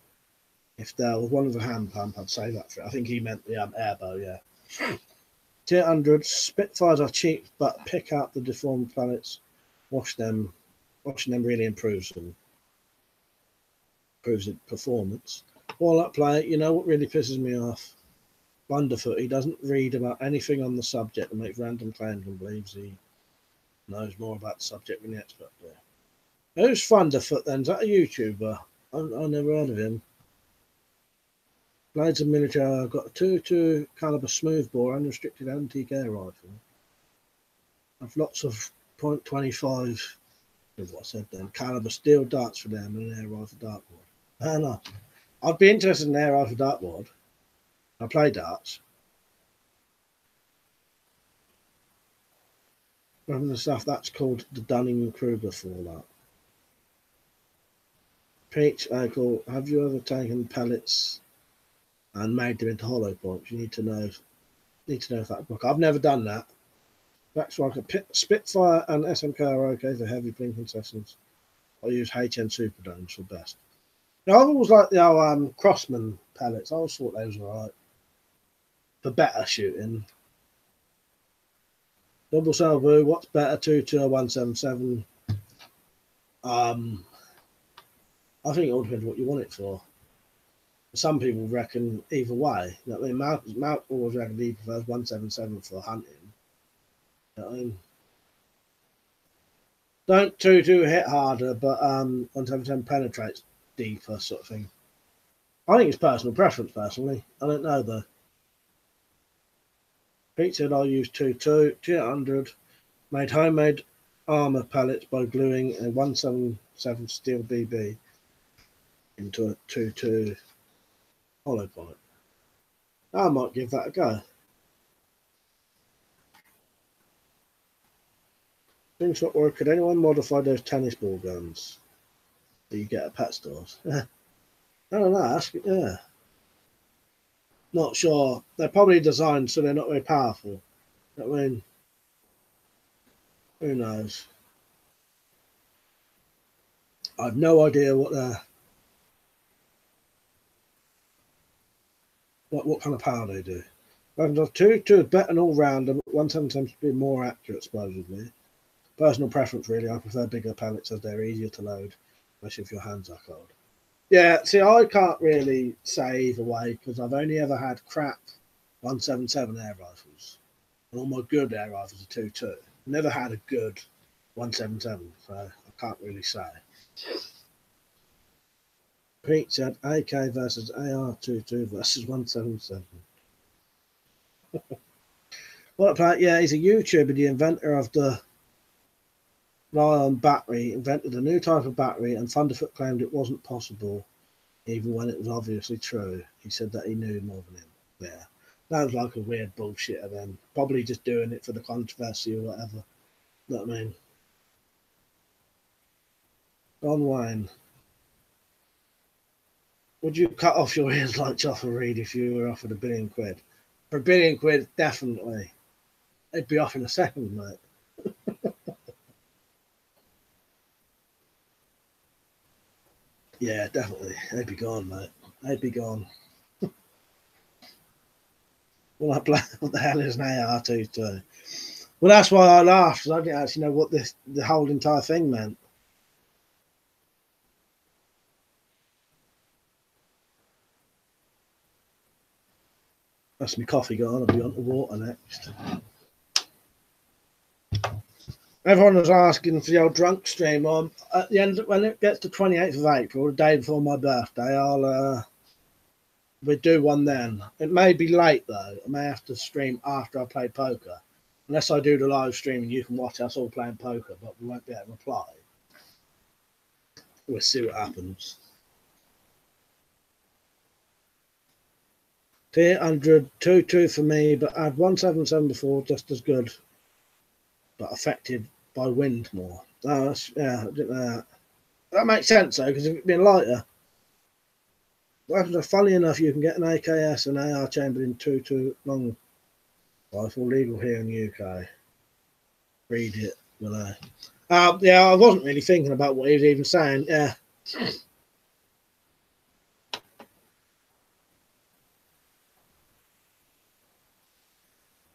If there was one with a hand pump, I'd say that for it. I think he meant the airbow, yeah. Tier 100 Spitfires are cheap, but pick out the deformed planets, washing them really improves them. Improves its performance. While at play, you know what really pisses me off? Wonderfoot, he doesn't read about anything on the subject and makes random claims and believes he knows more about the subject than the expert do. Who's Thunderfoot then? Is that a YouTuber? I never heard of him. Blades of Military, I've got a 2.2 caliber smoothbore unrestricted antique air rifle. I've lots of .25, is what I said then, caliber steel darts for them and an air rifle dartboard. I don't know. I'd be interested in an air rifle dartboard. I play darts. One of the stuff that's called the Dunning-Kruger fallout. Peach, Michael, have you ever taken pellets and made them into hollow points? You need to know if that book. I've never done that. That's like a Spitfire and SMK are okay for heavy blinking sessions. I use HN Superdomes for best. Now, I've always liked the Crossman pellets. I always thought those were alright for better shooting. Double salvo, what's better, 2.2 or 177? I think it all depends what you want it for. Some people reckon either way. You know what I mean? Mount always reckon he prefers 177 for hunting. You know what I mean? Don't 2.2 hit harder, but 177 penetrates deeper, sort of thing. I think it's personal preference, personally. I don't know though. Pete said I'll use 2.2, 200, made homemade armor pellets by gluing a 177 steel BB into a 2.2 hollow point. I might give that a go. Things what work. Could anyone modify those tennis ball guns that you get at pet stores? I don't know. Ask it. Yeah. Not sure. They're probably designed so they're not very powerful. I mean, who knows? I have no idea what kind of power they do. 2.2 is better than all round, but 177 to be more accurate, supposedly. Personal preference, really. I prefer bigger pellets as they're easier to load, especially if your hands are cold. Yeah, see, I can't really say either way because I've only ever had crap 177 air rifles, and all my good air rifles are 2.2. Never had a good 177, so I can't really say. Pete said AK versus AR-22 versus 177. What about, yeah, he's a YouTuber, the inventor of the Lion battery, invented a new type of battery, and Thunderfoot claimed it wasn't possible, even when it was obviously true. He said that he knew more than him. Yeah, that was like a weird bullshitter then. Probably just doing it for the controversy or whatever. You know what I mean? Don Wayne. Would you cut off your ears like Joffa Reed if you were offered £1 billion? For £1 billion, definitely. They'd be off in a second, mate. Yeah, definitely. They'd be gone, mate. They'd be gone. Well, what the hell is an AR-22? Well, that's why I laughed, because I didn't actually know what the whole entire thing meant. That's my coffee gone. I'll be on to water next. Everyone was asking for the old drunk stream. At the end, when it gets to 28th of April, the day before my birthday, we'll do one then. It may be late though. I may have to stream after I play poker, unless I do the live stream and you can watch us all playing poker, but we won't be able to reply. We'll see what happens. 300, 2-2 for me, but I had 177 before, just as good, but affected by wind more. Oh, yeah, I didn't know that. That makes sense though, because if it'd been lighter. Funny enough, you can get an AKS and AR chambered in 2.2 long rifle, legal here in the UK. Read it below. Yeah, I wasn't really thinking about what he was even saying. Yeah.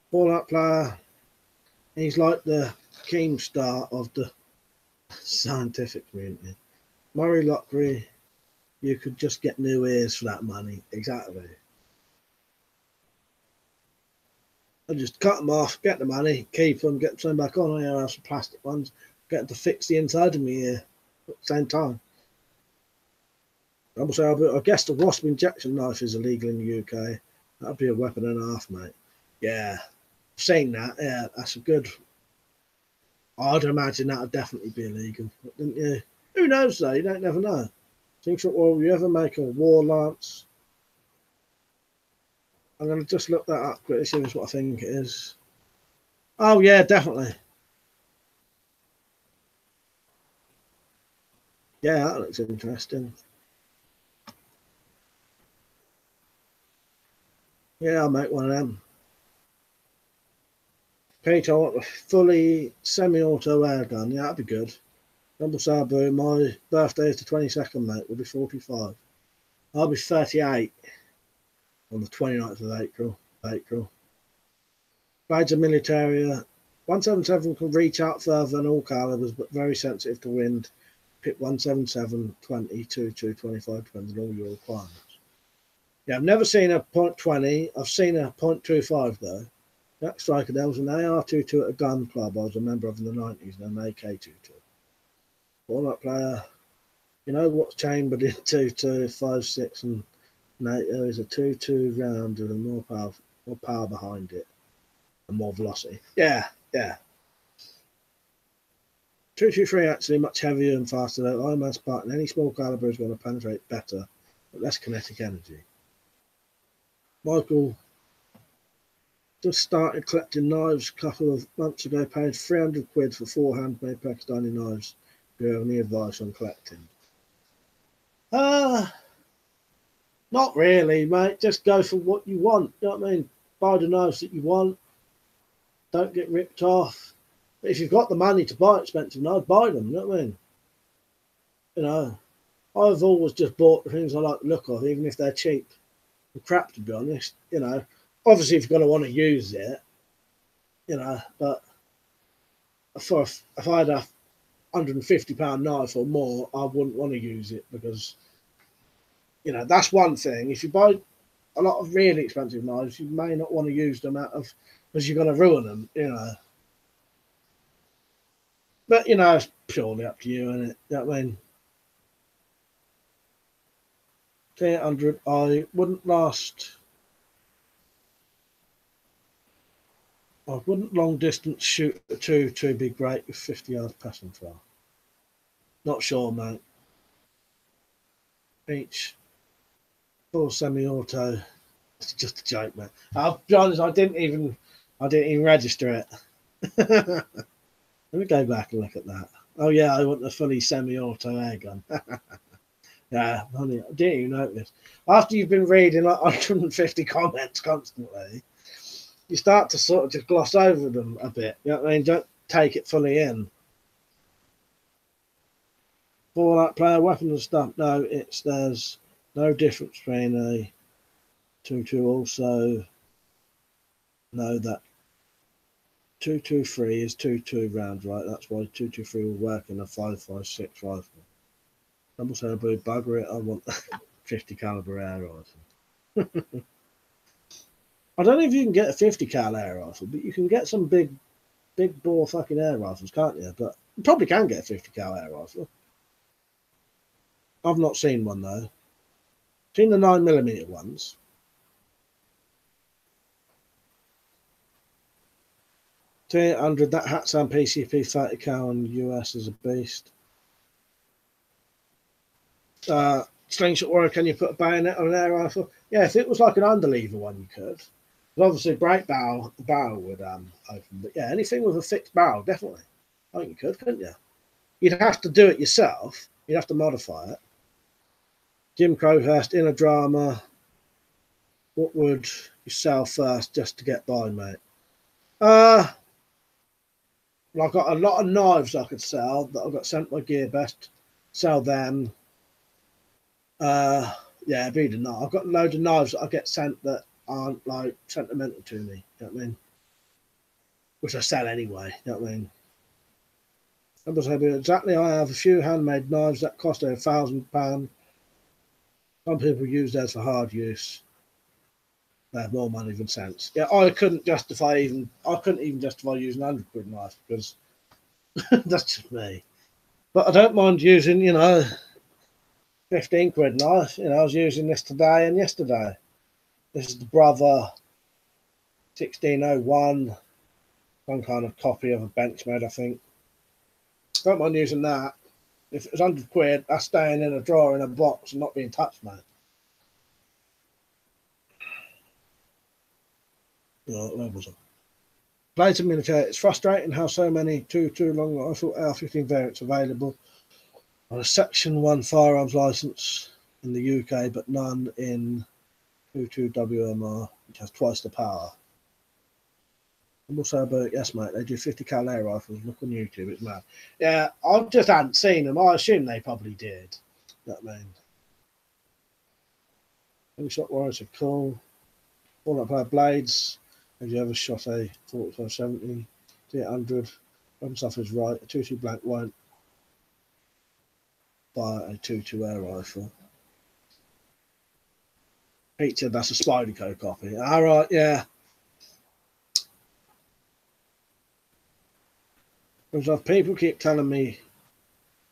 Fallout player. He's like the Keemstar of the scientific community. Murray Lockery, you could just get new ears for that money. Exactly. I just cut them off, get the money, keep them, get them back on. I have some plastic ones, get them to fix the inside of me ear at the same time. I guess the wasp injection knife is illegal in the UK. That'd be a weapon and a half, mate. Yeah, I've seen that. Yeah, that's a good. I'd imagine that'd definitely be illegal, wouldn't you? Who knows though? You don't never know. Think, well, you ever make a war lance? I'm going to just look that up quickly, see what I think it is. Oh, yeah, definitely. Yeah, that looks interesting. Yeah, I'll make one of them. Pete, I want a fully semi-auto air gun. Yeah, that'd be good. Rumble Sabu, my birthday is the 22nd, mate. We'll be 45. I'll be 38 on the 29th of April. Badge of Militaria. 177 can reach out further than all calibers, but very sensitive to wind. Pick 177, 20, 22, 25, depending on all your requirements. Yeah, I've never seen a .20. I've seen a .25 though. Jack Striker, there was an AR-22 at a gun club I was a member of in the 90s, and an AK-22. Walnut player. You know what's chambered in 2.2, 5.6 and NATO is a 2.2 round with more power behind it and more velocity. Yeah. 223 actually much heavier and faster though. Iron Man Spartan, any small caliber is going to penetrate better, but less kinetic energy. Michael just started collecting knives a couple of months ago, paid 300 quid for 4 handmade Pakistani knives. Do you have any advice on collecting? Not really, mate. Just go for what you want. You know what I mean? Buy the knives that you want. Don't get ripped off. But if you've got the money to buy expensive knives, buy them. You know what I mean? You know, I've always just bought the things I like the look of, even if they're cheap and crap, to be honest. You know, obviously if you're going to want to use it, you know, but if I had a £150 knife or more, I wouldn't want to use it because, you know, that's one thing. If you buy a lot of really expensive knives, you may not want to use them out of because you're going to ruin them, you know. But, you know, it's purely up to you, isn't it? You know what I mean? 800, I wouldn't long distance shoot a 2 big break with 50 yards passing far. Not sure, mate. Each full semi-auto. It's just a joke, mate. I'll be honest, I didn't even register it. Let me go back and look at that. Oh yeah, I want the fully semi-auto air gun. Yeah, honey, I didn't even notice. After you've been reading like 150 comments constantly, you start to sort of just gloss over them a bit. You know what I mean? Don't take it fully in. For that player, weapons and stuff. No, there's no difference between a 2-2. Also, no, that 2-2-3 is 2-2 rounds, right? That's why 2-2-3 will work in a 5.56 rifle. Double saber, bugger it. I want 50 caliber air rifle. I don't know if you can get a 50 cal air rifle, but you can get some big bore fucking air rifles, can't you? But you probably can get a 50 cal air rifle. I've not seen one though. Seen the 9mm ones. T800, that Hatsan PCP 30 cal in the US is a beast. Slingshot warrior, can you put a bayonet on an air rifle? Yeah, if it was like an underlever one, you could. But obviously, break barrel, the barrel would open. But yeah, anything with a fixed barrel, definitely. I think you could, couldn't you? You'd have to do it yourself. You'd have to modify it. Jim Crowhurst, Inner Drama. What would you sell first just to get by, mate? Well, I've got a lot of knives I could sell that I got sent by GearBest. Sell them. Yeah, be the knife. I've got loads of knives that I get sent that aren't like sentimental to me. You know what I mean? Which I sell anyway. You know what I mean? Exactly. I have a few handmade knives that cost £1,000. Some people use those for hard use. They have more money than sense. Yeah, I couldn't even justify using £100 knife because that's just me. But I don't mind using, you know, £15 knife. You know, I was using this today and yesterday. This is the Brother 1601, some kind of copy of a Benchmade, I think. Don't mind using that. If it was £100, that's staying in a drawer in a box and not being touched, mate. Where was it? Blades of Military. It's frustrating how so many 2-2 long rifle AR-15 variants available on a Section 1 firearms license in the UK, but none in 2-2 WMR, which has twice the power. I'm also about, yes, mate, they do 50 cal air rifles. Look on YouTube, it's mad. Yeah, I just hadn't seen them. I assume they probably did. You know what I mean? Any shot warriors are cool. All up our blades. Have you ever shot a 45-70, T800? Weapon stuff is right. A 2-2 blank won't buy a 2-2 air rifle. Pete said that's a Spyderco copy. All right, yeah. Because people keep telling me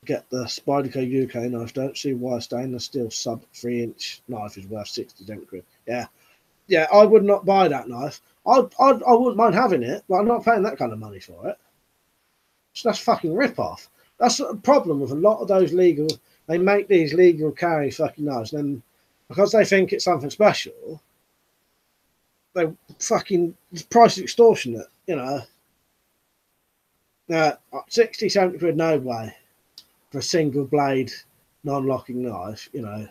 get the Spyderco UK knife. Don't see why a stainless steel sub 3-inch knife is worth £60. Yeah, yeah. I would not buy that knife. I wouldn't mind having it, but I'm not paying that kind of money for it. So that's fucking rip off. That's the problem with a lot of those legal. They make these legal carry fucking knives, and then because they think it's something special, they fucking price extortionate. You know. Now, 60, 70 quid, no way for a single blade non-locking knife. You know,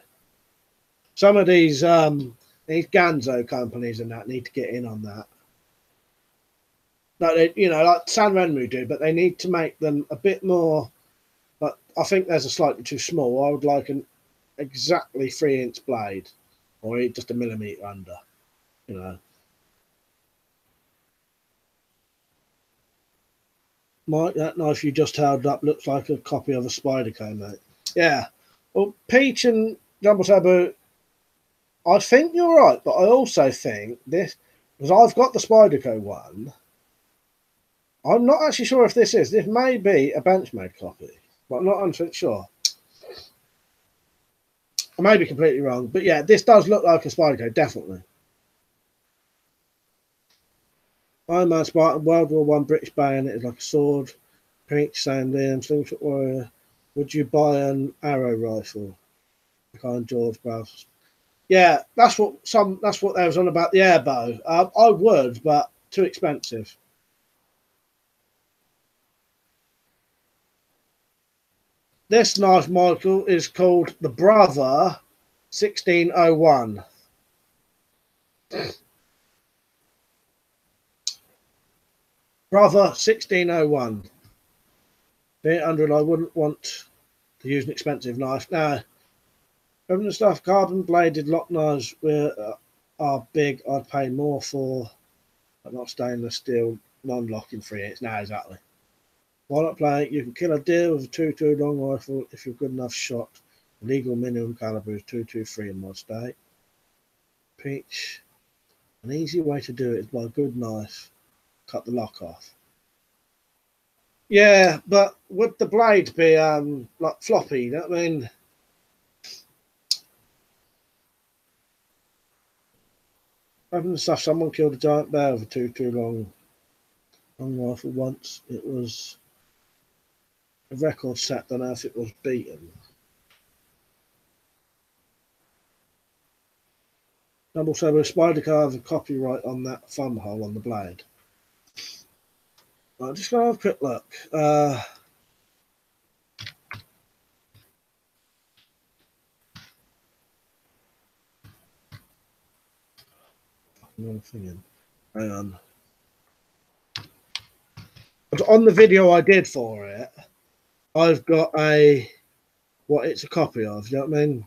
some of these Ganzo companies and that need to get in on that. No, they, you know, like San Renmu do, but they need to make them a bit more. But I think there's a slightly too small. I would like an exactly 3-inch blade, or just a millimetre under. You know. Mike, that knife you just held up looks like a copy of a Spyderco, mate. Yeah. Well, Peach and Jumbo Taboo, I think you're right, but I also think this, because I've got the Spyderco one, I'm not actually sure if this is. This may be a Benchmade copy, but I'm not 100% sure. I may be completely wrong, but yeah, this does look like a Spyderco, definitely. Iron Man Spartan, World War One British bayonet is like a sword. Pink Sandy and Slingshot Warrior. Would you buy an arrow rifle? Kind of George Browse. Yeah, that's what they was on about the air bow. I would, but too expensive. This knife, Michael, is called the Brother 1601. Brother 1601. 800. I wouldn't want to use an expensive knife. Now, even the stuff carbon bladed lock knives are big, I'd pay more for, but not stainless steel, non-locking 3/8. Now, exactly. Why not play? You can kill a deer with a 2.2 long rifle if you're a good enough shot. Legal minimum caliber is 2.23 in my state. Peach. An easy way to do it is by a good knife. Cut the lock off. Yeah, but would the blade be like floppy? You know what I mean? Having stuff, someone killed a giant bear with a 2.2 long rifle once. It was a record set. Don't know if it was beaten. Double saber Spyderco has a copyright on that thumb hole on the blade. I'm just gonna have a quick look. Hang on. But on the video I did for it, I've got what it's a copy of. You know what I mean?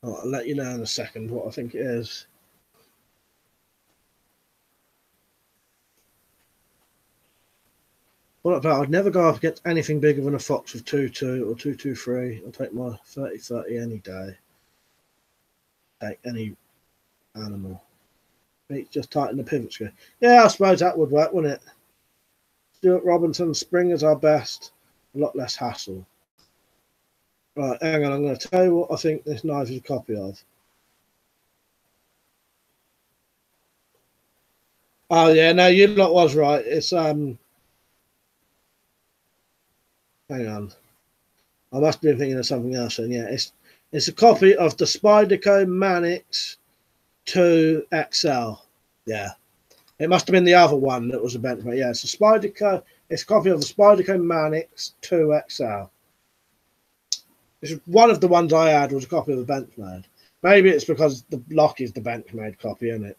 I'll let you know in a second what I think it is. What about? I'd never go up against anything bigger than a fox with 2.2 or 2.23. I'll take my 30-30 any day. Take any animal. Just tighten the pivot screw. Yeah, I suppose that would work, wouldn't it? Stuart Robinson, Springer's our best. A lot less hassle. Right, hang on. I'm going to tell you what I think this knife is a copy of. Oh yeah, no, you lot was right. It's hang on. I must have been thinking of something else. And yeah, it's a copy of the Spyderco Manix 2 XL. Yeah, it must have been the other one that was a Benchmade. Yeah, it's a Spyderco. It's a copy of the Spyderco Manix 2 XL. It's one of the ones I had was a copy of the Benchmade. Maybe it's because the lock is the Benchmade copy, isn't it?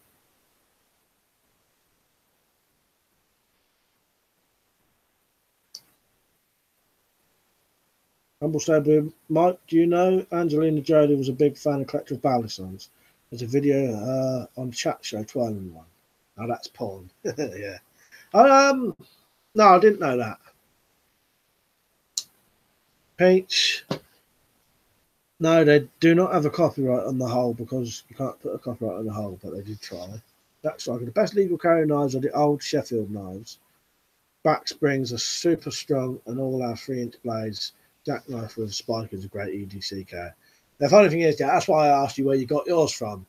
Humble Sabu, Mike, do you know Angelina Jolie was a big fan of Collector of Balisons? There's a video on Chat Show 12 and 1. Oh, that's porn. Yeah. No, I didn't know that. Peach. No, they do not have a copyright on the hull because you can't put a copyright on the hull, but they did try. That's like the best legal carry knives are the old Sheffield knives. Back springs are super strong and all our 3-inch blades. Jackknife with a spike is a great EDCK. The funny thing is, yeah, that's why I asked you where you got yours from.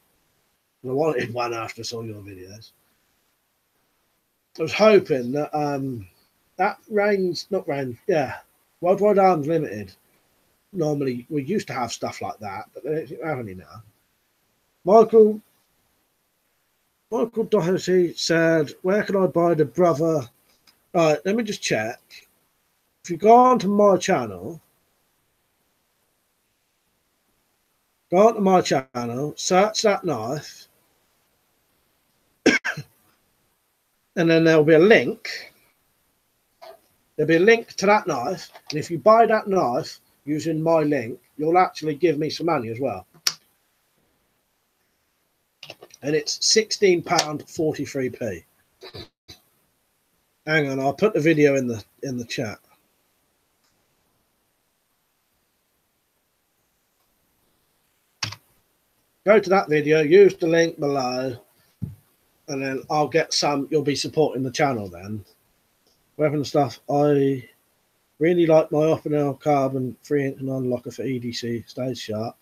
I wanted one after I saw your videos. I was hoping that Worldwide Arms Limited. Normally, we used to have stuff like that, but they don't have any now. Michael Doherty said, "Where can I buy the Brother?" Right, let me just check. If you go onto my channel, search that knife, and then there'll be a link. there'll be a link to that knife, and if you buy that knife using my link, you'll actually give me some money as well. And it's £16.43p. Hang on, I'll put the video in the chat. Go to that video, use the link below, and then I'll get some. You'll be supporting the channel then. Weapon stuff. I really like my Opinel carbon 3-inch non-locker for EDC. Stays sharp.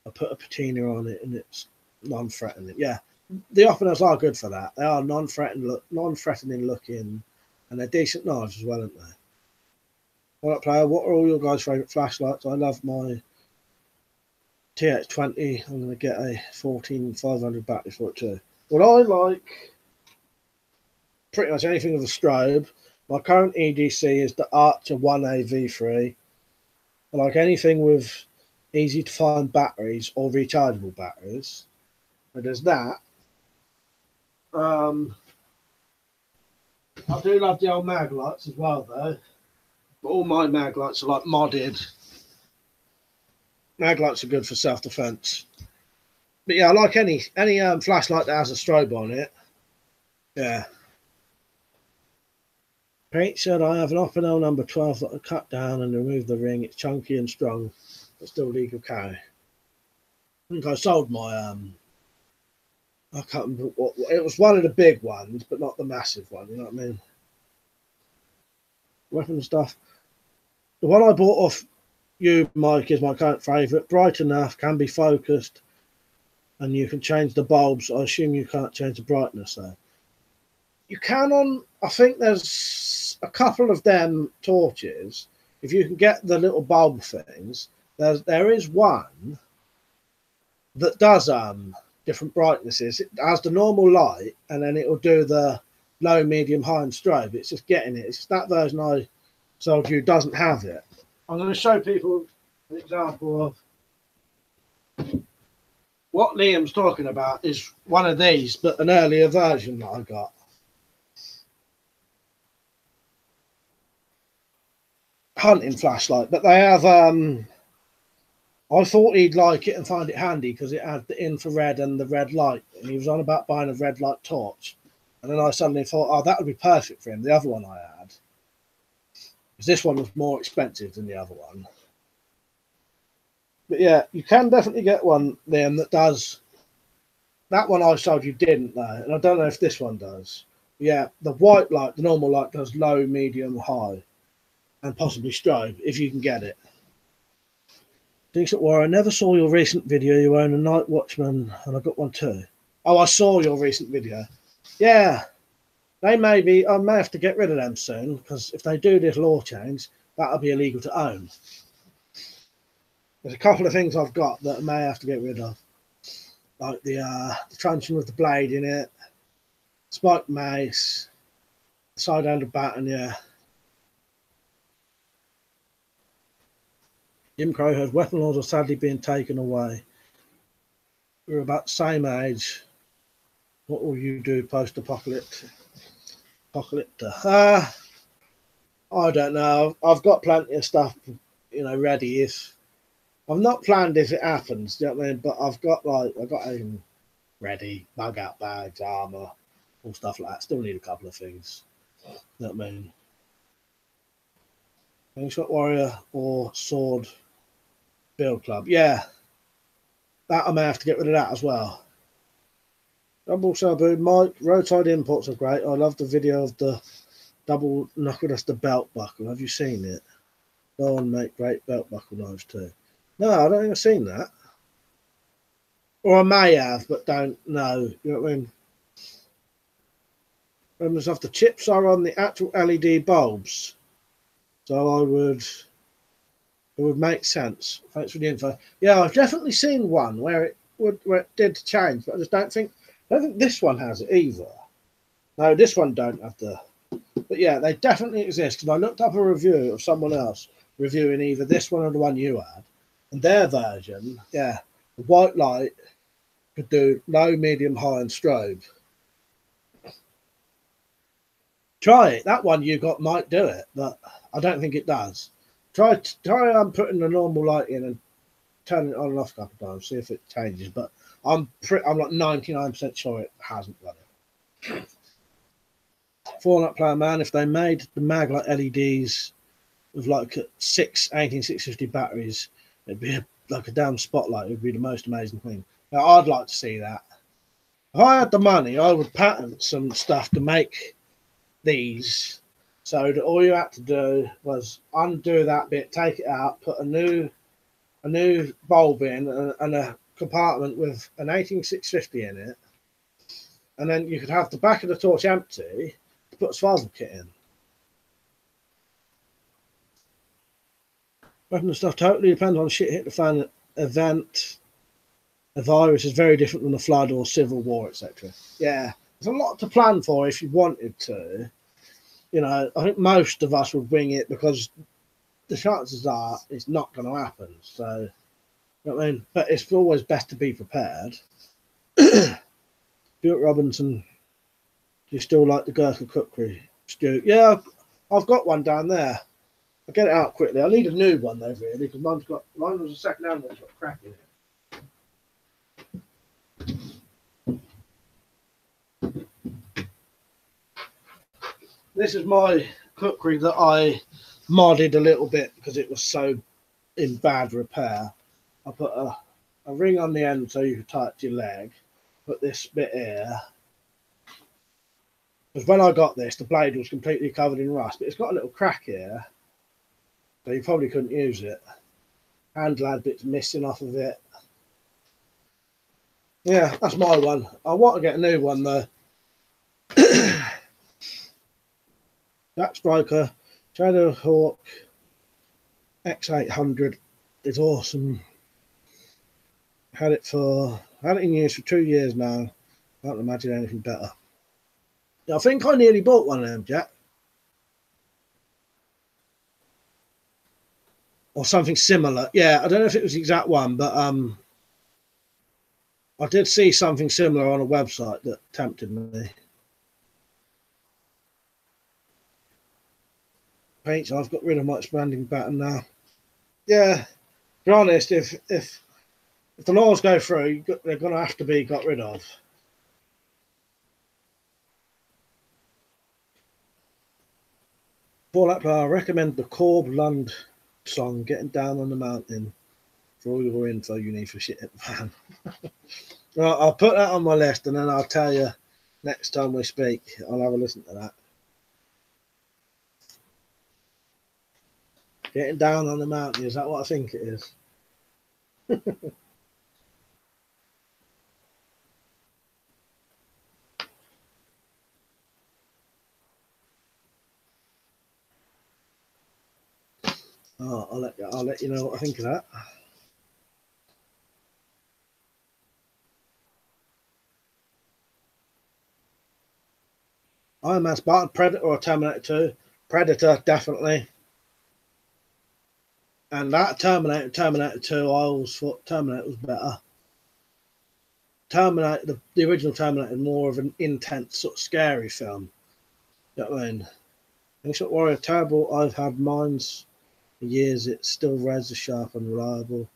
I put a patina on it and it's non-threatening. Yeah, the Opinels are good for that. They are non-threatening looking, and they're decent knives as well, aren't they? All right, player. What are all your guys' favourite flashlights? I love my TX20. I'm going to get a 14500 battery for it too. What I like, pretty much anything with a strobe. My current EDC is the Archer 1A V3. I like anything with easy to find batteries or rechargeable batteries. And there's that. I do love the old mag lights as well though. But all my mag lights are like modded. Mag lights are good for self-defense. But yeah, I like any flashlight that has a strobe on it. Yeah. Pete said I have an Opinel number 12 that I cut down and remove the ring. It's chunky and strong, but still legal carry. I think I sold my I can't remember what it was, one of the big ones, but not the massive one, you know what I mean? Weapon stuff. The one I bought off you, Mike, is my current favourite. Bright enough, can be focused, and you can change the bulbs. I assume you can't change the brightness though. You can on, I think there's a couple of them torches. If you can get the little bulb things, there is one that does different brightnesses. It has the normal light, and then it will do the low, medium, high, and strobe. It's just getting it. It's just that version I sold you doesn't have it. I'm going to show people an example of what Liam's talking about. Is one of these, but an earlier version that I got. Hunting flashlight, but they have I thought he'd like it and find it handy because it had the infrared and the red light, and he was on about buying a red light torch, and then I suddenly thought, oh, that would be perfect for him, the other one I had, because this one was more expensive than the other one. But yeah, you can definitely get one then that does. That one I showed you didn't though, and I don't know if this one does. Yeah, the white light, the normal light, does low, medium, high, and possibly strobe if you can get it. Decent War, I never saw your recent video. You own a Night Watchman, and I got one too. Oh, I saw your recent video. Yeah, they may be. I may have to get rid of them soon because if they do this law change, that'll be illegal to own. There's a couple of things I've got that I may have to get rid of, like the truncheon with the blade in it, spiked mace, side-handed baton. Yeah. Jim Crow has weapon laws are sadly being taken away. We're about the same age. What will you do post-apocalypse? I don't know. I've got plenty of stuff, ready. If I've not planned if it happens, do you know what I mean? But I've got aim ready, bug out bags, armor, all stuff like that. Still need a couple of things. You know what I mean? Slingshot warrior or sword build club. Yeah, that I may have to get rid of that as well. Double Sabu, Mike, roadside imports are great. I love the video of the double knuckle duster belt buckle. Have you seen it? Go on, make great belt buckle knives too. No, I don't think I've seen that. Or I may have, but don't know. You know what I mean? Remember stuff, the chips are on the actual LED bulbs. So it would make sense. Thanks for the info. Yeah, I've definitely seen one where it did change, but I don't think this one has it either. No, this one don't have the. But yeah, they definitely exist. And I looked up a review of someone else reviewing either this one or the one you had, and their version, yeah, the white light could do low, medium, high, and strobe. Try it. That one you got might do it, but I don't think it does. Try putting the normal light in and turning it on and off a couple of times, see if it changes. But I'm like 99% sure it hasn't done it. Fallout Player Man, if they made the mag like LEDs with like 18650 batteries, it'd be like a damn spotlight. It'd be the most amazing thing. Now, I'd like to see that. If I had the money, I would patent some stuff to make these, so that all you had to do was undo that bit, take it out, put a new bulb in and a compartment with an 18650 in it, and then you could have the back of the torch empty to put a survival kit in. Weapon and stuff totally depends on shit hit the fan event. A virus is very different than a flood or civil war, etc. Yeah, there's a lot to plan for if you wanted to. You know, I think most of us would wing it because the chances are it's not going to happen. So, you know what I mean? But it's always best to be prepared. Stuart Robinson, do you still like the Gurkha cookery, Stuart? Yeah, I've got one down there. I'll get it out quickly. I need a new one though, really, because mine was a second-hand one. It's got crack in it. This is my cookery that I modded a little bit because it was so in bad repair. I put a ring on the end so you could tie it to your leg. Put this bit here. Because when I got this, the blade was completely covered in rust, but it's got a little crack here. So you probably couldn't use it. Handlad bits missing off of it. Yeah, that's my one. I want to get a new one though. Jack Striker, Shadow Hawk X800 is awesome. Had it in use for 2 years now. Can't imagine anything better. I think I nearly bought one of them, Jack. Or something similar. Yeah, I don't know if it was the exact one, but I did see something similar on a website that tempted me. Paints, I've got rid of my expanding pattern now. Yeah, to be honest, if the laws go through, they're going to have to be got rid of. For that, I recommend the Korb Lund song, Getting Down on the Mountain, for all your info you need for shit at the fan. Well, I'll put that on my list and then I'll tell you next time we speak. I'll have a listen to that. Getting Down on the Mountain, is that what I think it is? Oh, I'll let you know what I think of that. Iron Man Spartan, Predator or Terminator 2? Predator, definitely. And that Terminator 2, I always thought Terminator was better. Terminator, the original Terminator, is more of an intense, sort of scary film. You know what I mean? Ancient Warrior, terrible. I've had mines for years. It's still razor sharp and reliable.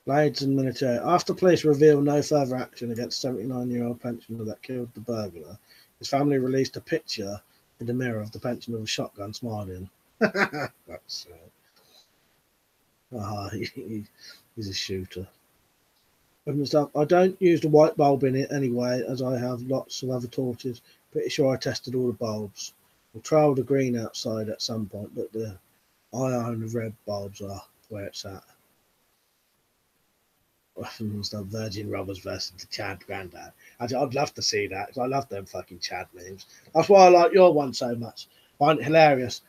Blades and military. After police reveal no further action against 79-year-old pensioner that killed the burglar, his family released a picture in the mirror of the pensioner with a shotgun smiling. That's he's a shooter. I don't use the white bulb in it anyway, as I have lots of other torches. Pretty sure I tested all the bulbs. We'll trial the green outside at some point, but the iron and red bulbs are where it's at. Stuff, Virgin Robbers versus the Chad Grandad. I'd love to see that because I love them fucking Chad memes. That's why I like your one so much. I find it hilarious.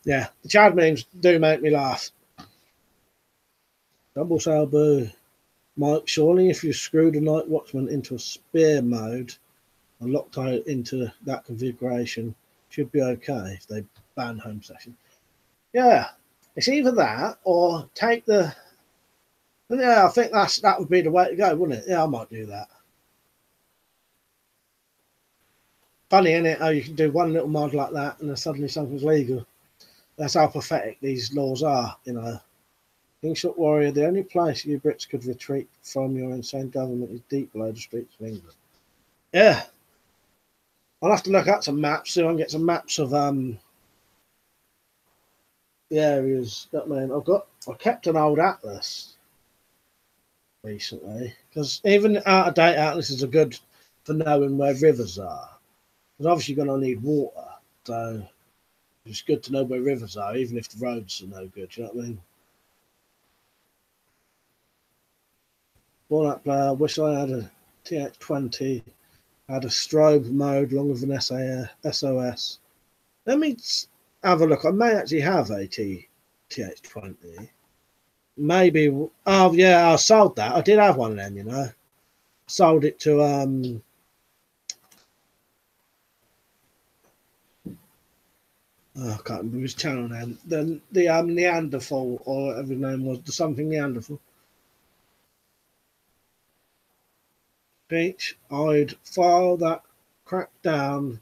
Yeah, the Chad memes do make me laugh. Double sail boo. Mike, surely if you screw the Night Watchman into a spear mode and locked out into that configuration, should be okay if they ban home session. Yeah, it's either that or take the. Yeah, I think that would be the way to go, wouldn't it? Yeah, I might do that. funny, isn't it? How you can do one little mod like that and then suddenly something's legal. That's how pathetic these laws are, you know. Kingshot Warrior, the only place you Brits could retreat from your insane government is deep below the streets of England. Yeah. I'll have to look at some maps, see if I can get some maps of the areas. I mean, I kept an old atlas recently, because even out of date atlases are good for knowing where rivers are. Because obviously you're going to need water, so it's good to know where rivers are, even if the roads are no good. You know what I mean? For that player, I wish I had a TX20, had a strobe mode longer than SOS. Let me have a look. I may actually have a TX20. Maybe. Oh yeah, I sold that. I did have one then. You know, sold it to oh, I can't remember his channel name. The Neanderthal or whatever his name was. The something Neanderthal. Beach. I'd file that crack down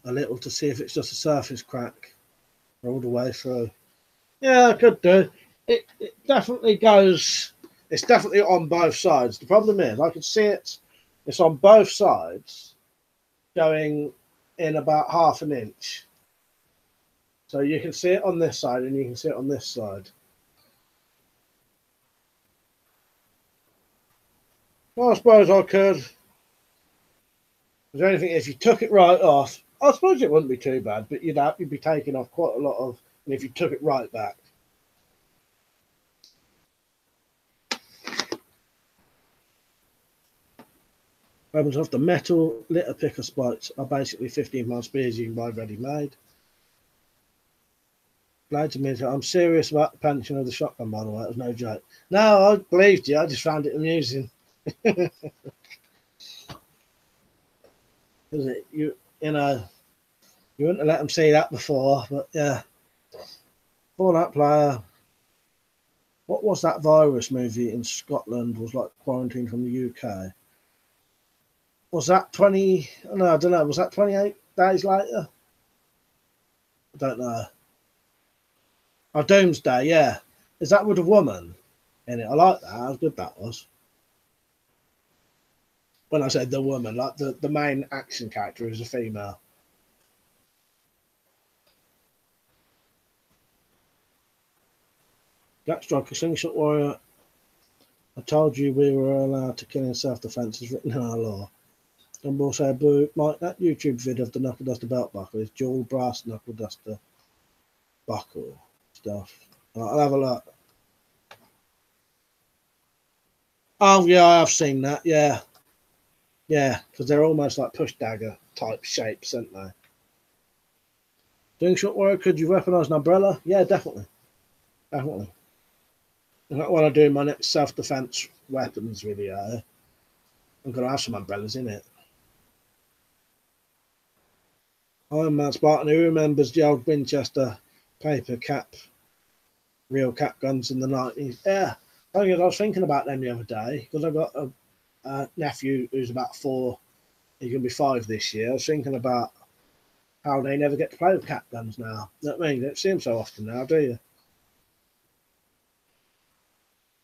a little to see if it's just a surface crack all the way through. Yeah, I could do. It definitely goes. It's definitely on both sides. The problem is, I can see it. It's on both sides, going in about half an inch. So you can see it on this side, and you can see it on this side. Well, I suppose I could. Is there anything if you took it right off? I suppose it wouldn't be too bad, but you'd be taking off quite a lot of. And if you took it right back. Weapons off the metal litter picker spikes are basically 15-mile spears you can buy ready made. Blades of minute. I'm serious about the punching of the shotgun, by the way. It was no joke. No, I believed you. I just found it amusing. Is it you know? You wouldn't have let them see that before, but yeah. For that player, what was that virus movie in Scotland? Was like quarantine from the UK. Was that 20? No, I don't know. Was that 28 days later? I don't know. Oh, Doomsday, yeah. Is that with a woman in it? I like that. How good that was. When I said the woman, like the main action character is a female. Jackstrike, a slingshot warrior. I told you we were allowed to kill in self-defense is written in our law. Dumble said, boo, Mike, that YouTube vid of the Knuckle Duster belt buckle is dual brass Knuckle Duster buckle stuff. I'll have a look. Oh, yeah, I have seen that, yeah. Yeah, because they're almost like push dagger type shapes, aren't they? Doing shot warrior, could you weaponize an umbrella? Yeah, definitely. Definitely. When I do my next self-defense weapons video, I'm going to have some umbrellas in it. Iron Man Spartan, who remembers the old Winchester paper cap, real cap guns in the 90s? Yeah. I was thinking about them the other day because I've got a nephew who's about 4. He's going to be 5 this year. I was thinking about how they never get to play with cap guns now. You know what I mean? You don't see them so often now, do you?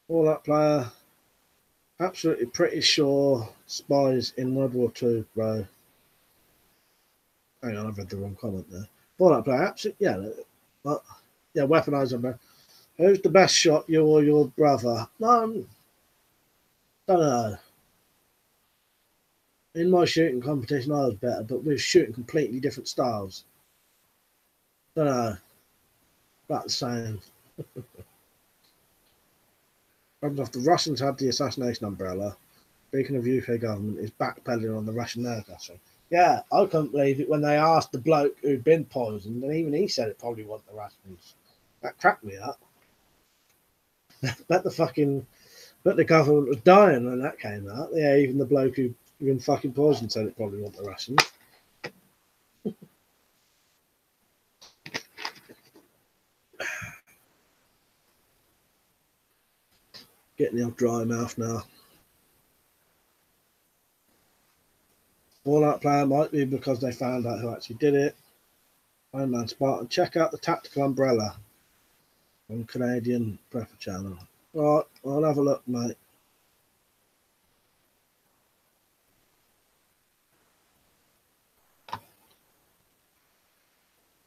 All that player. Absolutely pretty sure spies in World War II, bro. Hang on, I've read the wrong comment there. All that player. Absolutely, yeah, weaponizer, bro. Who's the best shot, you or your brother? Don't know. In my shooting competition, I was better, but we're shooting completely different styles. Don't know. About the same. The Russians had the assassination umbrella. Speaking of UK government, is backpedaling on the Russian nerve gassing. Yeah, I couldn't believe it when they asked the bloke who'd been poisoned, and even he said it probably wasn't the Russians. That cracked me up. Bet the government was dying when that came out. Yeah, even the bloke who'd been fucking poisoned said it probably wasn't the Russians. Getting the old dry mouth now. Fallout player might be because they found out who actually did it. Iron Man Spartan. Check out the Tactical Umbrella on Canadian Prepper channel. Right, I'll have a look, mate.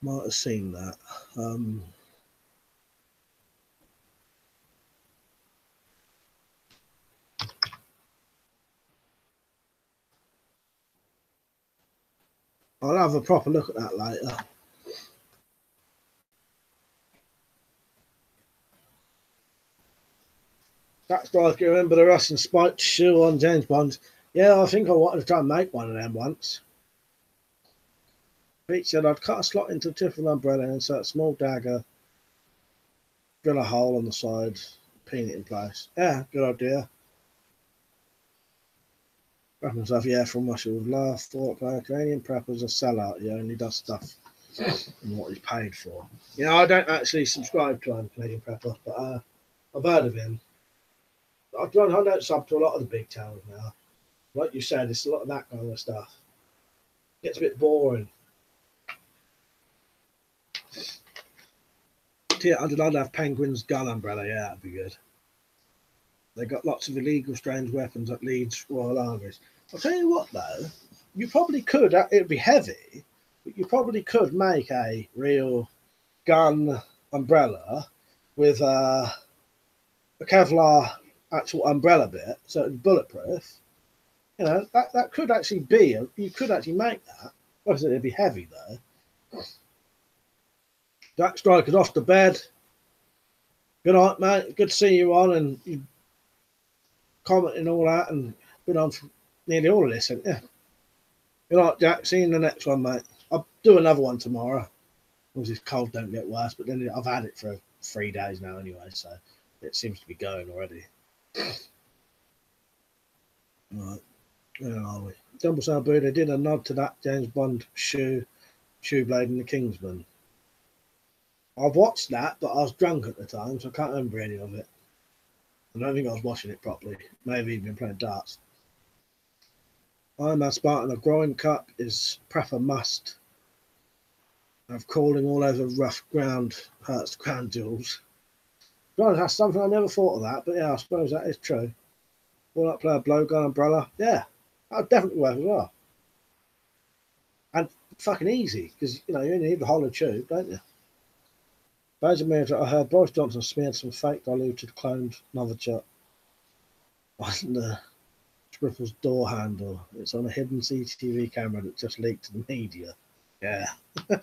Might have seen that. I'll have a proper look at that later. That's like, you remember the Russian spiked shoe on James Bond? Yeah, I think I wanted to try and make one of them once. Pete said I'd cut a slot into the tip of an umbrella and insert a small dagger, drill a hole on the side, pin it in place. Yeah, good idea. Prep himself, yeah, from Russia with love. Thought player, Canadian prepper's a sellout. He only does stuff and what he's paid for. You know, I don't actually subscribe to Canadian prepper, but I've heard of him. I don't sub to a lot of the big channels now. Like you said, it's a lot of that kind of stuff. It gets a bit boring. I'd have Penguin's gun umbrella. Yeah, that'd be good. They got lots of illegal strange weapons at Leeds Royal Armies. I'll tell you what, though, you probably could. It'd be heavy, but you probably could make a real gun umbrella with a Kevlar actual umbrella bit, so it'd be bulletproof. You know, that could actually be. You could actually make that. Obviously, it'd be heavy though. Jack Striker's off to bed. Good night, mate. Good to see you on and you commenting all that and been on for nearly all of this, haven't you? Good night, Jack. See you in the next one, mate. I'll do another one tomorrow. As this cold don't get worse, but then I've had it for 3 days now anyway, so it seems to be going already. Right. Where are we? Dumblesail Buddha did a nod to that James Bond shoe blade in the Kingsman. I've watched that, but I was drunk at the time, so I can't remember any of it. I don't think I was watching it properly. Maybe even playing darts. Iron Man Spartan, a groin cut is prepper must. Of crawling all over rough ground hurts crown jewels. That's something I never thought of that, but yeah, I suppose that is true. All that player blowgun umbrella, yeah, that would definitely work as well. And fucking easy, because you know you only need the hollow tube, don't you? Benjamin, I heard Boris Johnson smeared some fake diluted cloned Novichok on the Ripple's door handle. It's on a hidden CCTV camera that just leaked to the media. Yeah. I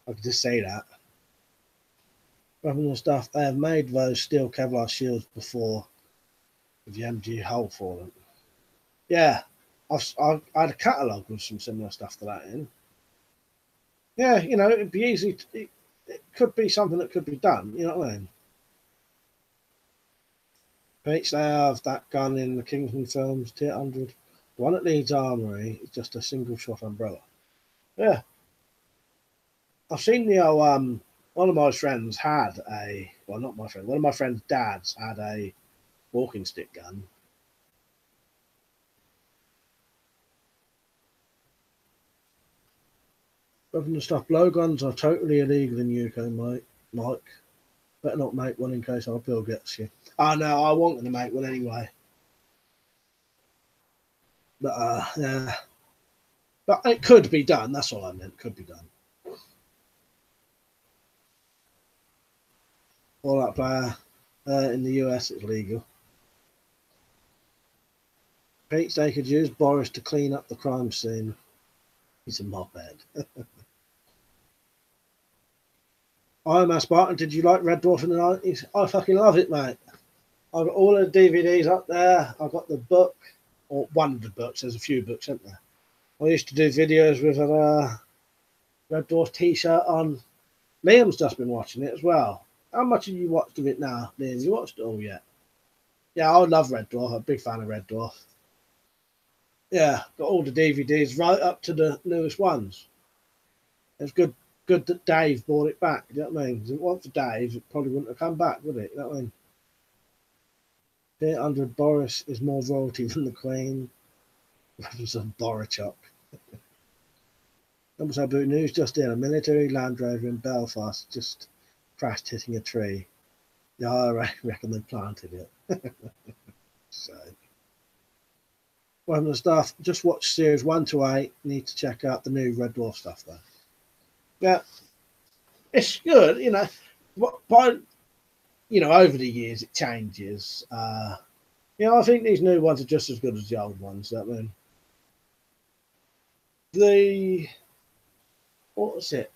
could just say that. Weapons and stuff. They have made those steel Kevlar shields before with the MG hull for them. Yeah. I had a catalogue with some similar stuff to that in. Yeah, you know, it'd be easy. It could be something that could be done. You know what I mean? Peach, they have that gun in the Kingsman films, Tier 100. The one at Leeds Armory is just a single shot umbrella. Yeah. I've seen the one of my friends had a, well, not my friend, one of my friend's dads had a walking stick gun. Weapons and stuff. Blowguns are totally illegal in the UK, Mike. Better not make one in case our bill gets you. Oh, no, I want to make one anyway. But, yeah. But it could be done. That's all I meant. Could be done. All that player in the US, it's legal. Pete, they could use Boris to clean up the crime scene. He's a mophead. Iron Man Spartan, did you like Red Dwarf in the 90s? I fucking love it, mate. I've got all the DVDs up there. I've got the book, or one of the books. There's a few books, isn't there? I used to do videos with a Red Dwarf t-shirt on. Liam's just been watching it as well. How much have you watched of it now, Liam? You watched it all yet? Yeah, I love Red Dwarf. I'm a big fan of Red Dwarf. Yeah, got all the DVDs right up to the newest ones. It's good that Dave bought it back. You know what I mean? If it wasn't for Dave, it probably wouldn't have come back, would it? You know what I mean? 800 Boris is more royalty than the Queen. Some Borichok. Also, Boot News just in. A military Land Rover in Belfast just crashed hitting a tree. Yeah, I reckon they planted it. So, one of the stuff, just watch series 1 to 8. Need to check out the new Red Dwarf stuff though. Yeah, it's good, you know. By over the years it changes. I think these new ones are just as good as the old ones. I mean, what was it?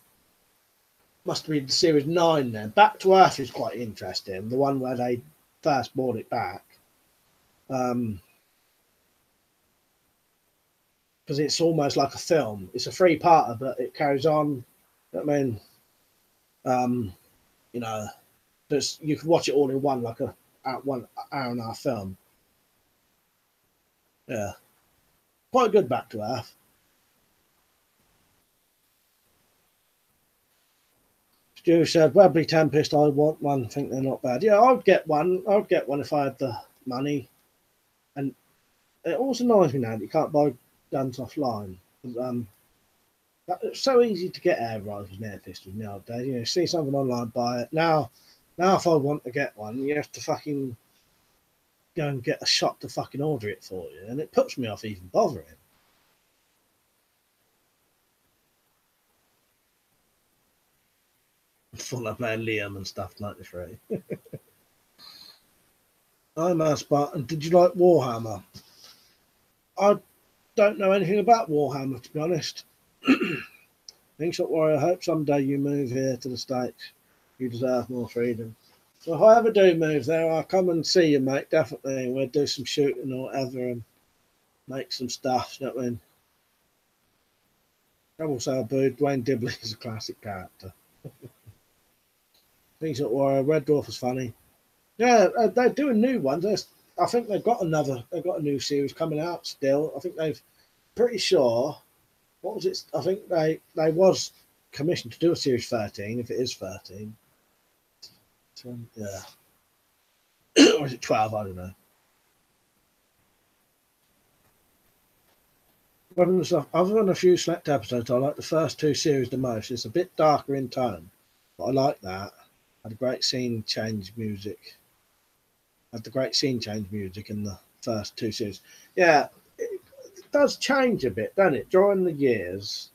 Must be the series 9 then. Back to Earth is quite interesting. The one where they first brought it back. Because it's almost like a film. It's a 3-parter, but it carries on. I mean, you could watch it all in one, like a 1 hour and a half film. Yeah, quite good. Back to Earth. Stu said, Webley Tempest, I want one. Think they're not bad. Yeah, I'd get one. I'd get one if I had the money. And it also annoys me now that you can't buy guns offline. It's so easy to get air rifles and air pistols nowadays. You see something online, buy it. Now if I want to get one, you have to fucking go and get a shop to fucking order it for you, and it puts me off even bothering. Full of playing Liam and stuff, 93. I'm a Spartan. Did you like Warhammer? I don't know anything about Warhammer, to be honest. Thanks, Warrior. I hope someday you move here to the States. You deserve more freedom. So if I ever do move there, I'll come and see you, mate, definitely. We'll do some shooting or whatever and make some stuff, you know what I mean? Trouble so booed. Dwayne Dibley is a classic character. Things that were Red Dwarf was funny. Yeah, they're doing new ones. I think they've got a new series coming out still. I think pretty sure, what was it? I think they was commissioned to do a series 13, if it is 13. Yeah. Or is it 12? I don't know. Other than a few select episodes, I like the first 2 series the most. It's a bit darker in tone, but I like that. Had a great scene change music. Had the great scene change music in the first 2 series. Yeah, it does change a bit, doesn't it? During the years,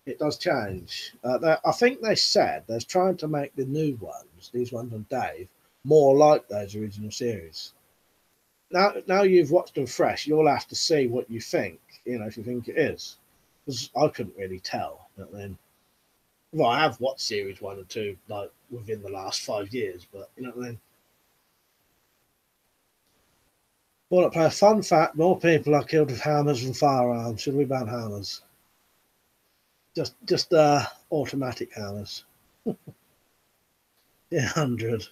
it does change. I think they said they're trying to make the new ones, these ones on Dave, more like those original series. Now you've watched them fresh, you'll have to see what you think, if you think it is. Because I couldn't really tell. Well, I have watched series 1 and 2 like within the last 5 years, but you know what I mean. Well, play a fun fact: more people are killed with hammers than firearms. Should we ban hammers? Just automatic hammers. Yeah, 100.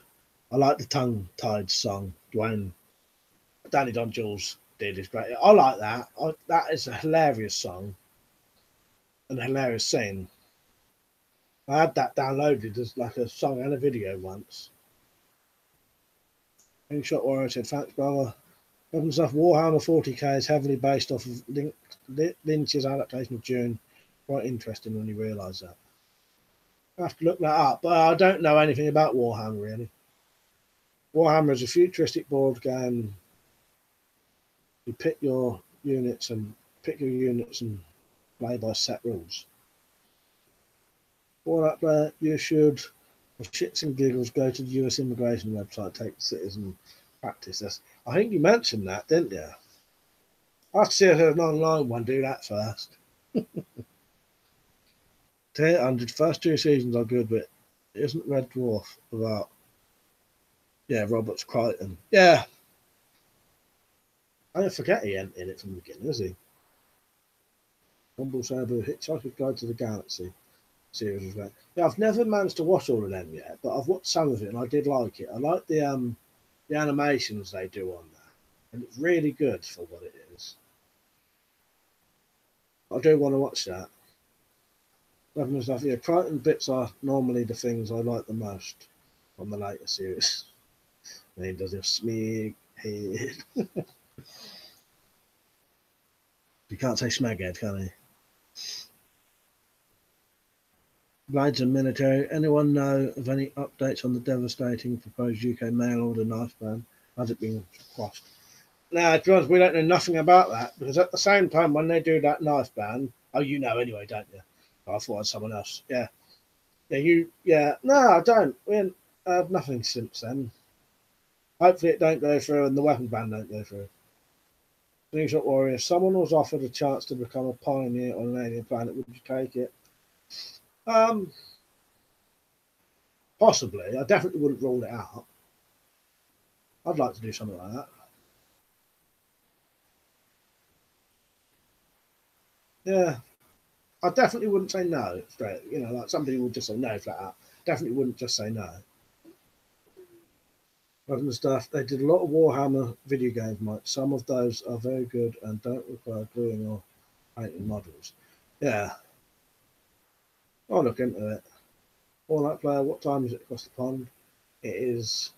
I like the tongue-tied song. Danny Don Jules did is great. I like that. That is a hilarious song and a hilarious scene. I had that downloaded as like a song and a video once. Shot Warrior said, thanks, brother. Stuff. Warhammer 40k is heavily based off of Lynch's adaptation of Dune. Quite interesting when you realise that. I have to look that up, but I don't know anything about Warhammer really. Warhammer is a futuristic board game. You pick your units and play by set rules. For that player, you should, for shits and giggles, go to the US immigration website, take the citizen practice. I think you mentioned that, didn't you? I have to see if there's an online one. Do that first. 800 first 2 seasons are good, but it isn't Red Dwarf without Roberts Crichton. Yeah. I don't forget he ain't in it from the beginning, is he? Humble Saber, Hitchhiker's Guide to the Galaxy series was great. Yeah, I've never managed to watch all of them yet, but I've watched some of it and I did like it. I like the animations they do on that, and it's really good for what it is. I do want to watch that. Stuff. Yeah, Crichton bits are normally the things I like the most from the later series. And he does a smear head. can't say smeghead, can he? Blades and military. Anyone know of any updates on the devastating proposed UK mail order knife ban? Has it been quashed? No, to be honest, we don't know nothing about that, because at the same time when they do that knife ban, oh, you know anyway, don't you? Oh, I thought it was someone else. Yeah. Yeah. No, I don't. We haven't heard nothing since then. Hopefully it don't go through and the weapon ban don't go through. Slingshot Warrior, if someone was offered a chance to become a pioneer on an alien planet, would you take it? Possibly. I definitely wouldn't rule it out. I'd like to do something like that. Yeah. I definitely wouldn't say no straight. You know, like somebody would just say no flat out. Definitely wouldn't just say no. Other stuff, they did a lot of Warhammer video games, Mike. Some of those are very good and don't require gluing or painting models. Yeah. I'll look into it. All that player, what time is it across the pond? It is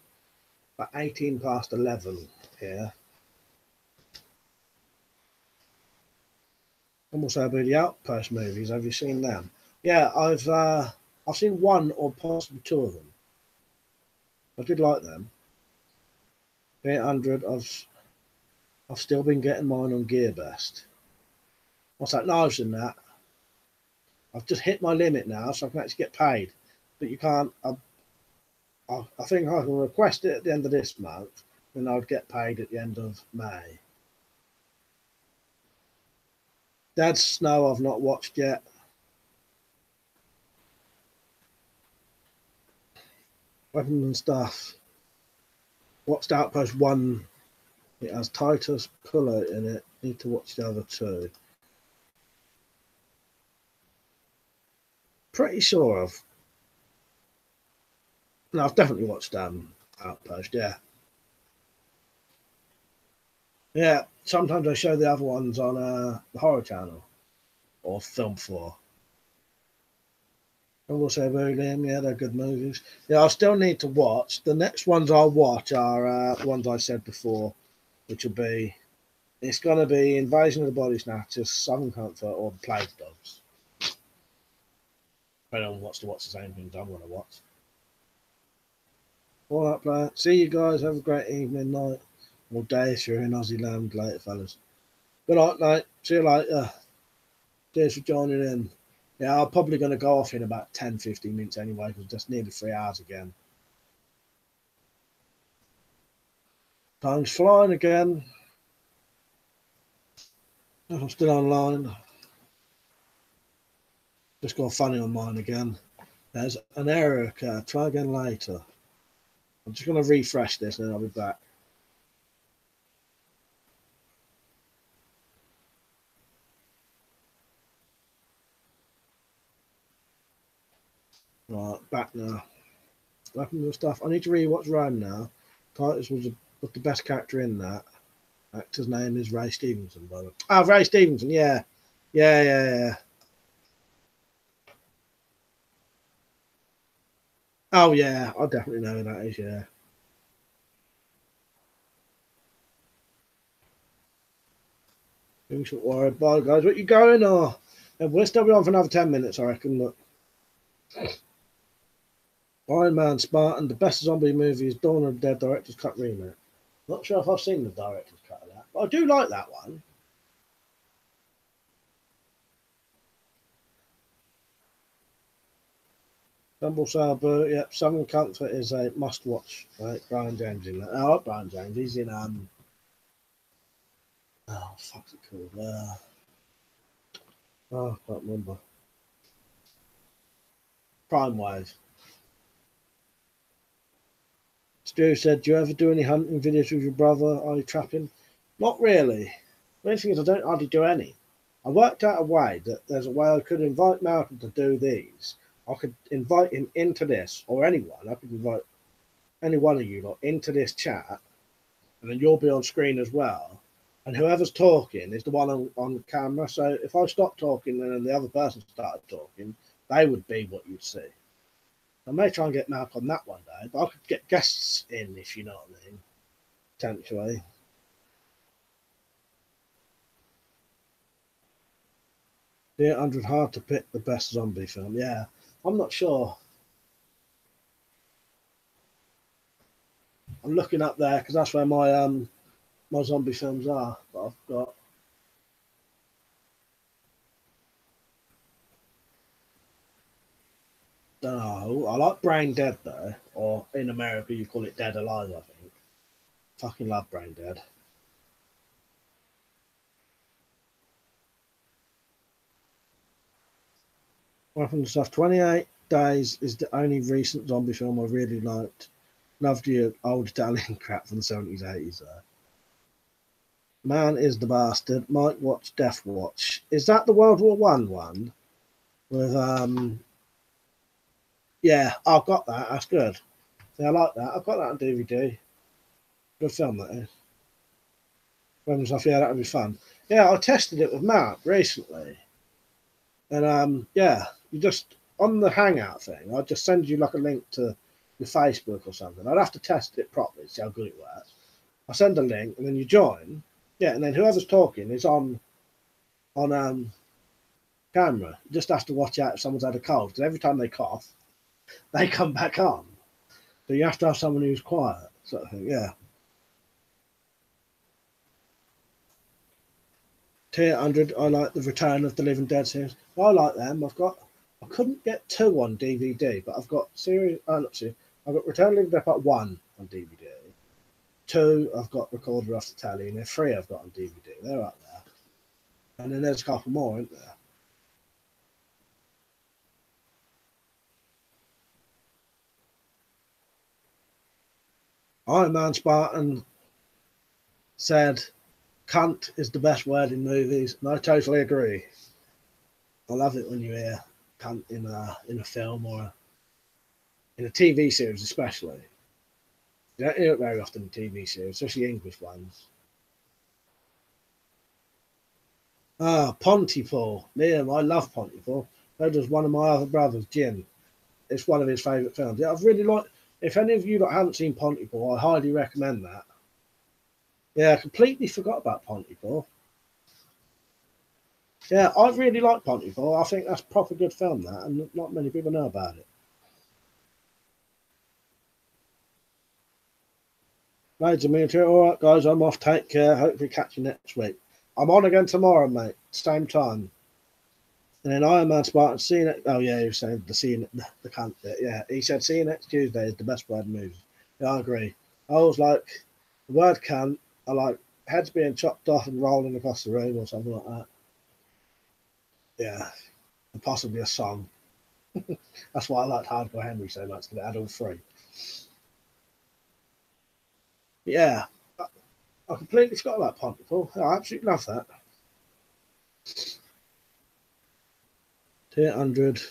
about 18 past 11 here. And also about the Outpost movies. Have you seen them? Yeah, I've seen one or possibly two of them. I did like them. 800. I've still been getting mine on GearBest. What's that? Knives in that. I've just hit my limit now, so I can actually get paid. But you can't. I think I can request it at the end of this month, and I'd get paid at the end of May. Dead Snow I've not watched yet. Weapons and stuff. Watched Outpost 1. It has Titus Pullo in it. Need to watch the other two. Pretty sure I've. No, I've definitely watched Outpost, yeah. Yeah, sometimes I show the other ones on the Horror Channel or Film 4. And also William, yeah, they're good movies. Yeah, I still need to watch. The next ones I'll watch are the ones I said before, which will be, it's going to be Invasion of the Body Snatchers, Southern Comfort, or The Plague Dogs. I don't want to watch the same things I'm going to watch. All right, player. See you guys. Have a great evening, night, or day if you're in Aussie land later, fellas. Good night, mate. See you later. Cheers for joining in. Yeah, I'm probably going to go off in about 10-15 minutes anyway, because it's just nearly 3 hours again. Time's flying again. I'm still online. Just got funny on mine again. There's an error occurred. Try again later. I'm just going to refresh this and then I'll be back. Right, back now. Weapons and stuff. I need to rewatch Rome now. Titus was the best character in that. Actor's name is Ray Stevenson, by the way. Oh, Ray Stevenson, yeah. Yeah. Oh, yeah, I definitely know who that is, yeah. You should worry. Bye, guys. What you going, or? We'll still be on for another 10 minutes, I reckon. Look. Iron Man, Spartan, the best zombie movie is Dawn of the Dead Director's Cut remake. Not sure if I've seen the director's cut of that, but I do like that one. Dumble Saber, yep. Southern Comfort is a must-watch. Right, Brian James in that. I like Brian James. He's in oh, fuck's it called? I can't remember. Prime Wave. Stu said, "Do you ever do any hunting videos with your brother? Are you trapping?" Not really. The only thing is, I don't hardly do any. I worked out a way that there's a way I could invite Malcolm to do these. I could invite him into this, or anyone. I could invite any one of you lot into this chat, and then you'll be on screen as well. And whoever's talking is the one on camera. So if I stop talking and then the other person started talking, they would be what you'd see. I may try and get Malcolm on that one day, but I could get guests in, if you know what I mean, potentially. 800 hard to pick the best zombie film. Yeah, I'm not sure. I'm looking up there because that's where my zombie films are. But I've got. Don't know. I like Brain Dead though, or in America you call it Dead Alive. I think. Fucking love Brain Dead. Weapon stuff. 28 Days is the only recent zombie film I really liked. Loved your old Italian crap from the 70s, 80s though. Man is the Bastard. Might watch Death Watch. Is that the World War one? With yeah, I've got that. That's good. Yeah, I like that. I've got that on DVD. Good film that is. Weapon stuff. Yeah, that would be fun. Yeah, I tested it with Matt recently, and yeah, you just on the Hangout thing. I'd just send you like a link to your Facebook or something. I'd have to test it properly, see how good it works. I send a link, and then you join. Yeah, and then whoever's talking is on camera. You just have to watch out if someone's had a cold because every time they cough, they come back on. So you have to have someone who's quiet, sort of thing. Yeah. T800, I like the Return of the Living Dead series. I like them. I couldn't get 2 on DVD, but I've got series. Not series. I've got Return of the Living Dead Part 1 on DVD. 2, I've got Recorder Off the Tally, and then 3 I've got on DVD. They're up there. And then there's a couple more, isn't there? Iron Man Spartan said, cunt is the best word in movies, and I totally agree. I love it when you hear cunt in a film or in a TV series, especially. You don't hear it very often in TV series, especially English ones. Ah, Pontypool. Liam, I love Pontypool. So does one of my other brothers, Jim. It's one of his favourite films. Yeah, I've really liked. If any of you that haven't seen Pontypool, I highly recommend that. Yeah, I completely forgot about Pontypool. Yeah, I really like Pontypool. I think that's a proper good film, that, and not many people know about it. Loads of me too. All right, guys, I'm off. Take care. Hopefully, catch you next week. I'm on again tomorrow, mate. Same time. And then Iron Man Spartan, see you next. Oh, yeah, he was saying the cunt bit. Yeah, he said, see you next Tuesday is the best word in movies. Yeah, I agree. I was like, the word cunt, I like heads being chopped off and rolling across the room or something like that. Yeah, and possibly a song. That's why I liked Hardcore Henry so much, because it had all three. But yeah, I completely forgot about Pontypool. I absolutely love that. 800.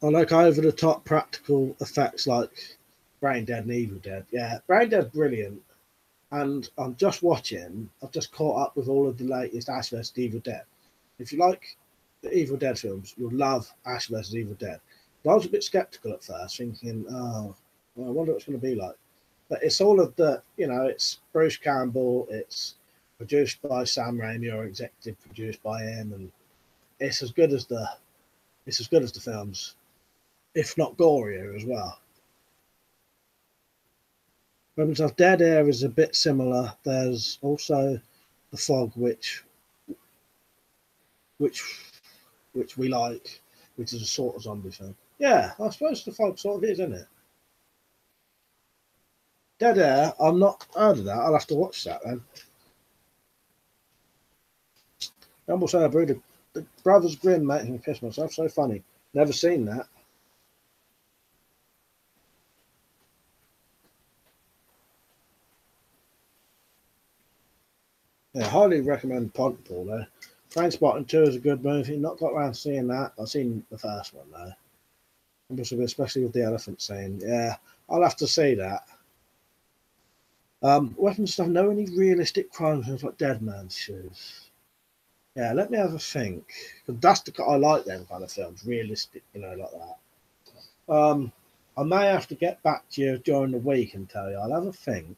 I like over the top practical effects like Brain Dead and Evil Dead. Yeah, Brain Dead's brilliant. And I'm just watching, I've just caught up with all of the latest Ash vs. Evil Dead. If you like the Evil Dead films, you'll love Ash vs. Evil Dead. But I was a bit skeptical at first, thinking, oh, well, I wonder what it's going to be like. But it's all of the, it's Bruce Campbell, it's produced by Sam Raimi or executive produced by him, and it's as good as the films, if not gorier as well. Weapons of Dead Air is a bit similar. There's also The Fog, which which we like, which is a sort of zombie film. Yeah, I suppose The Fog sort of is, isn't it? Dead Air, I'm not heard of that. I'll have to watch that then. Rumble say I brewed the Brothers Grimm making me piss myself. So funny. Never seen that. Yeah, highly recommend Pontypool though. Trainspotting 2 is a good movie. Not got around to seeing that. I've seen the first one though. Especially with the elephant scene. Yeah, I'll have to see that. Weapons stuff. Know any realistic crime films like Dead Man's Shoes? Yeah, let me have a think. Because I like them kind of films, realistic, like that. I may have to get back to you during the week and tell you. I'll have a think.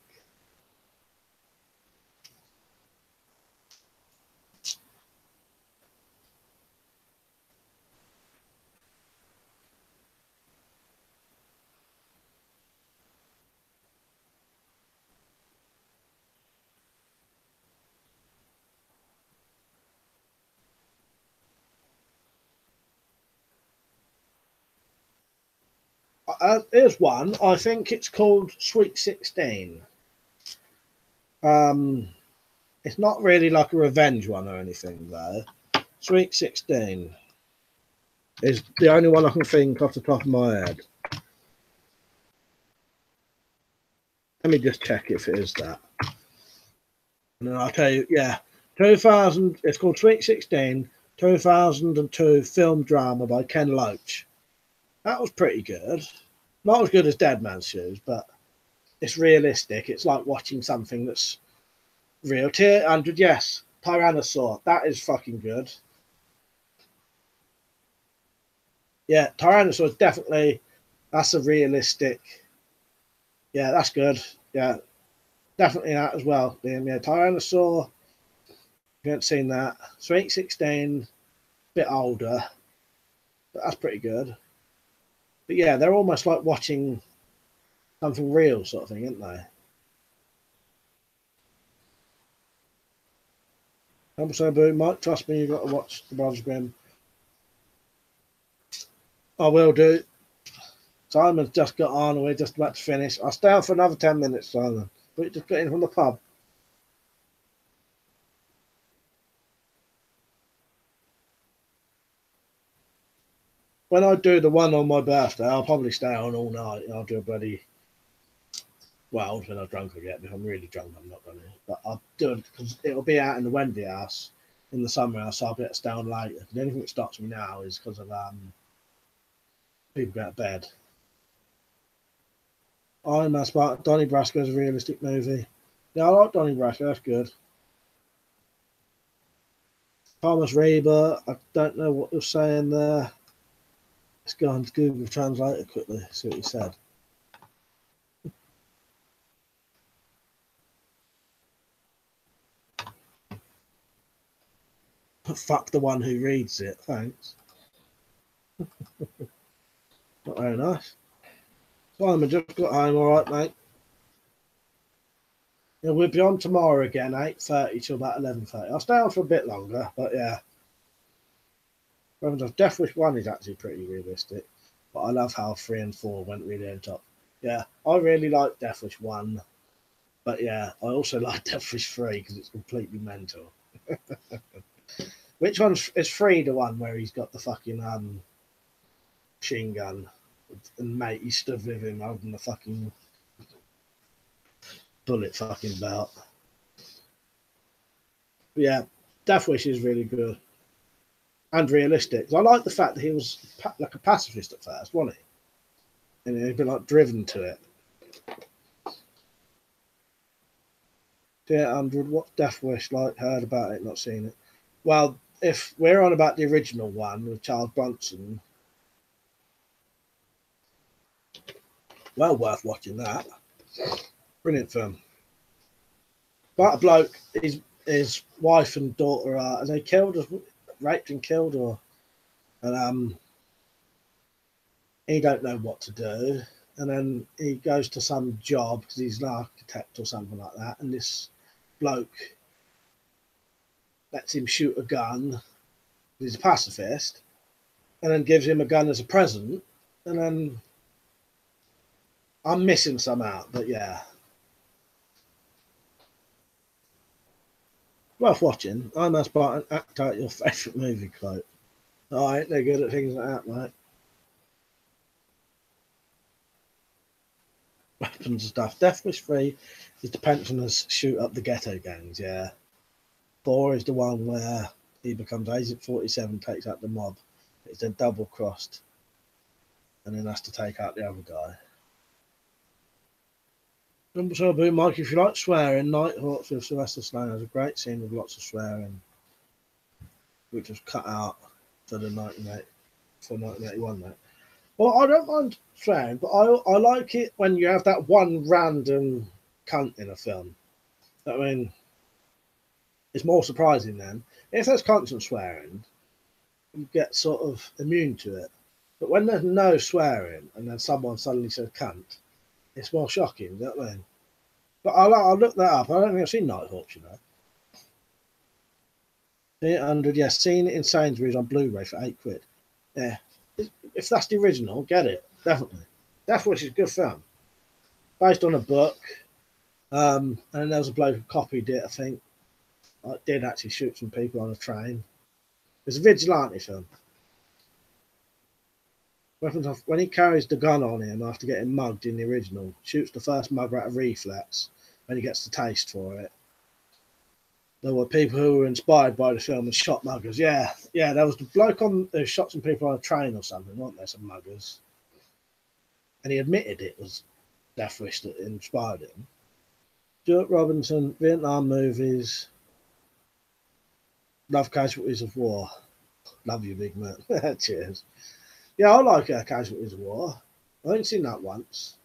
Here's one. I think it's called Sweet 16. It's not really like a revenge one or anything, though. Sweet 16 is the only one I can think off the top of my head. Let me just check if it is that. And then I'll tell you, yeah. 2000, it's called Sweet 16, 2002 film drama by Ken Loach. That was pretty good. Not as good as Dead Man's Shoes, but it's realistic. It's like watching something that's real. Tier 100, yes. Tyrannosaur, that is fucking good. Yeah, Tyrannosaur is definitely, that's a realistic. Yeah, that's good. Yeah, definitely that as well, Liam. Yeah, Tyrannosaur, if you haven't seen that. Sweet 16, bit older, but that's pretty good. But yeah, they're almost like watching something real sort of thing, aren't they? I'm so boo, Mike, trust me, you've got to watch The Brothers Grimm. I will do. Simon's just got on and we're just about to finish. I'll stay on for another 10 minutes, Simon. But you just got in from the pub. When I do the one on my birthday, I'll probably stay on all night. I'll do a bloody. Well, when I'm drunk, I get. If I'm really drunk, I'm not going to. But I'll do it because it'll be out in the Wendy house in the summer house, so I'll be able to stay on later. The only thing that stops me now is because of people go to bed. Iron Man Spark. Donnie Brasco is a realistic movie. Yeah, I like Donnie Brasco. That's good. Thomas Reba. I don't know what you're saying there. Let's go on to Google Translator quickly. See what he said. Fuck the one who reads it. Thanks. Not very nice. Simon just got home. All right, mate. Yeah, we'll be on tomorrow again, 8:30 till about 11:30. I'll stay on for a bit longer, but yeah. Death Wish 1 is actually pretty realistic, but I love how 3 and 4 went really on top. Yeah, I really like Death Wish 1, but yeah, I also like Death Wish 3 because it's completely mental. Which one is 3 the one where he's got the fucking machine gun and mate, he stood with him holding the fucking bullet fucking belt. But yeah, Death Wish is really good and realistic. I like the fact that he was like a pacifist at first, wasn't he? And he'd been like driven to it. Yeah, 100. What's Death Wish like? Heard about it, not seen it. Well, if we're on about the original one with Charles Bronson, well worth watching that. Brilliant film. But a bloke, his wife and daughter are they killed, raped and killed, or and he don't know what to do, and then he goes to some job because he's an architect or something like that, and this bloke lets him shoot a gun. He's a pacifist, and then gives him a gun as a present, and then I'm missing some out, but yeah. Worth watching. I must act out your favourite movie quote. Alright, they're good at things like that, mate. Weapons and stuff. Death Wish 3 is the pensioners shoot up the ghetto gangs, yeah. 4 is the one where he becomes Agent 47, takes out the mob. It's then double crossed and then has to take out the other guy. So, Mike, if you like swearing, Nighthawks with Sylvester Stallone has a great scene with lots of swearing, which was cut out for the 1981, mate. Well, I don't mind swearing, but I like it when you have that one random cunt in a film. I mean, it's more surprising then. If there's constant swearing, you get sort of immune to it. But when there's no swearing and then someone suddenly says cunt, it's more shocking, you know what I mean? But I'll look that up. I don't think I've seen Nighthawks, you know. 800, yes, seen it in Sainsbury's on Blu-ray for £8. Yeah. If that's the original, get it. Definitely. Death Wish is a good film, based on a book. And then there was a bloke who copied it, I think. I did actually shoot some people on a train. It's a vigilante film. When he carries the gun on him after getting mugged in the original, shoots the first mugger out of reflex when he gets the taste for it. There were people who were inspired by the film and shot muggers. Yeah, there was the bloke who shot some people on a train or something, weren't there? Some muggers. And he admitted it was Death Wish that inspired him. Stuart Robinson, Vietnam movies, love Casualties of War. Love you, big man. Cheers. Yeah, I like Casualties of War. I ain't seen that once.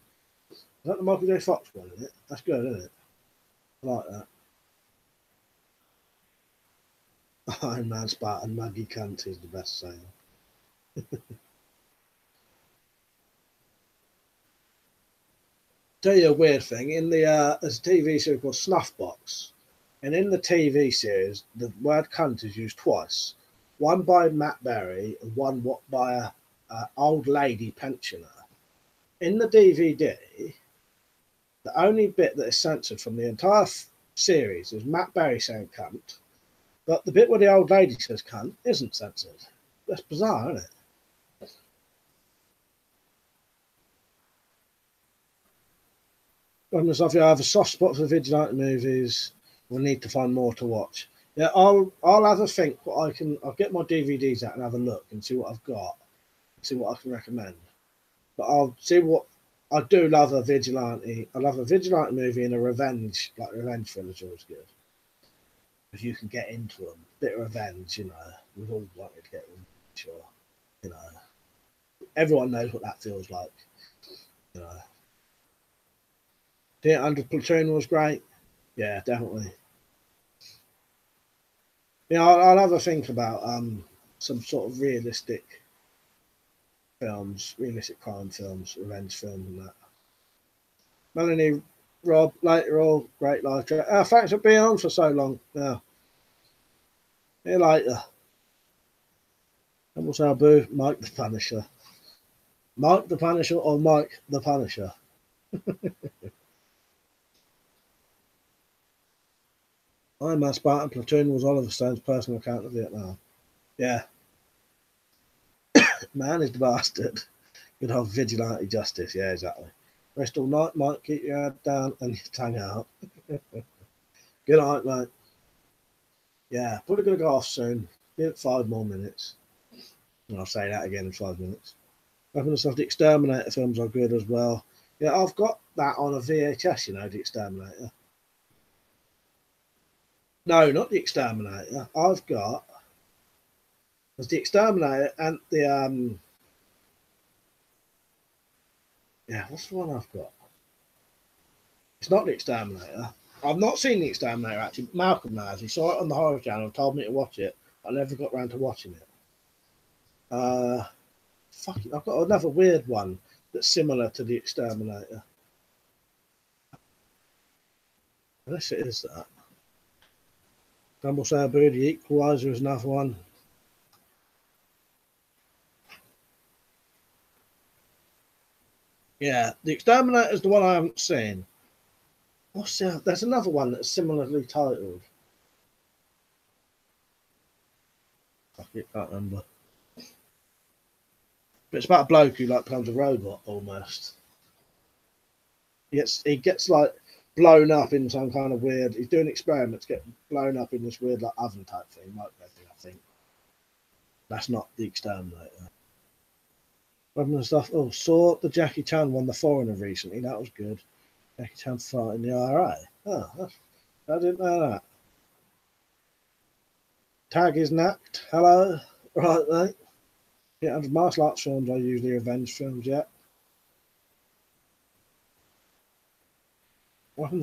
Is that the Michael J. Fox one, isn't it? That's good, isn't it? I like that. Iron Man Spartan Maggie Cunt is the best saying. Tell you a weird thing. In the there's a TV series called Snuffbox, and in the TV series, the word "cunt" is used twice. One by Matt Berry and one by a old lady pensioner. In the DVD, the only bit that is censored from the entire series is Matt Berry saying "cunt," but the bit where the old lady says "cunt" isn't censored. That's bizarre, isn't it? If I have a soft spot for vigilante movies, we'll need to find more to watch. Yeah, I'll have a think what I can. I'll get my DVDs out and have a look and see what I've got, see what I can recommend. But I'll see what I do. Love a vigilante. I love a vigilante movie and a revenge, like revenge thriller is always good. If you can get into them, bit of revenge, you know. We've all wanted to get revenge, sure. You know, everyone knows what that feels like. You know, the Under Platoon was great. Yeah, definitely. Yeah, I'll have a think about some sort of realistic films, realistic crime films, revenge films, and that. Melanie, Rob, later all great live chat. Thanks for being on for so long. Yeah, see you later. And what's our boo? Mike the Punisher. Mike the Punisher or Mike the Punisher? Iron Man Spartan Platoon was Oliver Stone's personal account of Vietnam. Yeah, man is the bastard. Good old vigilante justice. Yeah, exactly. Rest all night, Mike. Keep your head down and your tongue out. Good night, mate. Yeah, probably going to go off soon. Give it 5 more minutes. And I'll say that again in 5 minutes. I think the Exterminator films are good as well. Yeah, I've got that on a VHS, you know, the Exterminator. No, not the Exterminator. I've got there's the Exterminator and the yeah, what's the one I've got? It's not the Exterminator. I've not seen the Exterminator actually. Malcolm has. He saw it on the Horror Channel, told me to watch it. I never got around to watching it. Fuck it, I've got another weird one that's similar to the Exterminator. Unless it is that. Dumble Sabu, the Equalizer is another one. Yeah, the Exterminator is the one I haven't seen. What's the, there's another one that's similarly titled. Fuck it, can't remember. But it's about a bloke who like becomes a robot almost. He gets like blown up in some kind of weird. He's doing experiments, get blown up in this weird like oven type thing. I think that's not the Exterminator. Other stuff. Oh, saw the Jackie Chan one, The Foreigner recently. That was good. Jackie Chan fighting the IRA. Oh, I didn't know that. Tag is nacked. Hello, right, mate. Yeah, and martial arts films are usually revenge films. Yeah.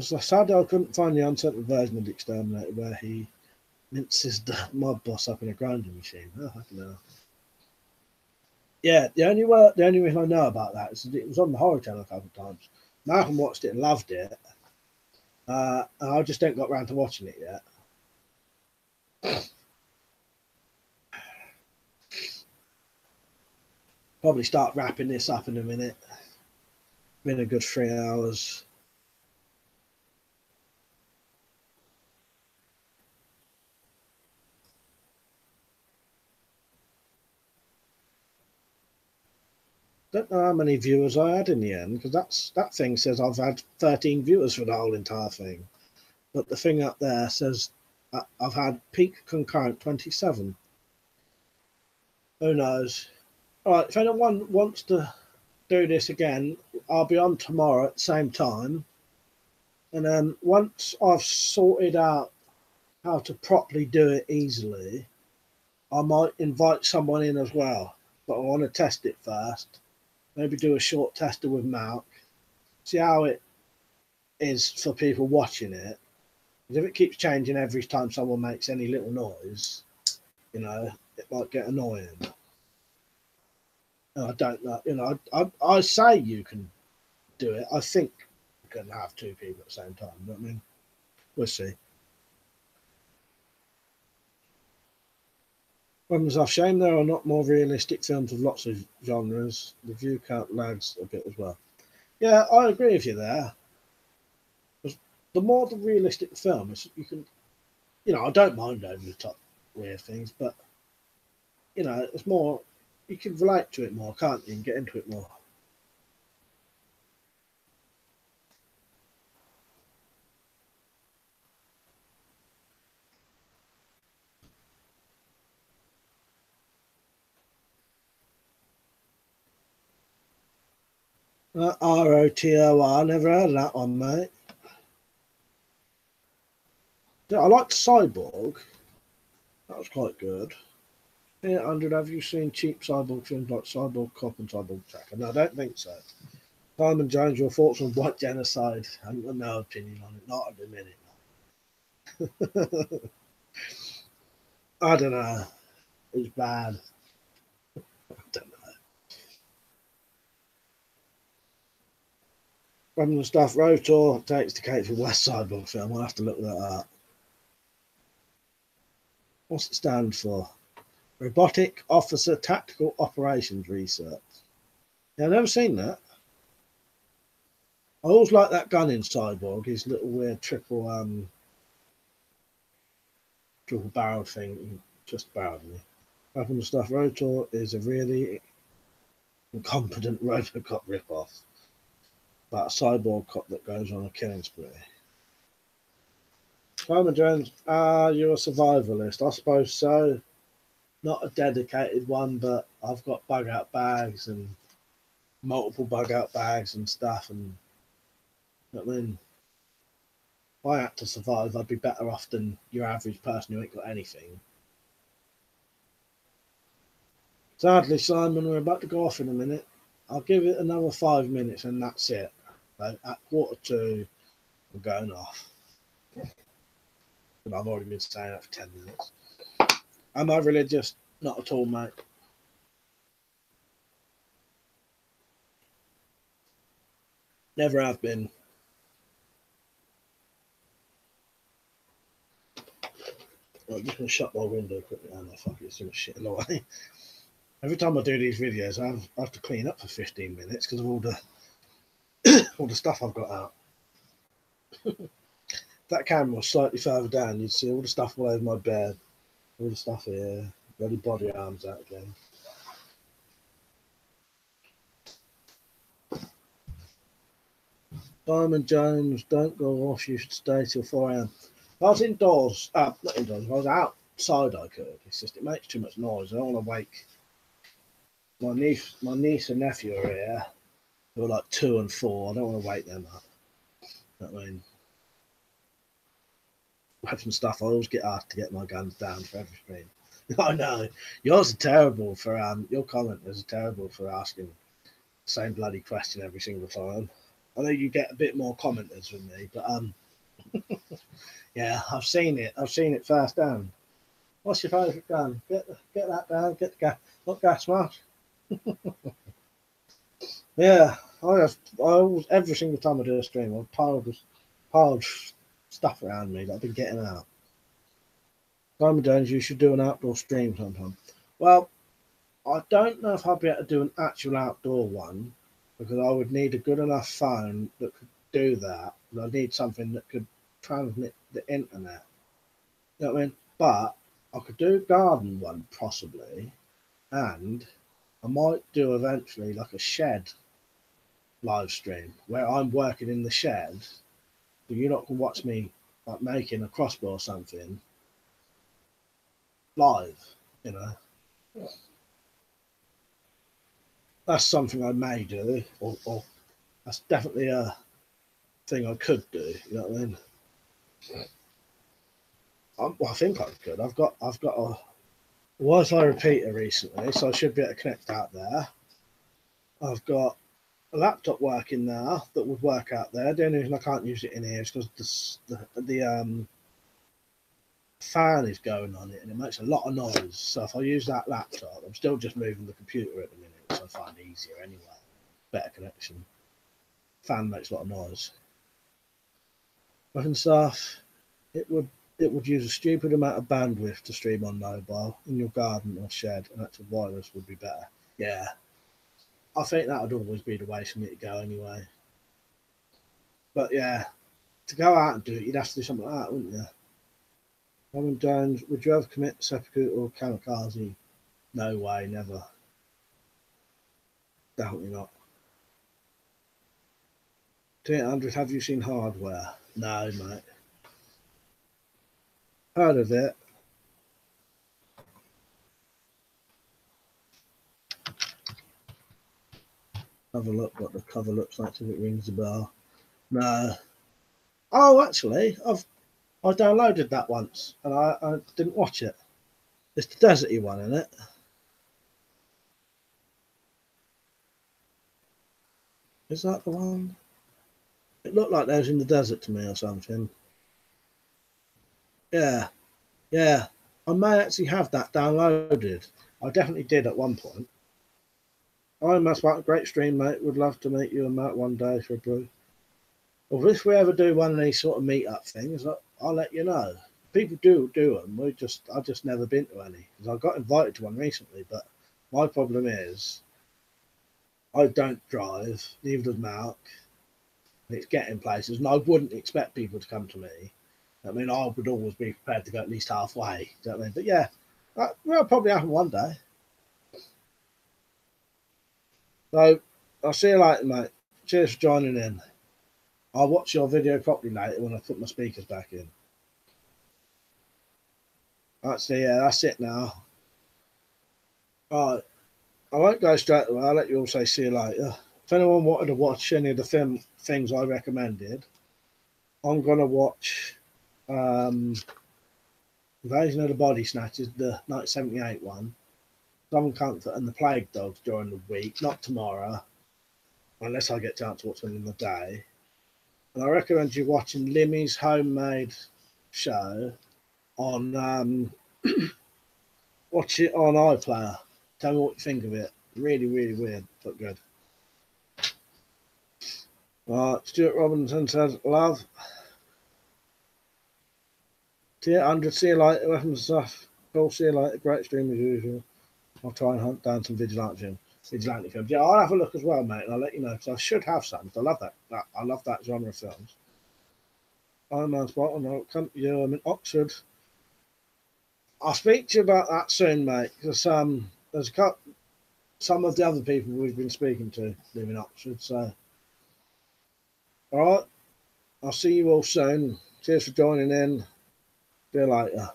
Sadly, I couldn't find the uncensored version of the Exterminator where he minces the mob boss up in a grinding machine. Oh, fucking hell. Yeah, the only reason I know about that is it was on the Horror Channel a couple of times. Malcolm watched it and loved it. And I just ain't got round to watching it yet. Probably start wrapping this up in a minute. Been a good 3 hours. Don't know how many viewers I had in the end, because that thing says I've had 13 viewers for the whole entire thing. But the thing up there says I've had peak concurrent 27. Who knows? All right, if anyone wants to do this again, I'll be on tomorrow at the same time. And then once I've sorted out how to properly do it easily, I might invite someone in as well. But I want to test it first. Maybe do a short tester with Mark. See how it is for people watching it. Because if it keeps changing every time someone makes any little noise, you know, it might get annoying. And I don't know. You know, I say you can do it. I think you can have two people at the same time. You know what I mean? We'll see. Problems off. Shame there are not more realistic films with lots of genres. The view count lags a bit as well. Yeah, I agree with you there. The more the realistic the film is, you can, you know, I don't mind over the top weird things, but you know, it's more, you can relate to it more, can't you, and get into it more. ROTOR, never heard of that one, mate. Yeah, I liked Cyborg. That was quite good. 800, have you seen cheap Cyborg films like Cyborg Cop and Cyborg Tracker? No, I don't think so. Simon Jones, your thoughts on White Genocide? I have got no opinion on it, not at the minute. I don't know. It's bad. I don't know. Random stuff. Rotor takes the cake for West Cyborg film. We'll have to look that up. What's it stand for? Robotic Officer Tactical Operations Research. Yeah, I've never seen that. I always like that gun in Cyborg, his little weird triple barrel thing. Just barreled me. Random stuff. Rotor is a really incompetent Robocop ripoff about a cyborg cop that goes on a killing spree. Simon Jones, you're a survivalist. I suppose so. Not a dedicated one, but I've got bug out bags and multiple bug out bags and stuff. And I mean, if I had to survive, I'd be better off than your average person who ain't got anything. Sadly, Simon, we're about to go off in a minute. I'll give it another 5 minutes and that's it. So at 1:45, we're going off. But I've already been saying that for 10 minutes. Am I religious? Not at all, mate. Never have been. I'm just going to shut my window quickly. Oh, no, fuck it, it's too much shit in the way. Every time I do these videos, I have to clean up for 15 minutes because of all the stuff I've got out. If that camera was slightly further down, you'd see all the stuff all over my bed, all the stuff here, bloody body arms out again. Simon Jones, don't go off, you should stay till 4 a.m. If I was indoors, not indoors, if I was outside I could. It's just, it makes too much noise. I don't want to wake my niece and nephew are here. They're like 2 and 4. I don't want to wake them up. I mean, weapon stuff. I always get asked to get my guns down for every stream. I know yours are terrible for your commenters are terrible for asking the same bloody question every single time. I know you get a bit more commenters from me, but yeah, I've seen it. I've seen it first down. What's your favourite gun? Get that down. Get the gas. Not gas mask. Yeah, I always, every single time I do a stream, I've piled stuff around me that I've been getting out. Simon Jones, you should do an outdoor stream sometime. Well, I don't know if I'll be able to do an actual outdoor one because I would need a good enough phone that could do that. And I need something that could transmit the internet. You know what I mean? But I could do a garden one possibly, and I might do eventually like a shed live stream where I'm working in the shed, so you lot can watch me like making a crossbow or something live. You know, that's something I may do, or that's definitely a thing I could do. You know what I mean? Well, I think I could. I've got a Wi-Fi repeater recently, so I should be able to connect out there. I've got a laptop working now that would work out there. The only reason I can't use it in here is because the fan is going on it and it makes a lot of noise. So if I use that laptop, I'm still just moving the computer at the minute, which I find easier anyway. Better connection. Fan makes a lot of noise. And stuff. It would use a stupid amount of bandwidth to stream on mobile in your garden or shed, and actual wireless would be better. Yeah, I think that would always be the way for me to go anyway. But yeah, to go out and do it, you'd have to do something like that, wouldn't you? Robin Jones, would you ever commit seppuku or kamikaze? No way, never. Definitely not. 800, have you seen Hardware? No, mate. Heard of it. Have a look what the cover looks like if it rings a bell. No. Oh, actually, I downloaded that once and I didn't watch it. It's the deserty one, isn't it? Is that the one? It looked like they was in the desert to me or something. Yeah, yeah. I may actually have that downloaded. I definitely did at one point. I must want a great stream, mate. Would love to meet you and Matt one day for a brew. Well, if we ever do one of these sort of meet-up things, I'll let you know. People do them. I've just never been to any because I got invited to one recently. But my problem is I don't drive. Neither does Mark. And it's getting places, and I wouldn't expect people to come to me. I mean, I would always be prepared to go at least halfway. Do you know what I mean? But yeah, that'll probably happen one day. So I'll see you later, mate. Cheers for joining in. I'll watch your video properly later when I put my speakers back in. Right, so yeah, that's it now. Alright, I won't go straight away. I'll let you all say see you later. If anyone wanted to watch any of the things I recommended, I'm going to watch Invasion of the Body Snatchers, the 1978 one, Some Comfort and the Plague Dogs during the week, not tomorrow, unless I get a chance to watch them in the day. And I recommend you watching Limmy's Homemade Show on watch it on iPlayer. Tell me what you think of it. Really, really weird, but good. Stuart Robinson says, love. Tier 100, see you later. Weapons stuff. Cool, see you later. Great stream as usual. I'll try and hunt down some vigilante films. Yeah, I'll have a look as well, mate, and I'll let you know because I should have some. I love that. I love that genre of films. I'm on spot. I'll come to you. I'm in Oxford. I'll speak to you about that soon, mate. Because there's some of the other people we've been speaking to live in Oxford. So, all right. I'll see you all soon. Cheers for joining in. See you later.